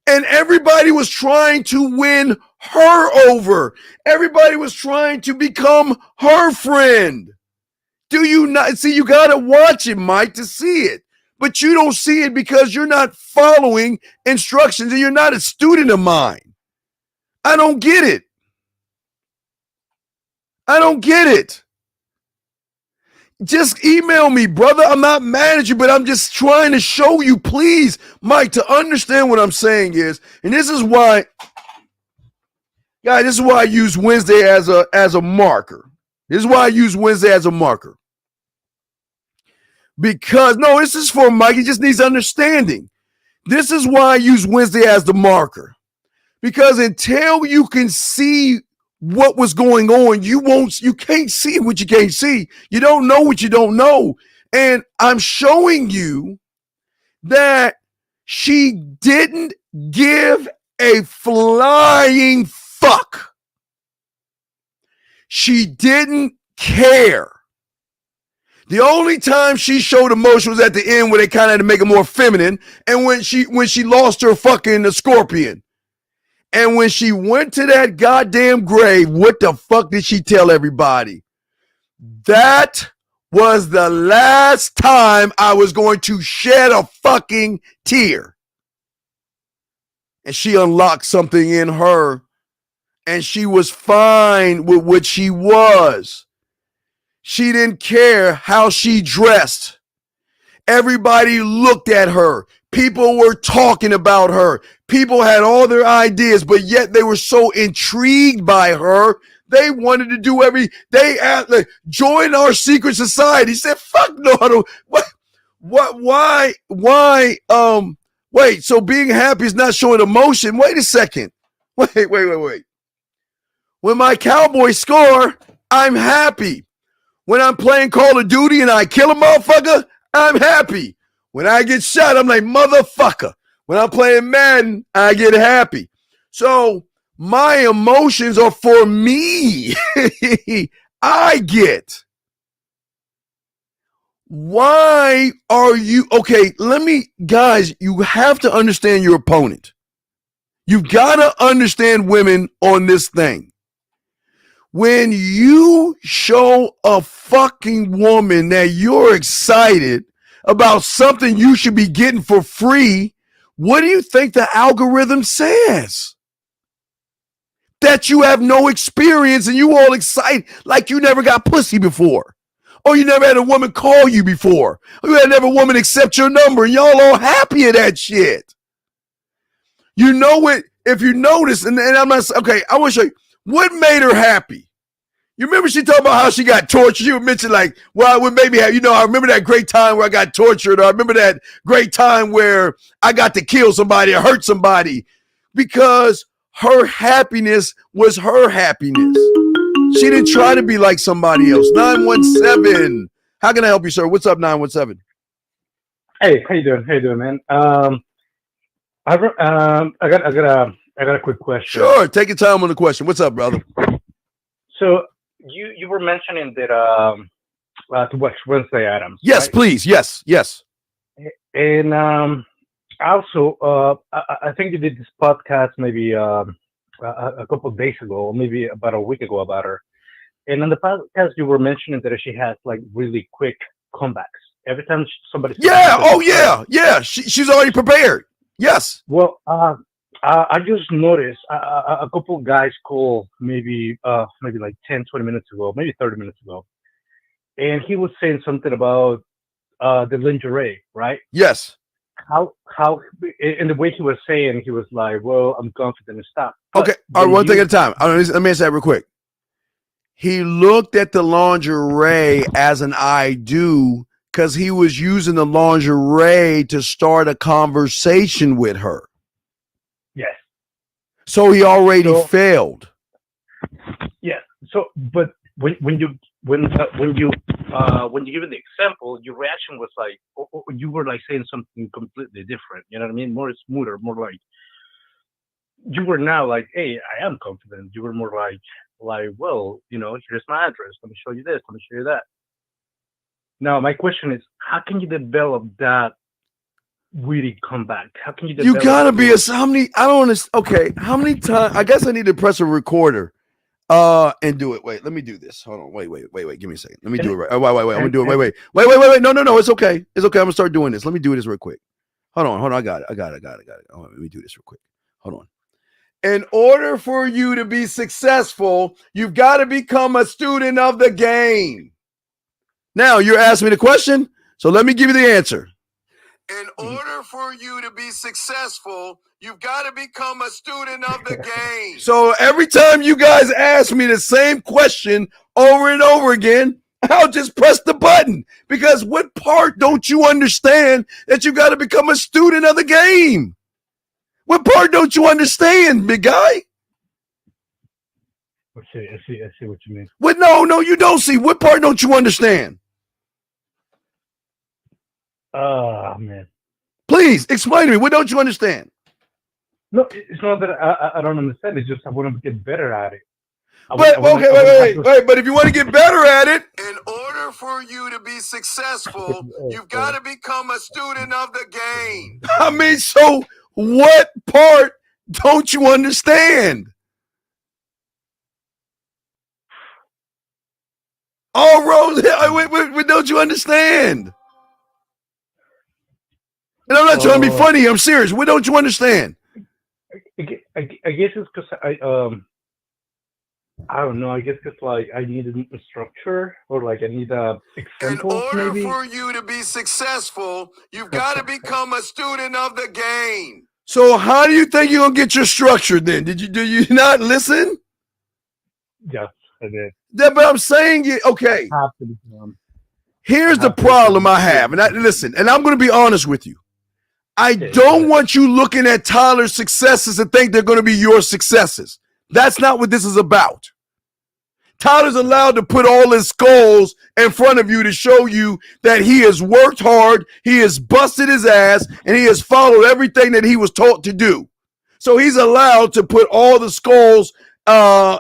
And everybody was trying to win her over. Everybody was trying to become her friend. Do you not see? You got to watch it, Mike, to see it. But you don't see it because you're not following instructions and you're not a student of mine. I don't get it. I don't get it. Just email me, brother. I'm not mad at you, but I'm just trying to show you, please, Mike, to understand what I'm saying is, and this is why, guys, this is why I use Wednesday as a marker. This is why I use Wednesday as a marker. Because, no, this is for Mike. He just needs understanding. This is why I use Wednesday as the marker. Because until you can see what was going on, you can't see what you can't see. You don't know what you don't know. And I'm showing you that she didn't give a flying fuck. She didn't care. The only time she showed emotion was at the end where they kind of had to make it more feminine, and when she lost her fucking scorpion. And when she went to that goddamn grave, what the fuck did she tell everybody? That was the last time I was going to shed a fucking tear. And she unlocked something in her, and she was fine with what she was. She didn't care how she dressed. Everybody looked at her. People were talking about her. People had all their ideas, but yet they were so intrigued by her. They wanted to do they asked, like, join our secret society. He said, fuck no, I don't. Why, wait, so being happy is not showing emotion. Wait a second. Wait. When my Cowboys score, I'm happy. When I'm playing Call of Duty and I kill a motherfucker, I'm happy. When I get shot, I'm like, motherfucker. When I'm playing Madden, I get happy. So my emotions are for me. I get. Why are you okay? Guys, you have to understand your opponent. You've got to understand women on this thing. When you show a fucking woman that you're excited about something you should be getting for free, what do you think the algorithm says? That you have no experience and you all excited like you never got pussy before. Or you never had a woman call you before. Or you had never a woman accept your number and y'all all happy at that shit. You know it, if you notice, and I'm not, okay, I want to show you, what made her happy? You remember she talked about how she got tortured? You mentioned like, well, what made me happy? I remember that great time where I got tortured, or I remember that great time where I got to kill somebody or hurt somebody, because her happiness was her happiness. She didn't try to be like somebody else. 917. How can I help you, sir? What's up, 917? Hey, how you doing, man? I got a quick question. Sure, take your time on the question. What's up, brother? So you were mentioning that to watch Wednesday Addams. Yes, right? Please. Yes. And also, I think you did this podcast maybe a couple of days ago, or maybe about a week ago, about her. And on the podcast, you were mentioning that she has like really quick comebacks every time somebody. Yeah. She's already prepared. Yes. Well, I just noticed a couple of guys called maybe like 10, 20 minutes ago, maybe 30 minutes ago, and he was saying something about the lingerie, right? Yes. How in the way he was saying, he was like, well, I'm confident and stuff. Okay, all right, one thing at a time. Let me answer that real quick. He looked at the lingerie as an I do because he was using the lingerie to start a conversation with her. Yes. So he already failed. Yeah. So, but when you give it the example, your reaction was like, you were like saying something completely different. You know what I mean? More smoother, more like, you were now like, hey, I am confident. You were more like, well, here's my address. Let me show you this. Let me show you that. Now, my question is, how can you develop that witty comeback? How can you develop? You gotta be how many? I don't understand. Okay, how many times? I guess I need to press a recorder. And do it. Wait, let me do this. Hold on. Wait. Give me a second. Let me do it right. Wait. I'm gonna do it. Wait. No. It's okay. It's okay. I'm gonna start doing this. Let me do this real quick. Hold on. I got it. Oh, let me do this real quick. Hold on. In order for you to be successful, you've got to become a student of the game. Now you're asking me the question, so let me give you the answer. In order for you to be successful, you've got to become a student of the game. So every time you guys ask me the same question over and over again, I'll just press the button. Because what part don't you understand that you got to become a student of the game? What part don't you understand, big guy? I see what you mean. What? No, you don't see. What part don't you understand? Oh, man. Please explain to me. What don't you understand? No, it's not that I don't understand. It's just I want to get better at it. Wait. But if you want to get better at it, in order for you to be successful, you've got to become a student of the game. I mean, so what part don't you understand? Oh, Rose, what don't you understand? And I'm not trying to be funny. I'm serious. What don't you understand? I guess it's because I don't know. I guess it's like I need a structure, or like I need examples. In order maybe for you to be successful, you've got to become a student of the game. So how do you think you're gonna get your structure then? Do you not listen? Yes, I did. Yeah, but I'm saying okay. Here's the problem I have, and listen, and I'm gonna be honest with you. I don't want you looking at Tyler's successes and think they're gonna be your successes. That's not what this is about. Tyler's allowed to put all his skulls in front of you to show you that he has worked hard, he has busted his ass, and he has followed everything that he was taught to do. So he's allowed to put all the skulls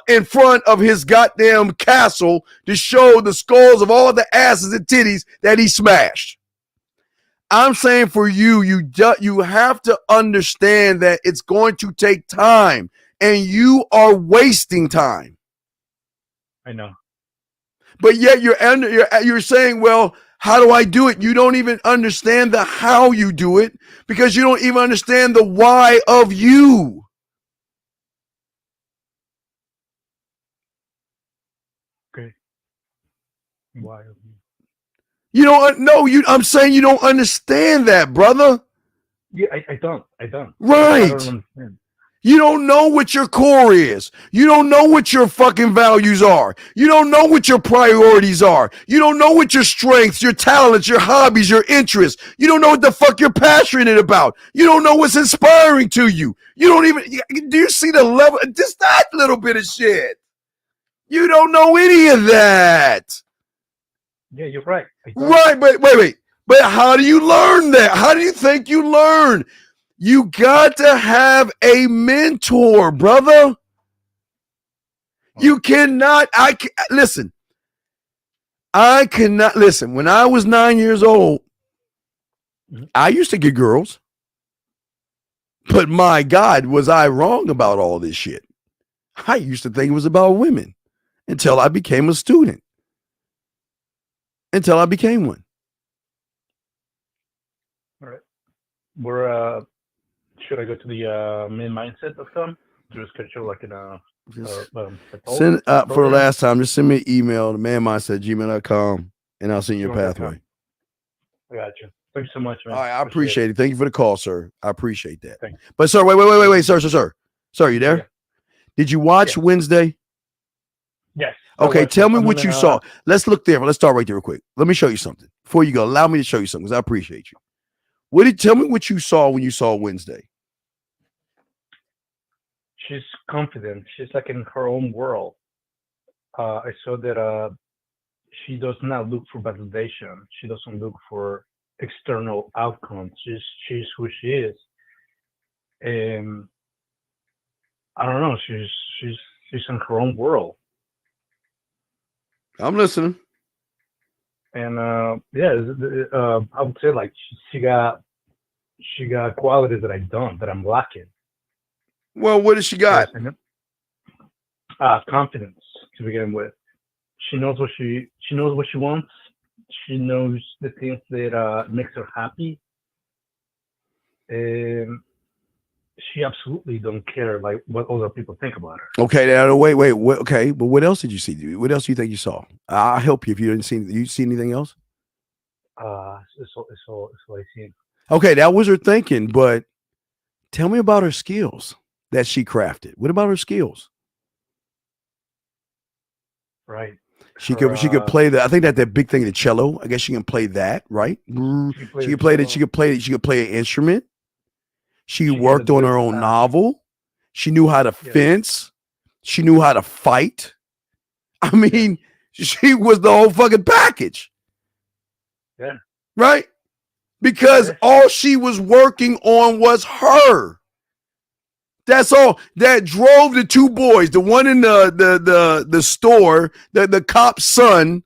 in front of his goddamn castle to show the skulls of all the asses and titties that he smashed. I'm saying for you, you have to understand that it's going to take time, and you are wasting time. I know. But yet you're saying, well, how do I do it? You don't even understand the how you do it because you don't even understand the why of you. Okay. Why of you? You don't know. I'm saying you don't understand that, brother. Yeah, I don't. Right. I don't understand. You don't know what your core is. You don't know what your fucking values are. You don't know what your priorities are. You don't know what your strengths, your talents, your hobbies, your interests. You don't know what the fuck you're passionate about. You don't know what's inspiring to you. You don't even, do you see the level? Just that little bit of shit. You don't know any of that. Yeah, you're right. Right, but wait. But how do you learn that? How do you think you learn? You got to have a mentor, brother. You cannot, listen. I cannot, listen, when I was 9 years old, I used to get girls. But my God, was I wrong about all this shit? I used to think it was about women until I became a student. Until I became one. All right. Should I go to the mainmindset.com to schedule like send for the last time? Just send me an email to manmindset@gmail.com and I'll send you a pathway. I got you. Thank you so much, man. All right, I appreciate it. Thank you for the call, sir. I appreciate that. Thanks. But sir, wait, sir. Sir, you there? Yeah. Did you watch Wednesday? Yes. Okay, tell me what you saw. Let's look there. Let's start right there real quick. Let me show you something. Before you go, allow me to show you something because I appreciate you. Tell me what you saw when you saw Wednesday? She's confident. She's like in her own world. I saw that she does not look for validation. She doesn't look for external outcomes. She's who she is. And I don't know. She's in her own world. I'm listening. And I would say like she got qualities that that I'm lacking. Well, what does she got? Confidence to begin with. She knows what she wants. She knows the things that makes her happy, and she absolutely don't care like what other people think about her. Okay, now wait. Okay, but what else did you see? What else do you think you saw? I'll help you if you didn't see. You see anything else? It's all I see. Okay, that was her thinking, but tell me about her skills that she crafted. What about her skills? Right. She could play I think that big thing, the cello. I guess she can play that, right? She could play that. She could play an instrument. She worked on her own novel. She knew how to fence. She knew how to fight. I mean, she was the whole fucking package. Yeah. Right? Because all she was working on was her. That's all that drove the two boys, the one in the store, the cop's son,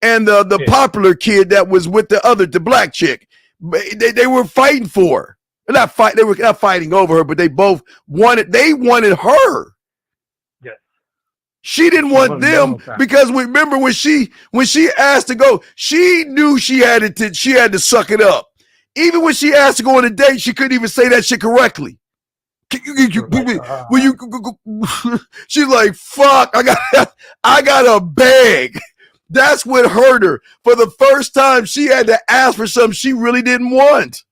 and the popular kid that was with the black chick. They were fighting for her. They were not fighting over her, but they both wanted her. Yeah. She didn't want them because remember when she asked to go, she knew she had to suck it up. Even when she asked to go on a date, she couldn't even say that shit correctly. She's like, fuck, I got a bag. That's what hurt her. For the first time, she had to ask for something she really didn't want.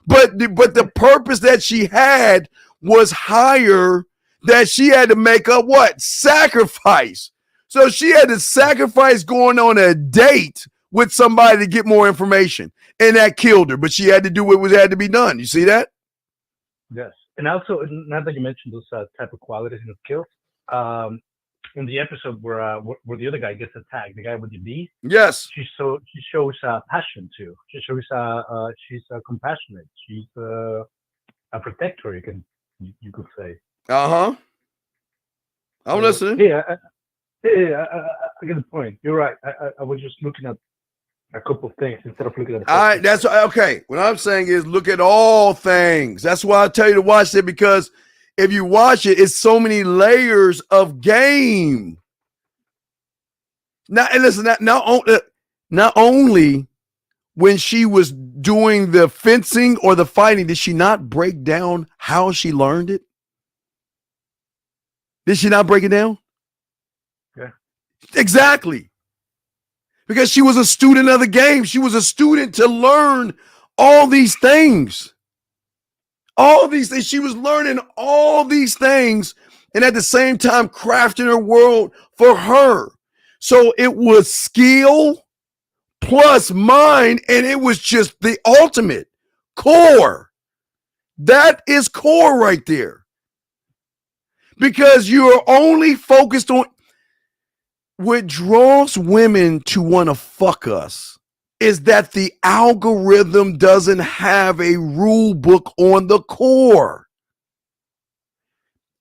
But the purpose that she had was higher, that she had to make up what? Sacrifice. So she had to sacrifice going on a date with somebody to get more information. And that killed her. But she had to do what had to be done. You see that? Yes. And also, now that you mentioned those type of qualities and skills, in the episode where the other guy gets attacked, the guy with the bee. Yes. She shows passion too. She shows she's compassionate. She's a protector. You could say. I'm listening. Yeah, I get the point. You're right. I was just looking at a couple of things instead of looking at. All right, that's okay. What I'm saying is look at all things. That's why I tell you to watch it, because if you watch it, it's so many layers of game. Now, and listen, not only when she was doing the fencing or the fighting, did she not break down how she learned it? Did she not break it down? Yeah. Exactly. Because she was a student of the game. She was a student to learn all these things. All these things. She was learning all these things and at the same time crafting her world for her. So it was skill plus mind, and it was just the ultimate core. That is core right there. Because you are only focused on what draws women to want to fuck us is that the algorithm doesn't have a rule book on the core.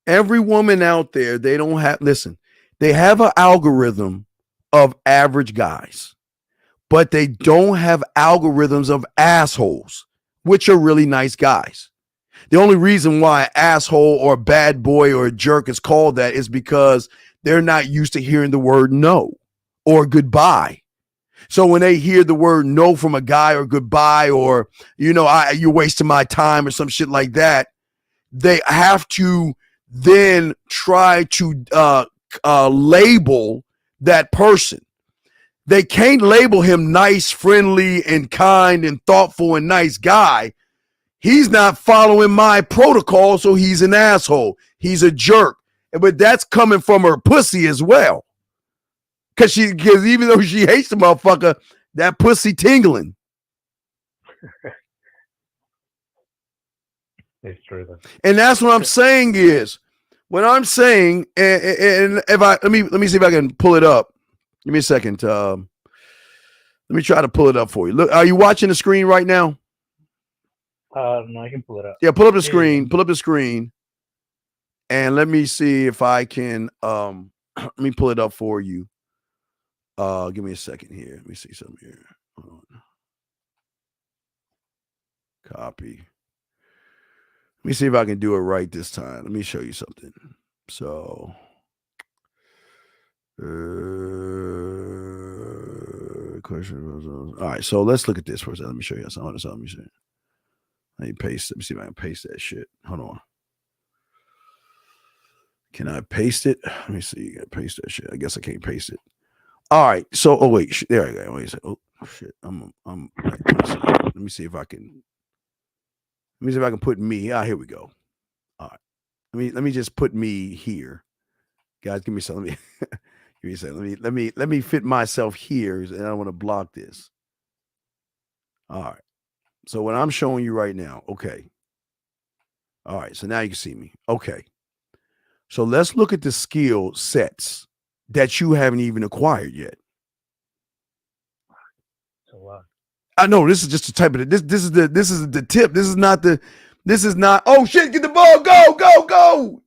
Every woman out there, they don't have, listen, they have an algorithm of average guys, but they don't have algorithms of assholes, which are really nice guys. The only reason why an asshole or a bad boy or a jerk is called that is because they're not used to hearing the word no or goodbye. So when they hear the word no from a guy or goodbye or, you're wasting my time or some shit like that, they have to then try to label that person. They can't label him nice, friendly, and kind and thoughtful and nice guy. He's not following my protocol, so he's an asshole. He's a jerk. But that's coming from her pussy as well. Because even though she hates the motherfucker, that pussy tingling. It's true. And that's what I'm saying is, what I'm saying, and if let me see if I can pull it up. Give me a second. Let me try to pull it up for you. Look, are you watching the screen right now? No, I can pull it up. Yeah, pull up the screen. Pull up the screen. And let me see if I can let me pull it up for you. Give me a second here. Let me see something here. Hold on. Copy. Let me see if I can do it right this time. Let me show you something. So question. All right, so let's look at this for a second. Let me show you something. Let me see. Let me paste. Let me see if I can paste that shit. Hold on. Can I paste it? Let me see. You gotta paste that shit. I guess I can't paste it. All right. So, wait. There I go. Wait a second. Oh shit. Let me see if I can. Let me see if I can put me. Here we go. All right. Let me just put me here, guys. Give me some. Let me give me a second. Let me fit myself here, and I want to block this. All right. So what I'm showing you right now. Okay. All right. So now you can see me. Okay. So let's look at the skill sets that you haven't even acquired yet. So I know this is just the type of this is the tip. This is not oh shit, get the ball, go.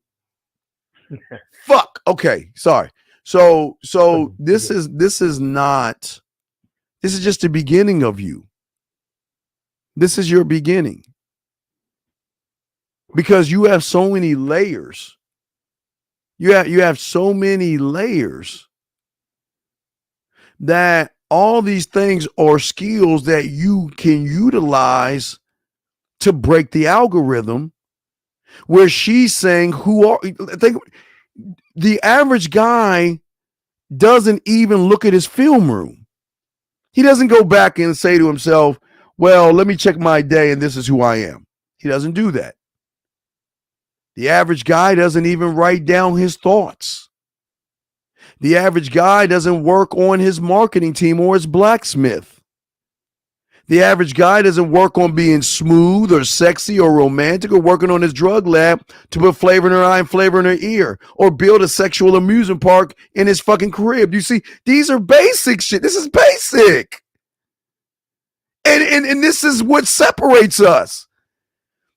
Fuck. Okay, sorry. So this is just the beginning of you. This is your beginning. Because you have so many layers. You have so many layers that all these things are skills that you can utilize to break the algorithm. Where she's saying, the average guy doesn't even look at his film room. He doesn't go back and say to himself, well, let me check my day and this is who I am. He doesn't do that. The average guy doesn't even write down his thoughts. The average guy doesn't work on his marketing team or his blacksmith. The average guy doesn't work on being smooth or sexy or romantic or working on his drug lab to put flavor in her eye and flavor in her ear or build a sexual amusement park in his fucking crib. You see, these are basic shit. This is basic. And this is what separates us.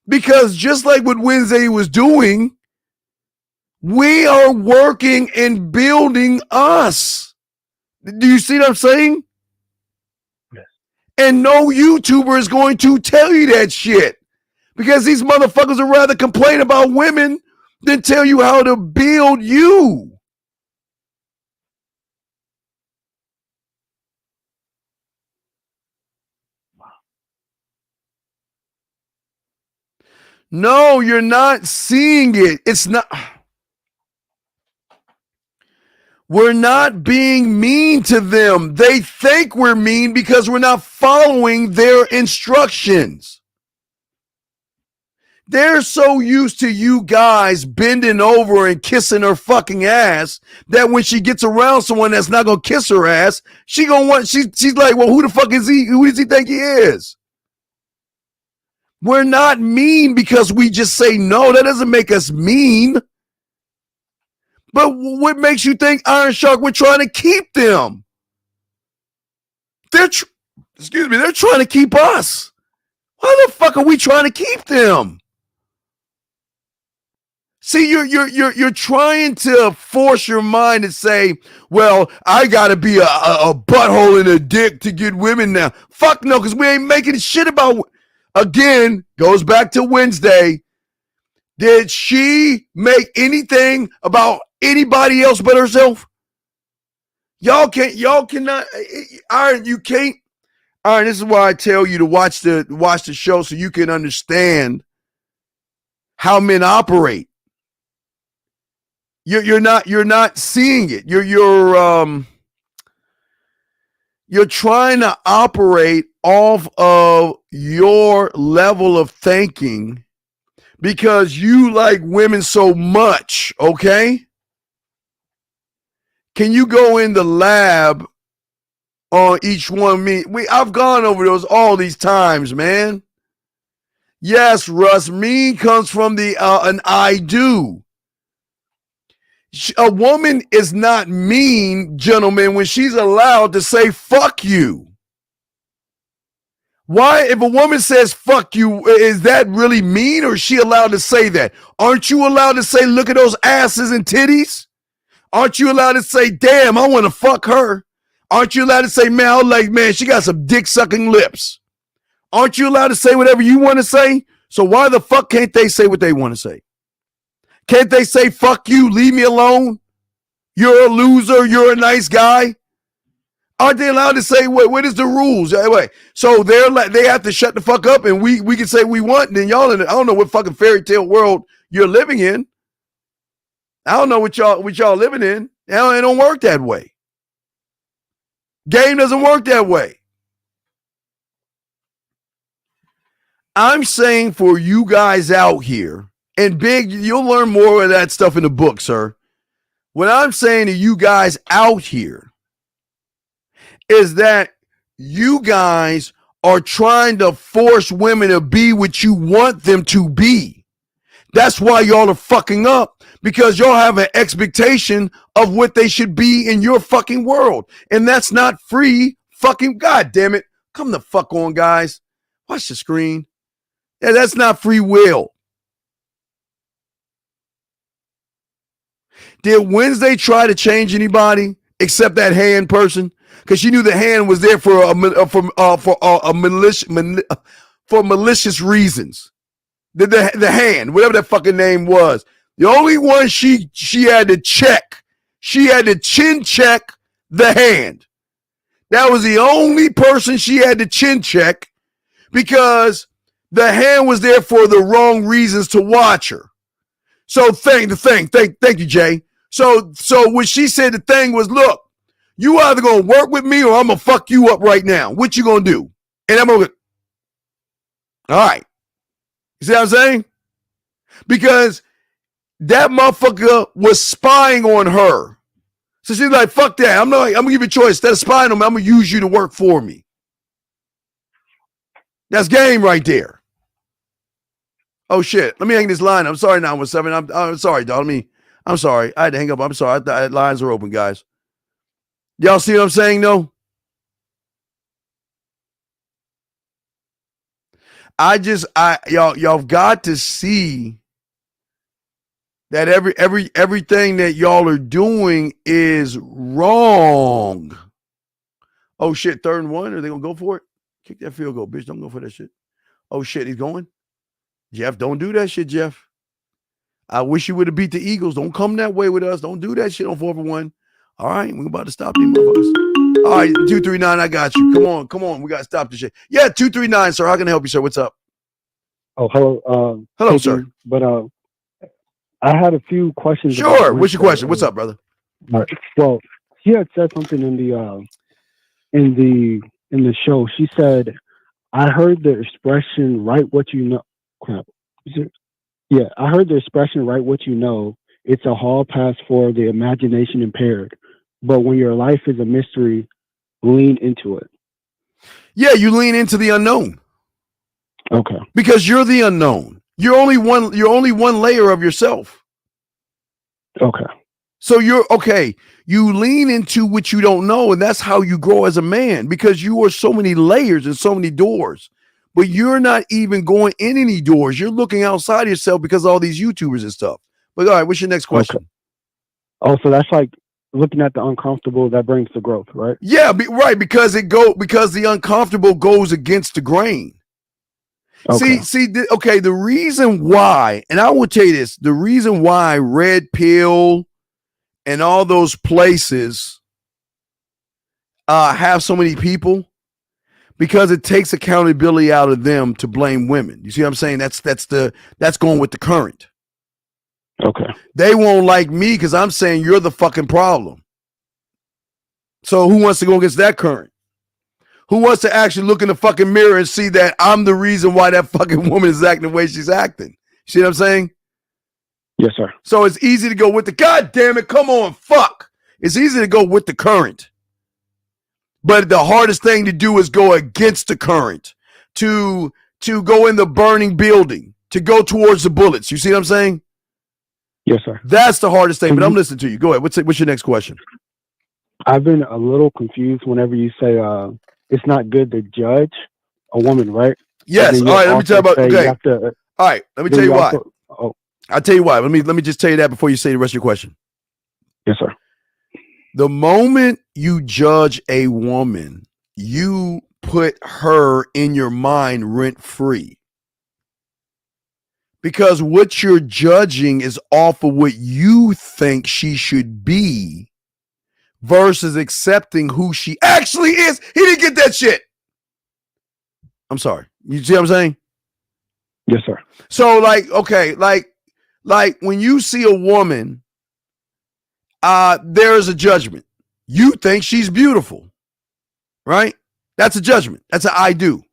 Because just like what Wednesday was doing, we are working and building us. Do you see what I'm saying? Yes. And no YouTuber is going to tell you that shit. Because these motherfuckers would rather complain about women than tell you how to build you. No, you're not seeing it. It's not. We're not being mean to them. They think we're mean because we're not following their instructions. They're so used to you guys bending over and kissing her fucking ass that when she gets around someone that's not gonna kiss her ass, she's like, well, who the fuck is he? Who does he think he is? We're not mean because we just say no. That doesn't make us mean. But what makes you think Iron Shark, we're trying to keep them? They're trying to keep us. Why the fuck are we trying to keep them? See, you're trying to force your mind to say, well, I gotta be a butthole and a dick to get women now. Fuck no, because we ain't making shit about. Again, goes back to Wednesday. Did she make anything about anybody else but herself? Y'all cannot, Iron, you can't. Iron, this is why I tell you to watch the show so you can understand how men operate. You're not seeing it. You're trying to operate off of your level of thinking because you like women so much, okay? Can you go in the lab on each one? I've gone over those all these times, man. Yes, Russ, mean comes from an I do. A woman is not mean, gentlemen, when she's allowed to say fuck you. Why, if a woman says fuck you, is that really mean or is she allowed to say that? Aren't you allowed to say, look at those asses and titties? Aren't you allowed to say, damn, I want to fuck her? Aren't you allowed to say, man, she got some dick sucking lips? Aren't you allowed to say whatever you want to say? So why the fuck can't they say what they want to say? Can't they say, fuck you, leave me alone? You're a loser, you're a nice guy? Aren't they allowed to say, what is the rules? Anyway, so they have to shut the fuck up and we can say we want, and then y'all, I don't know what fucking fairy tale world you're living in. I don't know what y'all living in. It don't work that way. Game doesn't work that way. I'm saying for you guys out here, and Big, you'll learn more of that stuff in the book, sir. What I'm saying to you guys out here is that you guys are trying to force women to be what you want them to be. That's why y'all are fucking up, because y'all have an expectation of what they should be in your fucking world. And that's not free fucking, God damn it. Come the fuck on, guys. Watch the screen. Yeah, that's not free will. Did Wednesday try to change anybody except that hand person? Because she knew the hand was there for malicious reasons. The hand, whatever that fucking name was, the only one she had to check, she had to chin check the hand. That was the only person she had to chin check because the hand was there for the wrong reasons to watch her. So thank you, Jay. So when she said the thing was, look, you either gonna work with me or I'm gonna fuck you up right now. What you gonna do? And I'm gonna, All right. You see what I'm saying? Because that motherfucker was spying on her. So she's like, fuck that. I'm gonna give you a choice. Instead of spying on me, I'm gonna use you to work for me. That's game right there. Oh shit. Let me hang this line. I'm sorry, 917. I'm sorry, dog. I'm sorry. I had to hang up. I'm sorry. Lines are open, guys. Y'all see what I'm saying, though? Y'all got to see that everything that y'all are doing is wrong. Oh shit, 3rd and 1. Are they gonna go for it? Kick that field goal, bitch. Don't go for that shit. Oh shit, he's going. Jeff, don't do that shit, Jeff. I wish you would have beat the Eagles. Don't come that way with us. Don't do that shit on 4th and 1. All right, we're about to stop these motherfuckers. All right, 239, I got you. Come on. We got to stop this shit. Yeah, 239, sir. How can I help you, sir? What's up? Oh, hello. Hello, sir. But I had a few questions. Sure. What's your question? What's up, brother? All right. Well, she had said something in the show. She said, "I heard the expression, write what you know." Crap. Yeah, I heard the expression, write what you know. It's a hall pass for the imagination impaired. But when your life is a mystery, lean into it. Yeah, you lean into the unknown. Okay. Because you're the unknown. You're only one layer of yourself. Okay. So you lean into what you don't know, and that's how you grow as a man, because you are so many layers and so many doors. But you're not even going in any doors. You're looking outside of yourself because of all these YouTubers and stuff. But all right, what's your next question? Okay. Oh, so that's like looking at the uncomfortable that brings the growth, right? Yeah, right, because the uncomfortable goes against the grain. Okay. Okay, the reason why, and I will tell you this, the reason why Red Pill and all those places have so many people, because it takes accountability out of them to blame women. You see what I'm saying? That's going with the current. Okay. They won't like me because I'm saying you're the fucking problem. So who wants to go against that current? Who wants to actually look in the fucking mirror and see that I'm the reason why that fucking woman is acting the way she's acting? See what I'm saying? Yes, sir. So it's easy to go with the, God damn it, come on, fuck. It's easy to go with the current. But the hardest thing to do is go against the current, to go in the burning building, to go towards the bullets. You see what I'm saying? Yes, sir. That's the hardest thing, but I'm listening to you. Go ahead. What's your next question? I've been a little confused whenever you say it's not good to judge a woman, right? Yes. All right. Let me tell you about. Okay. All right. Let me tell you why. I'll tell you why. Let me just tell you that before you say the rest of your question. Yes, sir. The moment you judge a woman, you put her in your mind rent free. Because what you're judging is off of what you think she should be versus accepting who she actually is. He didn't get that shit. I'm sorry. You see what I'm saying? Yes, sir. So like when you see a woman, there is a judgment. You think she's beautiful, right? That's a judgment. That's an I do.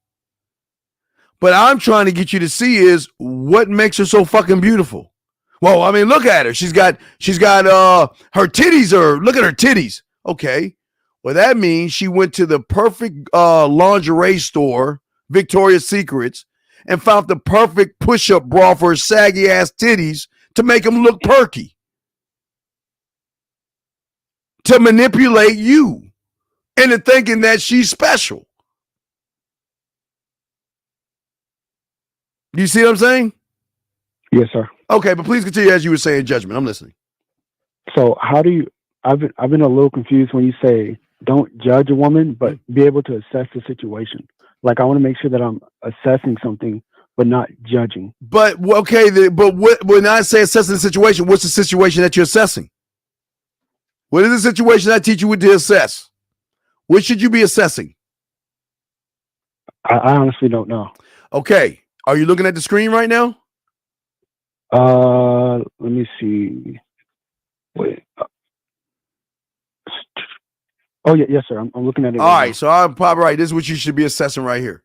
But I'm trying to get you to see is what makes her so fucking beautiful. Well, I mean, look at her. She's got her titties look at her titties. Okay. Well, that means she went to the perfect lingerie store, Victoria's Secrets, and found the perfect push-up bra for her saggy ass titties to make them look perky. To manipulate you into thinking that she's special. Do you see what I'm saying? Yes, sir. Okay, but please continue as you were saying judgment. I'm listening. So how do you, I've been a little confused when you say don't judge a woman, but be able to assess the situation. Like I want to make sure that I'm assessing something, but not judging. But okay, but when I say assessing the situation, what's the situation that you're assessing? What is the situation I teach you to assess? What should you be assessing? I honestly don't know. Okay. Are you looking at the screen right now? Let me see. Wait. Oh, yeah, yes, sir. I'm looking at it. All right, so I'm probably right. This is what you should be assessing right here.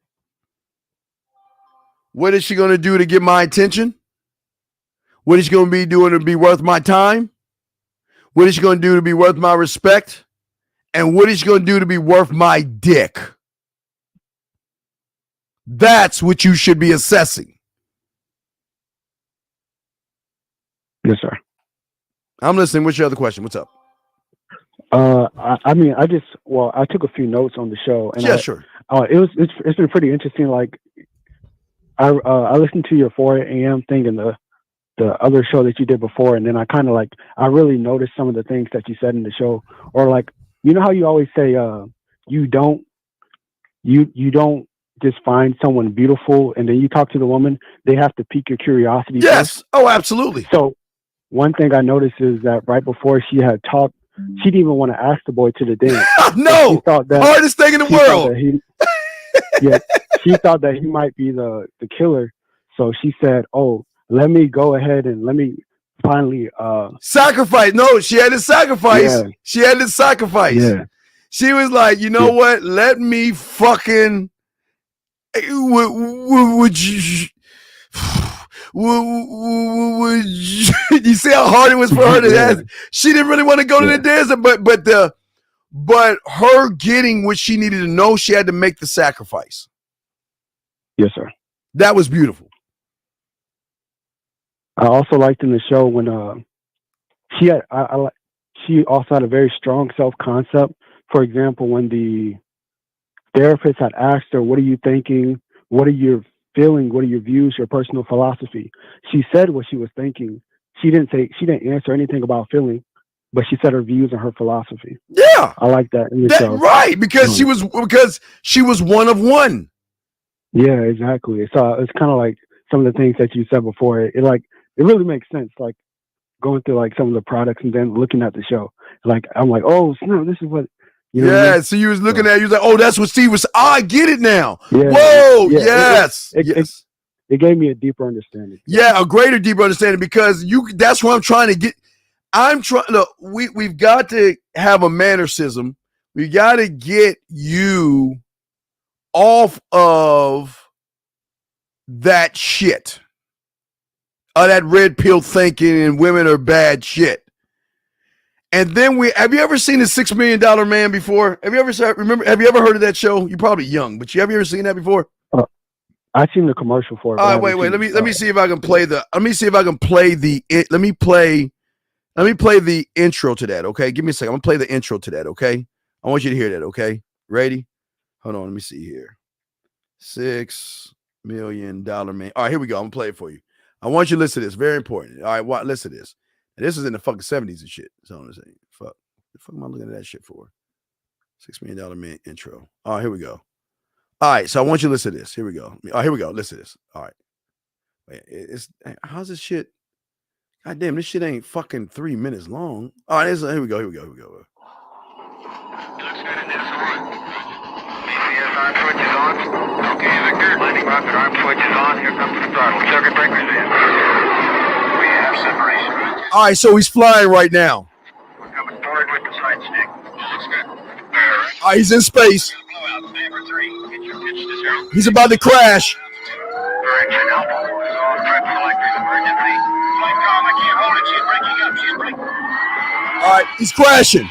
What is she going to do to get my attention? What is she going to be doing to be worth my time? What is she going to do to be worth my respect? And what is she going to do to be worth my dick? That's what you should be assessing. Yes, sir. I'm listening. What's your other question? What's up? I mean, I took a few notes on the show, and sure. It's been pretty interesting. Like, I listened to your 4 a.m. thing and the other show that you did before, and then I kind of like I really noticed some of the things that you said in the show, or like you know how you always say you don't just find someone beautiful and then you talk to the woman, they have to pique your curiosity. Yes. First. Oh, absolutely. So one thing I noticed is that right before she had talked, she didn't even want to ask the boy to the dance. No, she thought that, hardest thing in the world. She thought that he might be the killer. So she said, "Oh, let me go ahead and let me finally sacrifice." No, she had to sacrifice. Yeah. She had to sacrifice. Yeah. She was like, you know what? Let me fucking. Would you? Would you see how hard it was for her to ask? She didn't really want to go to the dance, but her getting what she needed to know, she had to make the sacrifice. Yes, sir. That was beautiful. I also liked in the show when she also had a very strong self-concept. For example, when the therapist had asked her, "What are you thinking? What are your feeling? What are your views, your personal philosophy?" She said what she was thinking. She didn't answer anything about feeling, but she said her views and her philosophy. Yeah, I like that in the show. Right, because she was one of one. Yeah, exactly. So it's kind of like some of the things that you said before. It really makes sense. Like going through like some of the products and then looking at the show. Like I'm like, oh no, this is what. You know what I mean? So you was looking at it, you was like, oh, that's what Steve was. I get it now. Yeah, whoa, yes. Yes. It gave me a deeper understanding. Yeah, a greater, deeper understanding because that's what I'm trying to get. Look, we've got to have a mannerism. We got to get you off of that shit. That red pill thinking and women are bad shit. And then have you ever seen the $6 Million Man before? Have you ever heard of that show? You're probably young, but have you ever seen that before? I've seen the commercial for it. All right, wait. Let me see if I can play the. Let me see if I can play the. Let me play the intro to that. Okay, give me a second. I'm gonna play the intro to that. Okay, I want you to hear that. Okay, ready? Hold on. Let me see here. $6 Million Man. All right, here we go. I'm gonna play it for you. I want you to listen to this. Very important. All right, listen to this. And this is in the fucking 70s and shit. So I'm saying, fuck. The fuck am I looking at that shit for? $6 Million Man intro. All right, here we go. All right, so I want you to listen to this. Here we go. All right, here we go. Listen to this. All right. Wait, how's this shit? God damn, this shit ain't fucking 3 minutes long. All right, here we go. It looks good in this one. BCS arm switch is on. Okay, Victor. Landing rocket arm switch is on. Here comes the throttle. Circuit breakers in. We have separation. All right, so he's flying right now. We're coming forward with the side stick. Looks good. All right, he's in space. He's about to crash. Direction Alpha 4 is on. Triple electric emergency. Flight com, I can't hold it. She's breaking up. She's breaking. All right, he's crashing.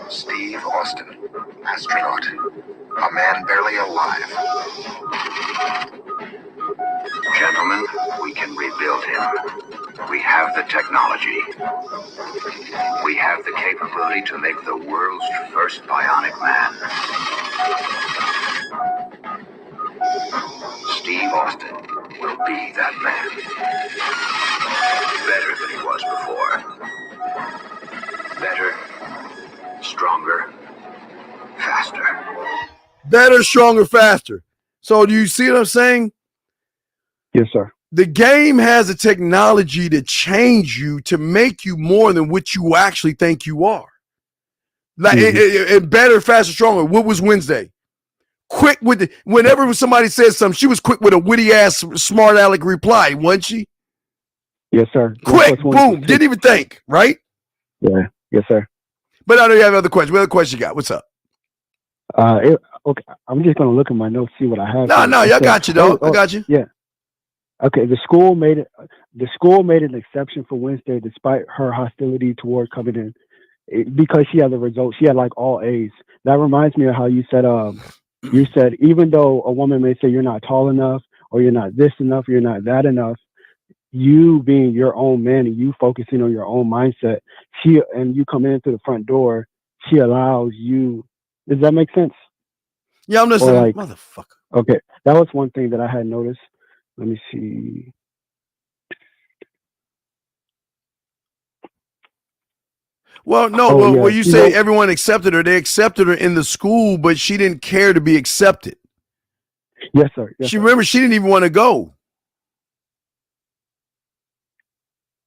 Steve Austin, astronaut, a man barely alive. Gentlemen, we can rebuild him. We have the technology. We have the capability to make the world's first bionic man. Steve Austin will be that man. Better than he was before. Better, stronger, faster. Better, stronger, faster. So do you see what I'm saying? Yes, sir. The game has a technology to change you, to make you more than what you actually think you are. Like it better, faster, stronger. What was Wednesday? Quick with whenever somebody says something, she was quick with a witty ass, smart aleck reply, wasn't she? Yes, sir. Quick, boom, didn't even think, right? Yeah, yes, sir. But I know you have other questions. What other questions you got? What's up? Okay, I'm just gonna look at my notes, see what I have. No, y'all got you though. I got you. Yeah. Okay, the school made an exception for Wednesday despite her hostility toward coming in because she had the results. She had like all A's. That reminds me of how you said even though a woman may say you're not tall enough or you're not this enough, you're not that enough, you being your own man and you focusing on your own mindset, and you come in through the front door, she allows you. Does that make sense? Yeah, I'm listening. Motherfucker. Okay, that was one thing that I had noticed. Let me see. Well, no. Well, you say everyone accepted her. They accepted her in the school, but she didn't care to be accepted. Yes, sir. Remember, she didn't even want to go.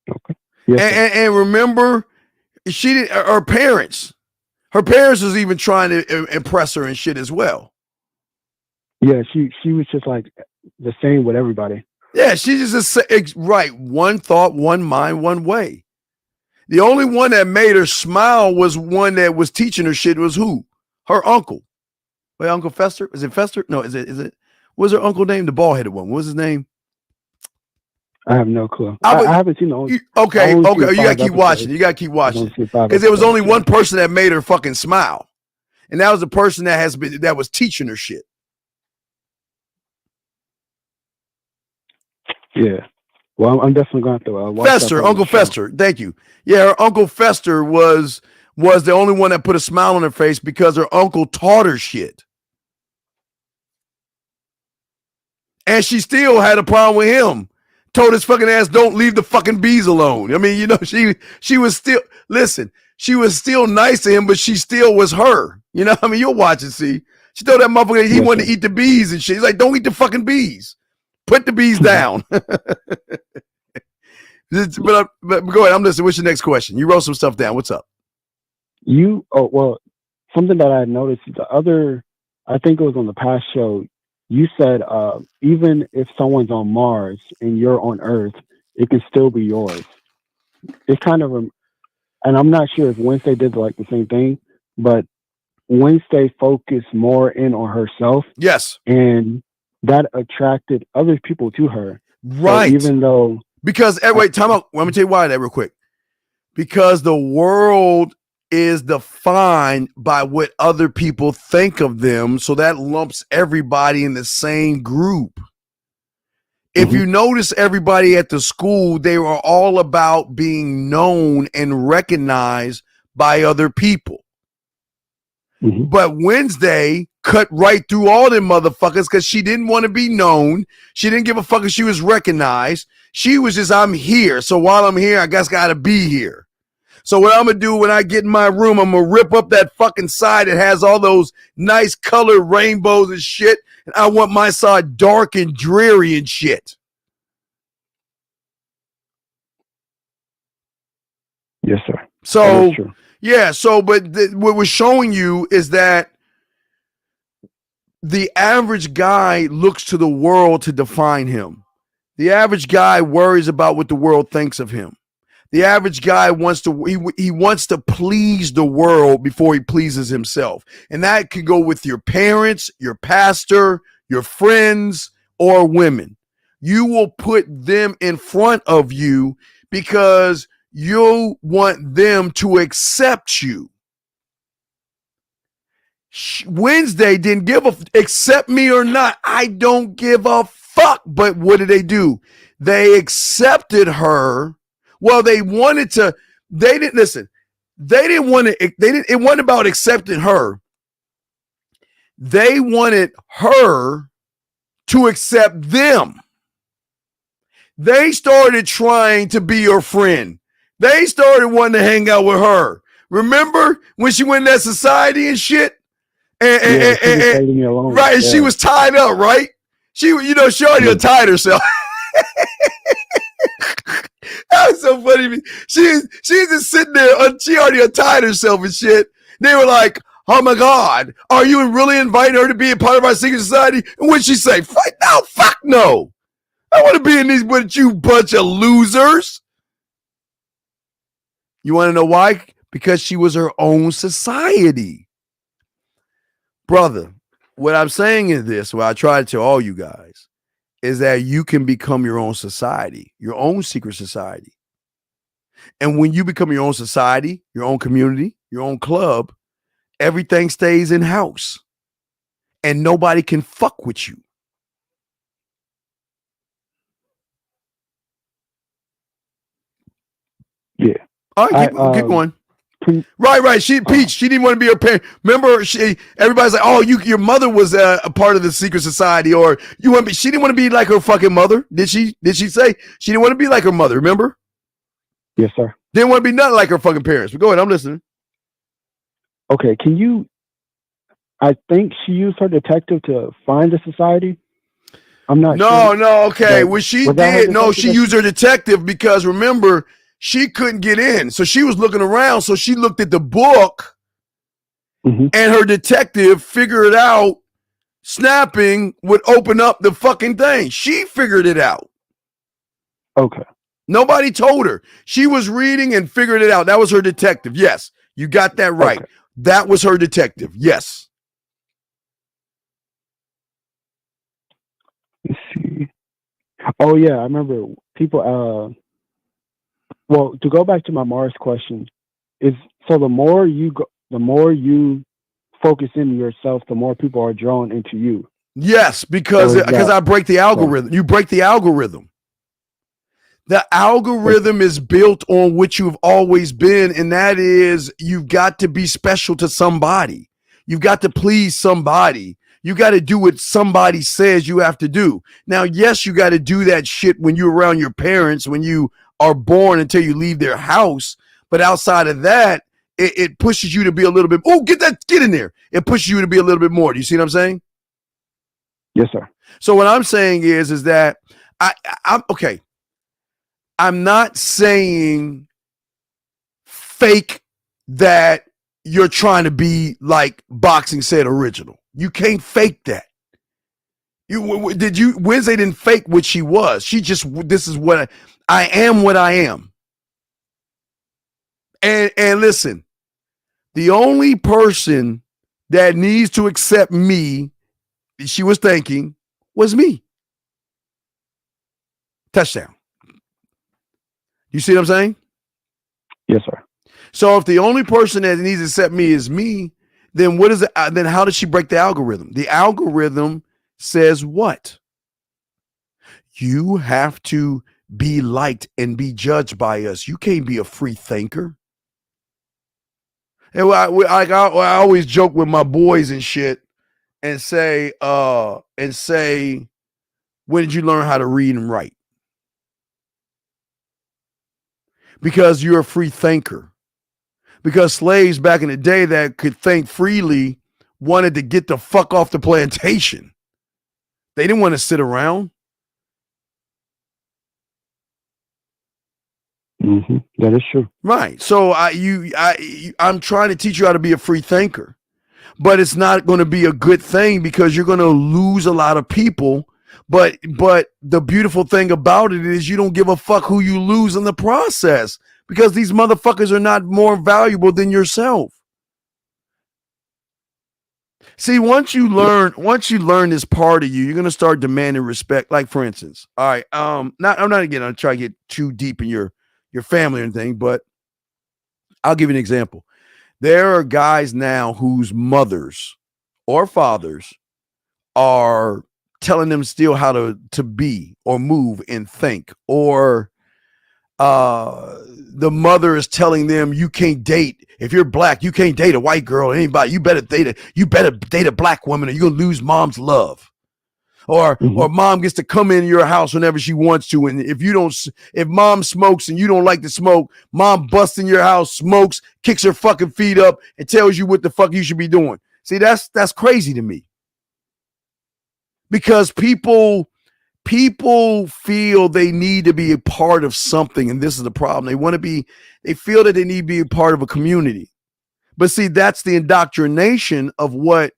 Okay. Yes, and remember, she didn't. Her parents was even trying to impress her and shit as well. Yeah, she was just like the same with everybody. Yeah, she just right. One thought, one mind, one way. The only one that made her smile was one that was teaching her shit. Was who? Her uncle. Wait, Uncle Fester? Is it Fester? No, is it? What's her uncle name? The bald-headed one. What was his name? I have no clue. I haven't seen the old. Okay. You gotta keep watching. You gotta keep watching. Because there was only one person that made her fucking smile. And that was the person that was teaching her shit. Yeah. Well, I'm definitely going to Fester, Uncle Fester. Thank you. Yeah, her Uncle Fester was the only one that put a smile on her face because her uncle taught her shit. And she still had a problem with him. Told his fucking ass, don't leave the fucking bees alone. I mean, she was still, listen, she was still nice to him, but she still was her. You know, I mean, you'll watch and see. She told that motherfucker he wanted to eat the bees and shit. He's like, don't eat the fucking bees. Put the bees down. but go ahead. I'm listening. What's your next question? You wrote some stuff down. What's up? Something that I noticed, I think it was on the past show, you said even if someone's on Mars and you're on Earth, it can still be yours. It's kind of, and I'm not sure if Wednesday did like the same thing, but Wednesday focused more in on herself. Yes. And that attracted other people to her. Right. So even though. Because, wait, time out. Let me tell you why that real quick. Because the world is defined by what other people think of them. So that lumps everybody in the same group. If you notice everybody at the school, they were all about being known and recognized by other people. But Wednesday cut right through all them motherfuckers because she didn't want to be known. She didn't give a fuck if she was recognized. She was just, I'm here. So while I'm here, I guess gotta be here. So what I'm gonna do when I get in my room, I'm gonna rip up that fucking side that has all those nice colored rainbows and shit. And I want my side dark and dreary and shit. Yes, sir. So, yeah. So, but what we're showing you is that the average guy looks to the world to define him. The average guy worries about what the world thinks of him. The average guy wants to please the world before he pleases himself. And that could go with your parents, your pastor, your friends, or women. You will put them in front of you because you want them to accept you. Wednesday didn't give accept me or not. I don't give a fuck. But what did they do? They accepted her. Well, they wanted to. They didn't listen. They didn't want to. They didn't. It wasn't about accepting her. They wanted her to accept them. They started trying to be your friend. They started wanting to hang out with her. Remember when she went in that society and shit? And right, she was tied up, right? She already tied herself. That was so funny to me. She's just sitting there. She already untied herself and shit. They were like, oh my God, are you really inviting her to be a part of our secret society? And what'd she say? No, fuck no. I want to be in these with you bunch of losers. You want to know why? Because she was her own society. Brother, what I'm saying is this, what I try to tell all you guys, is that you can become your own society, your own secret society. And when you become your own society, your own community, your own club, everything stays in house and nobody can fuck with you. Yeah. All right, keep going. Right. Peach, she didn't want to be her parent. Remember, everybody's like, oh, your mother was a part of the secret society, or you want to be. She didn't want to be like her fucking mother. Did she? Did she say she didn't want to be like her mother? Remember? Yes, sir. Didn't want to be nothing like her fucking parents. But go ahead, I'm listening. Okay, I think she used her detective to find the society. I'm not sure. No, okay. What she did, she used her detective because remember, she couldn't get in. So she was looking around. So she looked at the book and her detective figured out snapping would open up the fucking thing. She figured it out. Okay. Nobody told her. She was reading and figured it out. That was her detective. Yes, you got that right. Okay. That was her detective. Yes. Let's see. Oh yeah, I remember people. Well, to go back to my Mars question, is so the more you focus in yourself, the more people are drawn into you. Yes, because I break the algorithm. You break the algorithm. The algorithm is built on what you've always been, and that is you've got to be special to somebody. You've got to please somebody. You got to do what somebody says you have to do. Now, yes, you got to do that shit when you're around your parents, when you are born until you leave their house. But outside of that, it pushes you to be a little bit, get in there. It pushes you to be a little bit more. Do you see what I'm saying? Yes, sir. So what I'm saying is that I'm okay. I'm not saying fake that you're trying to be like Boxing Said original. You can't fake that. Wednesday didn't fake what she was. She just, this is what I am, what I am. And listen, the only person that needs to accept me, she was thinking, was me. Touchdown. You see what I'm saying? Yes, sir. So if the only person that needs to accept me is me, then what is it? Then how does she break the algorithm? The algorithm says what? You have to be liked and be judged by us. You can't be a free thinker. And I always joke with my boys and shit and say, when did you learn how to read and write? Because you're a free thinker. Because slaves back in the day that could think freely wanted to get the fuck off the plantation. They didn't want to sit around. That is true. Right. So I'm trying to teach you how to be a free thinker, but it's not going to be a good thing because you're going to lose a lot of people. But the beautiful thing about it is you don't give a fuck who you lose in the process because these motherfuckers are not more valuable than yourself. See, once you learn this part of you, you're going to start demanding respect. Like, for instance, all right, I'm not again, I'm trying to get too deep in your family or anything, but I'll give you an example. There are guys now whose mothers or fathers are telling them still how to be or move and think, or the mother is telling them you can't date. If you're black, you can't date a white girl or anybody. You better date a black woman or you're gonna lose mom's love. Or mom gets to come in your house whenever she wants to. And if mom smokes and you don't like to smoke, mom busts in your house, smokes, kicks her fucking feet up and tells you what the fuck you should be doing. See, that's crazy to me. Because people feel they need to be a part of something. And this is the problem. They feel that they need to be a part of a community. But see, that's the indoctrination of what,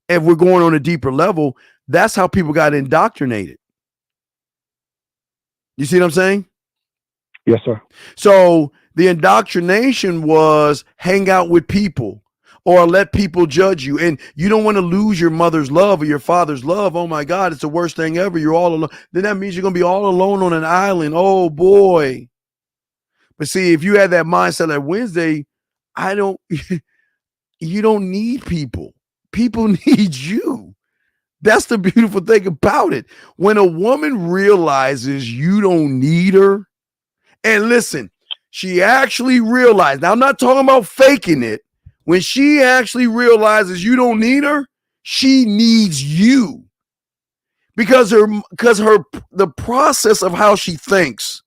if we're going on a deeper level, that's how people got indoctrinated. You see what I'm saying? Yes, sir. So the indoctrination was hang out with people. or let people judge you. And you don't want to lose your mother's love or your father's love. Oh my God, it's the worst thing ever. You're all alone. Then that means you're going to be all alone on an island. Oh boy. But see, if you had that mindset like Wednesday, you don't need people. People need you. That's the beautiful thing about it. When a woman realizes you don't need her, and listen, she actually realized, now I'm not talking about faking it. When she actually realizes you don't need her, she needs you. Because the process of how she thinks.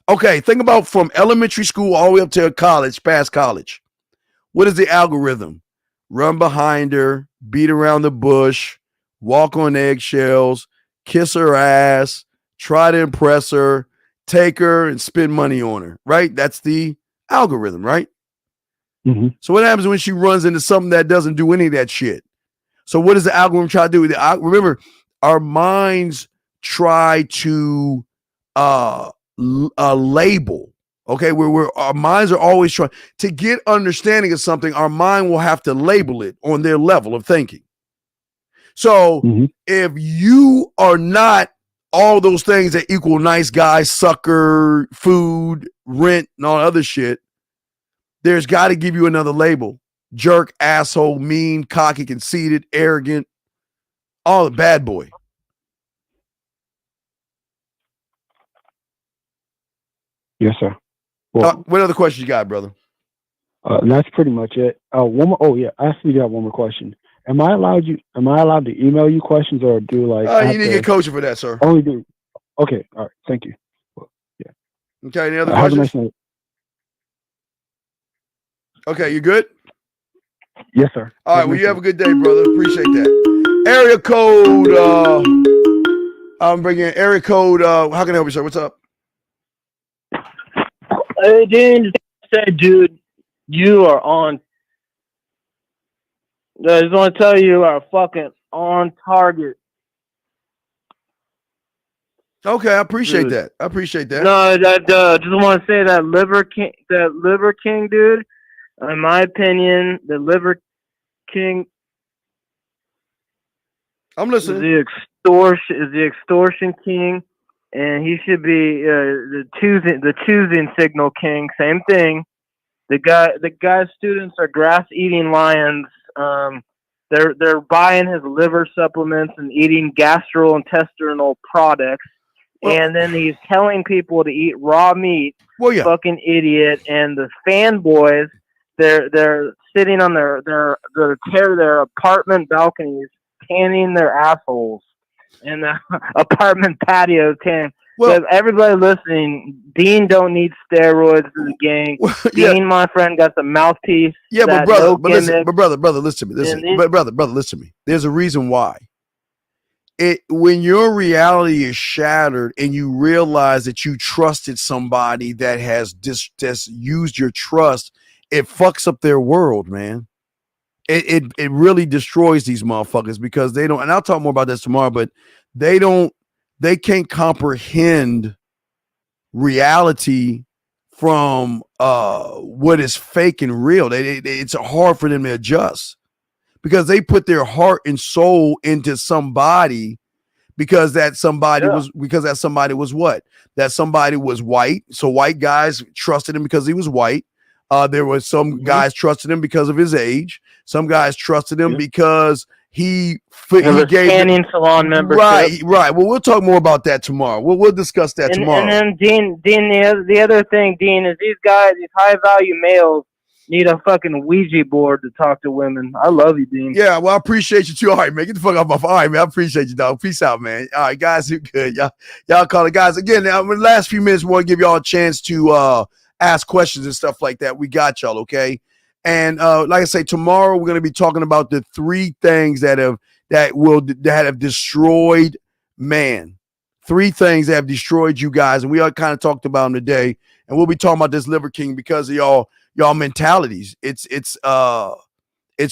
Okay, think about from elementary school all the way up to college, past college. What is the algorithm? Run behind her, beat around the bush, walk on eggshells, kiss her ass, try to impress her, take her and spend money on her, right? That's the algorithm, right? Mm-hmm. So what happens when she runs into something that doesn't do any of that shit? So what does the algorithm try to do? Remember, our minds try to label. Okay, where our minds are always trying to get understanding of something. Our mind will have to label it on their level of thinking. So if you are not all those things that equal nice guy, sucker, food, rent, and all other shit, there's got to give you another label. Jerk, asshole, mean, cocky, conceited, arrogant, all the bad boy. Yes, sir. Well, what other questions you got, brother? That's pretty much it. One more. Oh yeah, I actually got one more question. Am I allowed to email you questions or do like? You need to get coaching for that, sir. Only do. Okay. All right. Thank you. Well, yeah. Okay. Any other questions? Nice okay. You good? Yes, sir. All right. Well, you have a good day, brother. Appreciate that. Area code. I'm bringing area code. How can I help you, sir? What's up? Hey, Dean, said, dude, you are on. I just want to tell you are fucking on target. Okay, I appreciate that. I appreciate that. No, just want to say that Liver King, dude. In my opinion, the Liver King. I'm listening. Is the extortion king. And he should be the choosing signal king. Same thing. The guy's students are grass eating lions. They're buying his liver supplements and eating gastrointestinal products. And then he's telling people to eat raw meat. Well, yeah. Fucking idiot. And the fanboys, they're sitting on their apartment balconies, tanning their assholes. In the apartment patio tent. Well, everybody listening, Dean don't need steroids in the gang. Well, yeah. Dean, my friend, got the mouthpiece. Yeah, but brother, brother, listen to me. Brother, listen to me. There's a reason why. When your reality is shattered and you realize that you trusted somebody that has just used your trust, it fucks up their world, man. It really destroys these motherfuckers because they don't, and I'll talk more about this tomorrow, but they can't comprehend reality from what is fake and real. It's hard for them to adjust because they put their heart and soul into somebody because that somebody was what? That somebody was white. So white guys trusted him because he was white. There was some guys trusted him because of his age. Some guys trusted him because he gave standing salon membership. Right. Well, we'll talk more about that tomorrow. We'll discuss that tomorrow. And then Dean, the other thing, Dean, is these guys, these high value males, need a fucking Ouija board to talk to women. I love you, Dean. Yeah, well, I appreciate you too. All right, man, get the fuck off my phone. All right, man, I appreciate you, dog. Peace out, man. All right, guys, you're good. Y'all call it, guys. Again, now in the last few minutes, we want to give y'all a chance to ask questions and stuff like that. We got y'all, okay? And like I say, tomorrow we're going to be talking about the 3 things that have destroyed man. 3 things that have destroyed you guys, and we all kind of talked about them today. And we'll be talking about this Liver King because of y'all mentalities. It's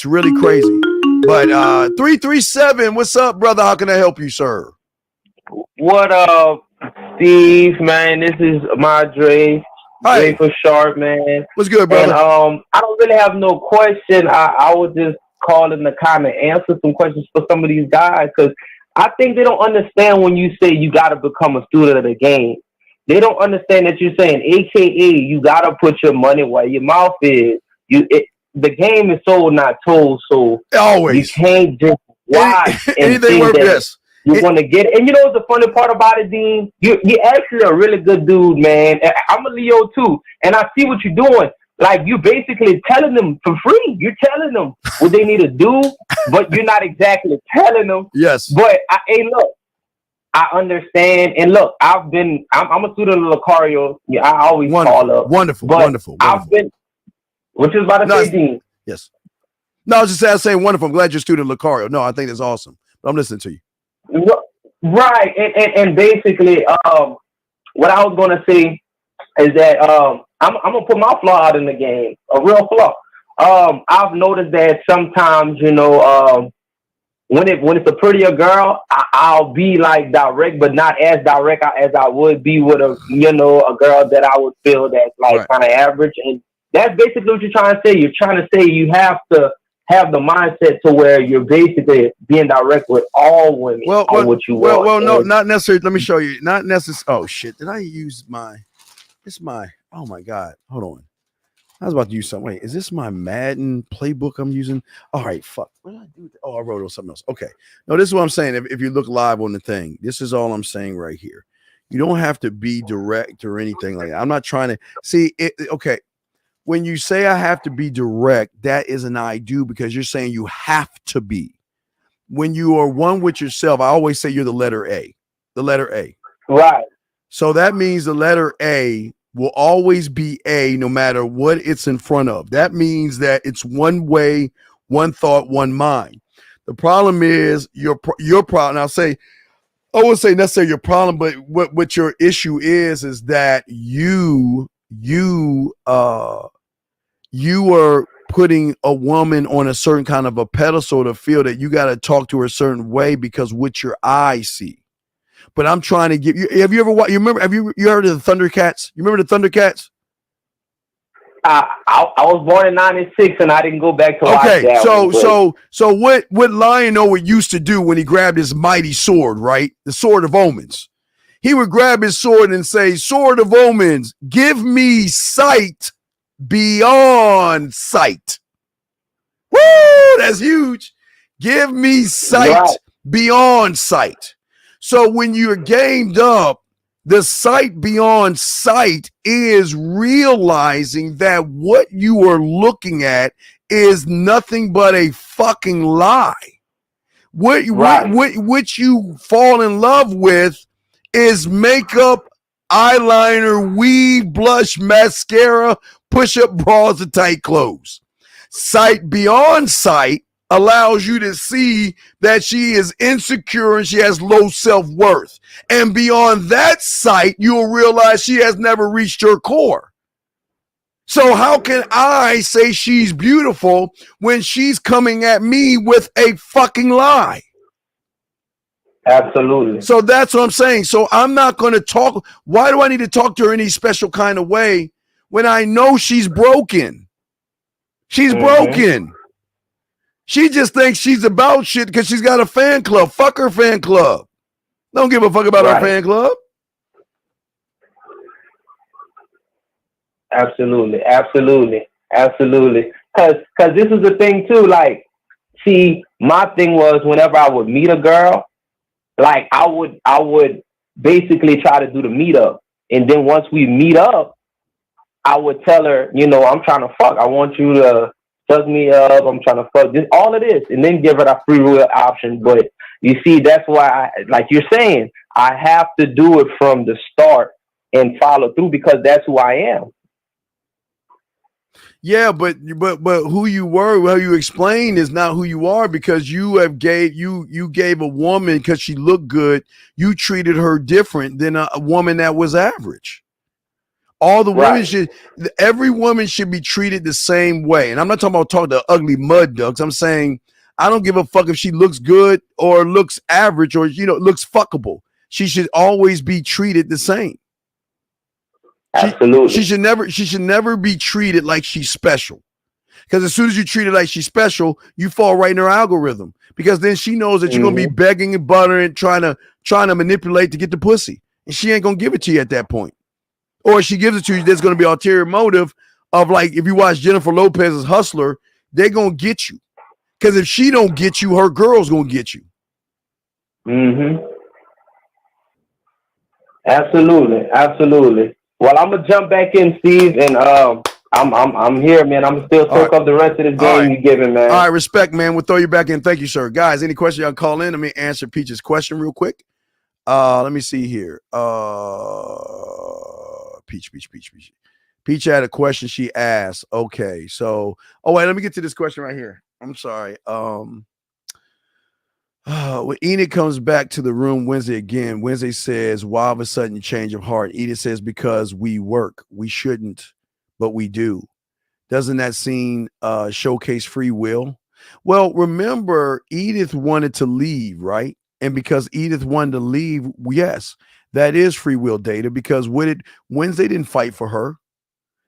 really crazy. But 337, what's up, brother? How can I help you, sir? What up, Steve? Man, this is Madre. Great for sharp, man. What's good, brother? And I don't really have no question. I would just call in the comment, answer some questions for some of these guys, because I think they don't understand when you say you got to become a student of the game. They don't understand that you're saying, AKA, you got to put your money where your mouth is. The game is sold, not told, so always you can't just watch and anything think worth that this. You're going to get it. And you know what's the funny part about it, Dean? You're actually a really good dude, man. I'm a Leo, too, and I see what you're doing. Like, you basically telling them for free. You're telling them what they need to do, but you're not exactly telling them. Yes. But, hey, look, I understand. And look, I'm a student of Lucario. Yeah, I always call up. Wonderful. I've been, what you was about to say, Dean? Yes. No, I was just saying wonderful. I'm glad you're a student of Lucario. No, I think that's awesome. But I'm listening to you. Right. And basically, what I was going to say is that I'm going to put my flaw out in the game, a real flaw. I've noticed that sometimes, you know, when it's a prettier girl, I'll be like direct, but not as direct as I would be with a girl that I would feel that's like kind of average. And that's basically what you're trying to say. You're trying to say you have to have the mindset to where you're basically being direct with all women on what you want. Well, no, not necessarily. Let me show you. Not necessarily. Oh shit! Did I use my? Oh my god! Hold on. I was about to use something. Wait, is this my Madden playbook I'm using? All right, fuck. What did I do? Oh, I wrote it on something else. Okay. No, this is what I'm saying. If you look live on the thing, this is all I'm saying right here. You don't have to be direct or anything like that. I'm not trying to see it. Okay. When you say I have to be direct, that is an I do, because you're saying you have to be. When you are one with yourself, I always say you're the letter A. The letter A. Right. So that means the letter A will always be A no matter what it's in front of. That means that it's one way, one thought, one mind. The problem is your problem. I'll say, I won't say necessarily your problem, but what your issue is that you are putting a woman on a certain kind of a pedestal to feel that you got to talk to her a certain way because what your eyes see. But I'm trying to give you. Have you ever watched? You remember? Have you heard of the Thundercats? You remember the Thundercats? I was born in '96 and I didn't go back to watch that. So what Lion-O used to do when he grabbed his mighty sword, right? The Sword of Omens. He would grab his sword and say, "Sword of Omens, give me sight beyond sight." Woo! That's huge. Give me sight beyond sight. So when you're gamed up, the sight beyond sight is realizing that what you are looking at is nothing but a fucking lie. What you fall in love with is makeup, eyeliner, weave, blush, mascara, push-up bras, and tight clothes. Sight beyond sight allows you to see that she is insecure and she has low self-worth. And beyond that sight, you'll realize she has never reached her core. So how can I say she's beautiful when she's coming at me with a fucking lie? Absolutely. So that's what I'm saying. So I'm not going to talk. Why do I need to talk to her in any special kind of way when I know she's broken? She's broken. She just thinks she's about shit because she's got a fan club. Fuck her fan club. Don't give a fuck about her fan club. Absolutely. Because this is the thing too. Like, see, my thing was whenever I would meet a girl, like I would basically try to do the meetup, and then once we meet up, I would tell her, you know, I'm trying to fuck. I want you to suck me up. I'm trying to fuck. This, all of this, and then give her a free will option. But you see, that's why, like you're saying, I have to do it from the start and follow through because that's who I am. Yeah, but who you were, how you explained is not who you are, because you gave a woman, because she looked good, you treated her different than a woman that was average. All the women every woman should be treated the same way. And I'm not talking about talking to ugly mud ducks. I'm saying I don't give a fuck if she looks good or looks average or, you know, looks fuckable. She should always be treated the same. Absolutely. She should never be treated like she's special. Because as soon as you treat her like she's special, you fall right in her algorithm. Because then she knows that you're gonna be begging and buttering, trying to manipulate to get the pussy, and she ain't gonna give it to you at that point. Or if she gives it to you, there's gonna be ulterior motive of, like, if you watch Jennifer Lopez's Hustler, they're gonna get you. Because if she don't get you, her girl's gonna get you. Absolutely. Well, I'm gonna jump back in, Steve, and I'm here, man. I'm still soak up the rest of this game you're giving, man. All right, respect, man. We'll throw you back in. Thank you, sir. Guys, any questions y'all call in? Let me answer Peach's question real quick. Let me see here. Peach. Peach had a question she asked. Okay, so wait, let me get to this question right here. I'm sorry. When Enid comes back to the room Wednesday again, Wednesday says, why of a sudden change of heart? Enid says, because we work. We shouldn't, but we do. Doesn't that scene showcase free will? Well, remember, Edith wanted to leave, right? And because Edith wanted to leave, yes, that is free will data, because Wednesday didn't fight for her.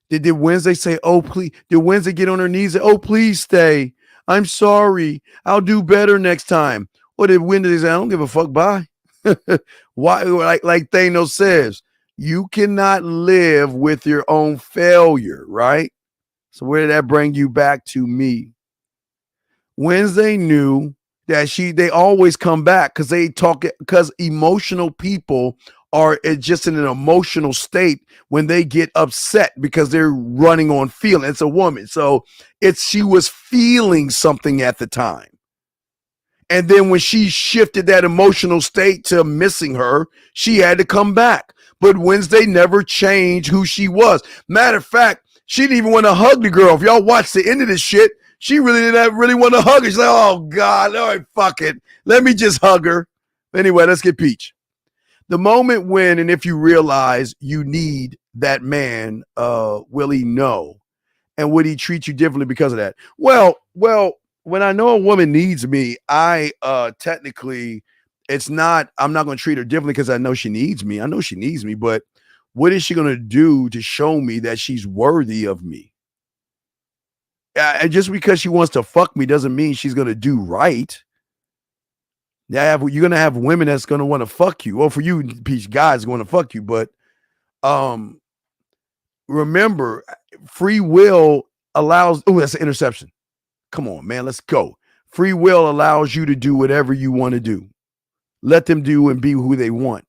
Did Wednesday say, oh, please? Did Wednesday get on her knees and say, oh, please stay? I'm sorry. I'll do better next time. Or did Wednesday say, I don't give a fuck, bye? Why? Like Thanos says, you cannot live with your own failure, right? So where did that bring you back to me? Wednesday knew that they always come back because emotional people are just in an emotional state when they get upset because they're running on feeling. It's a woman. So she was feeling something at the time. And then when she shifted that emotional state to missing her, she had to come back. But Wednesday never changed who she was. Matter of fact, she didn't even want to hug the girl. If y'all watch the end of this shit, she really didn't really want to hug her. She's like, oh, God, all right, fuck it. Let me just hug her. Anyway, let's get Peach. The moment when and if you realize you need that man, will he know? And would he treat you differently because of that? Well, when I know a woman needs me, I'm not going to treat her differently because I know she needs me. I know she needs me, but what is she going to do to show me that she's worthy of me? And just because she wants to fuck me doesn't mean she's going to do right. You're going to have women that's going to want to fuck you. Well, for you, Peach, guys going to fuck you. But remember, free will allows, that's an interception. Come on, man, let's go. Free will allows you to do whatever you want to do. Let them do and be who they want.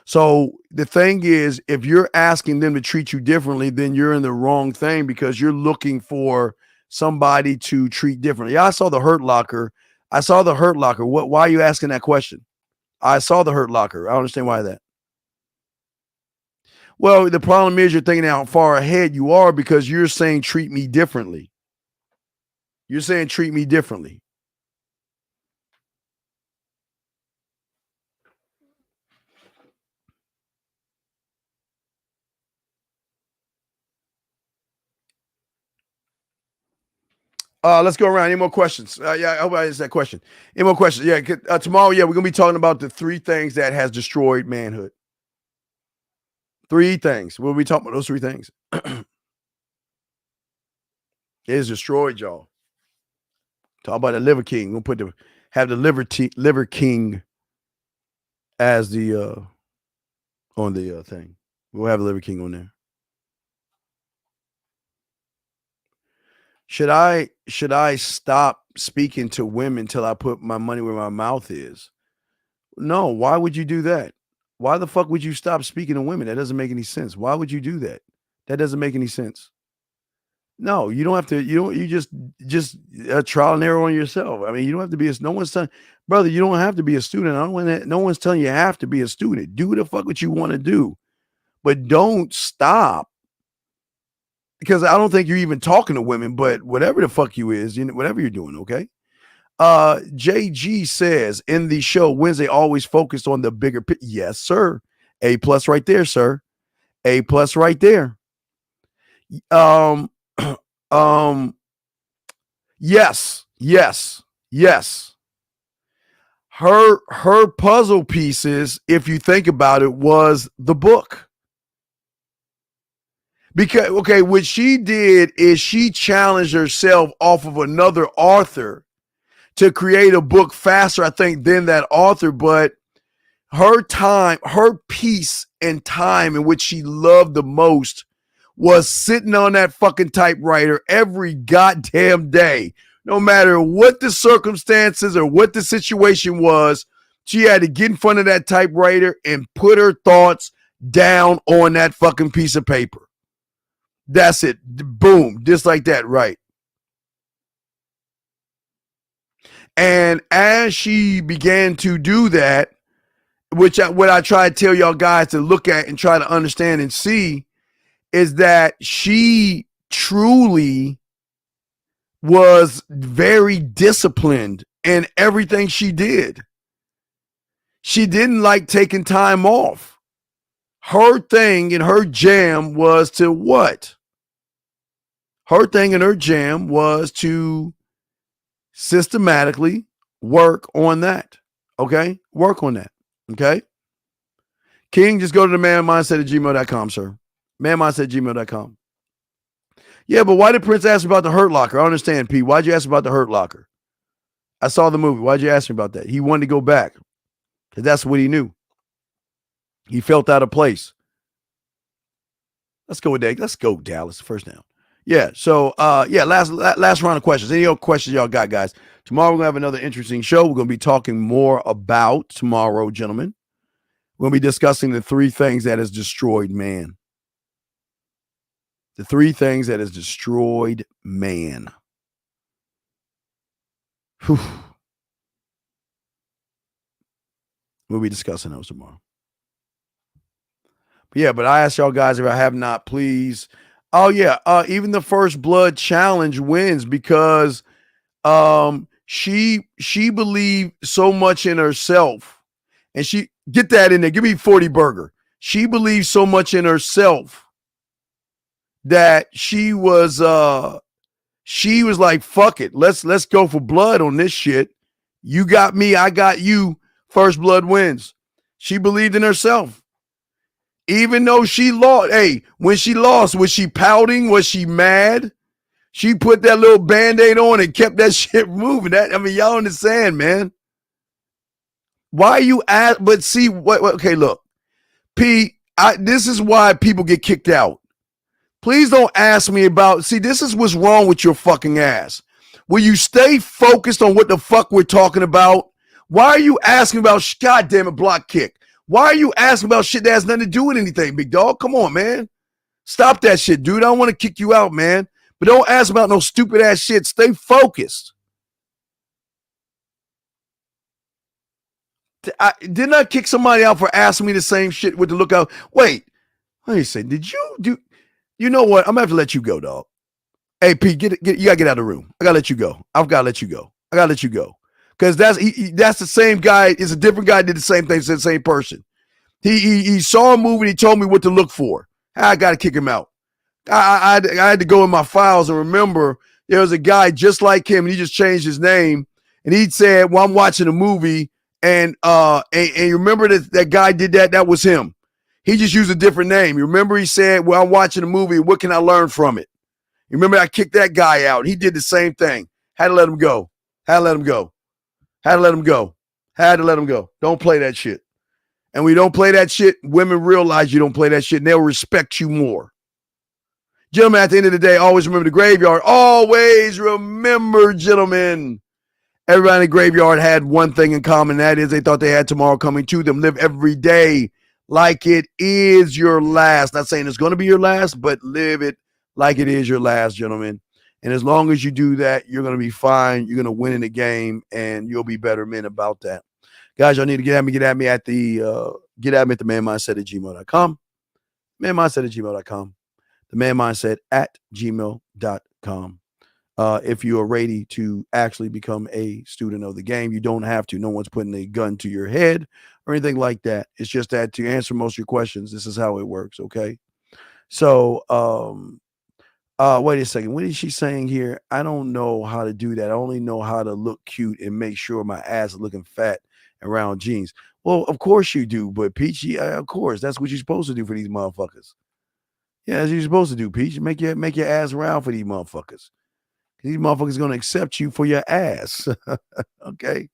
So the thing is, if you're asking them to treat you differently, then you're in the wrong thing because you're looking for somebody to treat differently. Yeah, I saw the Hurt Locker. Why are you asking that question? I saw the Hurt Locker. I don't understand why that. Well, the problem is you're thinking how far ahead you are because you're saying treat me differently. You're saying treat me differently. Let's go around. Any more questions? Yeah, I hope I answered that question. Any more questions? Yeah, tomorrow, we're going to be talking about the 3 things that has destroyed manhood. 3 things. We'll be talking about those 3 things. It has destroyed y'all. Talk about the Liver King. We'll have the Liver King as the on the thing. We'll have the Liver King on there. Should I stop speaking to women till I put my money where my mouth is? No. Why would you do that? Why the fuck would you stop speaking to women? That doesn't make any sense. Why would you do that? That doesn't make any sense. No, you don't have to. You just trial and error on yourself. I mean, you don't have to be no one's telling, brother. You don't have to be a student. No one's telling you have to be a student. Do the fuck what you want to do, but don't stop. Because I don't think you're even talking to women, but whatever the fuck you is, whatever you're doing, okay? JG says in the show, Wednesday always focused on the bigger picture. Yes, sir. A+ right there, sir. A+ right there. Yes. Her puzzle pieces, if you think about it, was the book. Because, okay, what she did is she challenged herself off of another author to create a book faster, I think, than that author. But her time, her peace and time in which she loved the most was sitting on that fucking typewriter every goddamn day. No matter what the circumstances or what the situation was, she had to get in front of that typewriter and put her thoughts down on that fucking piece of paper. That's it. Boom. Just like that, right? And as she began to do that, what I try to tell y'all guys to look at and try to understand and see is that she truly was very disciplined in everything she did. She didn't like taking time off. Her thing and her jam was to what? Her thing and her jam was to systematically work on that. Okay? Work on that. Okay? King, just go to the manmindset@gmail.com, sir. Manmindset@gmail.com. Yeah, but why did Prince ask about the Hurt Locker? I don't understand, P. Why'd you ask about the Hurt Locker? I saw the movie. Why'd you ask me about that? He wanted to go back because that's what he knew. He felt out of place. Let's go with that. Let's go, Dallas. First down. Yeah. So, last round of questions. Any other questions y'all got, guys? Tomorrow we're going to have another interesting show. We're going to be talking more about tomorrow, gentlemen. We're going to be discussing the 3 things that has destroyed man. The 3 things that has destroyed man. Whew. We'll be discussing those tomorrow. But I asked y'all guys, if I have not, please. Oh, yeah. Even the First Blood Challenge wins because she believed so much in herself. And she, get that in there. Give me 40 burger. She believed so much in herself that she was like, fuck it. Let's go for blood on this shit. You got me, I got you. First Blood wins. She believed in herself. Even though she lost, when she lost, was she pouting? Was she mad? She put that little Band-Aid on and kept that shit moving. Y'all understand, man. Why you ask? But see, okay, look. P, this is why people get kicked out. Please don't ask me about, see, this is what's wrong with your fucking ass. Will you stay focused on what the fuck we're talking about? Why are you asking about, goddamn it, block kick? Why are you asking about shit that has nothing to do with anything, big dog? Come on, man. Stop that shit, dude. I don't want to kick you out, man. But don't ask about no stupid ass shit. Stay focused. Didn't I kick somebody out for asking me the same shit with the lookout? Wait, let me say, did you do? You know what? I'm gonna have to let you go, dog. Hey, Pete, you gotta get out of the room. I gotta let you go. I've gotta let you go. I gotta let you go. Because that's the same guy. It's a different guy. Did the same thing to the same person. He saw a movie and he told me what to look for. I got to kick him out. I had to go in my files and remember there was a guy just like him and he just changed his name. And he said, well, I'm watching a movie and you remember that guy did that? That was him. He just used a different name. You remember he said, well, I'm watching a movie. What can I learn from it? You remember I kicked that guy out. He did the same thing. Had to let him go. Had to let him go. Had to let him go. Had to let him go. Don't play that shit. And when you don't play that shit, women realize you don't play that shit and they'll respect you more. Gentlemen, at the end of the day, always remember the graveyard. Always remember, gentlemen, everybody in the graveyard had one thing in common. That is they thought they had tomorrow coming to them. Live every day like it is your last. Not saying it's going to be your last, but live it like it is your last, gentlemen. And as long as you do that, you're going to be fine. You're going to win in the game, and you'll be better men about that. Guys, y'all need to get at me at the manmindset@gmail.com. Manmindset@gmail.com. The manmindset@gmail.com. If you are ready to actually become a student of the game, you don't have to. No one's putting a gun to your head or anything like that. It's just that to answer most of your questions, this is how it works, okay? So, wait a second. What is she saying here? I don't know how to do that. I only know how to look cute and make sure my ass is looking fat around jeans. Well, of course you do, but Peachy, of course, that's what you're supposed to do for these motherfuckers. Yeah, that's what you're supposed to do, Peach. Make your ass round for these motherfuckers. These motherfuckers gonna accept you for your ass. Okay?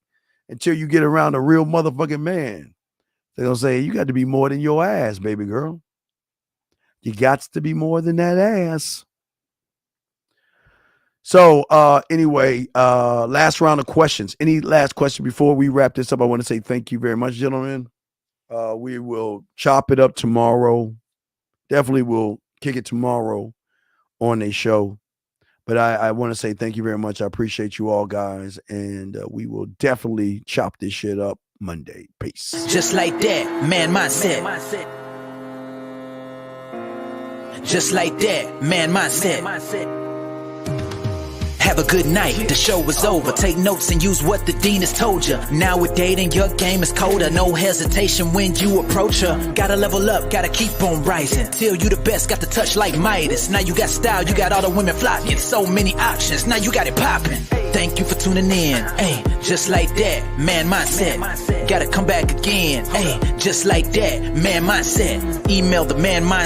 Until you get around a real motherfucking man. They're gonna say, you got to be more than your ass, baby girl. You got to be more than that ass. So anyway, last round of questions. Any last question before we wrap this up? I want to say thank you very much, gentlemen. We will chop it up tomorrow. Definitely will kick it tomorrow on a show. But I want to say thank you very much. I appreciate you all, guys. And we will definitely chop this shit up Monday. Peace. Just like that, man mindset. Just like that, man mindset. Have a good night, the show is over. Take notes and use what the dean has told you. Now with dating, your game is colder. No hesitation when you approach her. Gotta level up, gotta keep on rising. Till you the best, got the touch like Midas. Now you got style, you got all the women flocking. So many options, now you got it popping. Thank you for tuning in. Hey, just like that, man mindset. Gotta come back again. Hey, just like that, man mindset. Email the man mindset.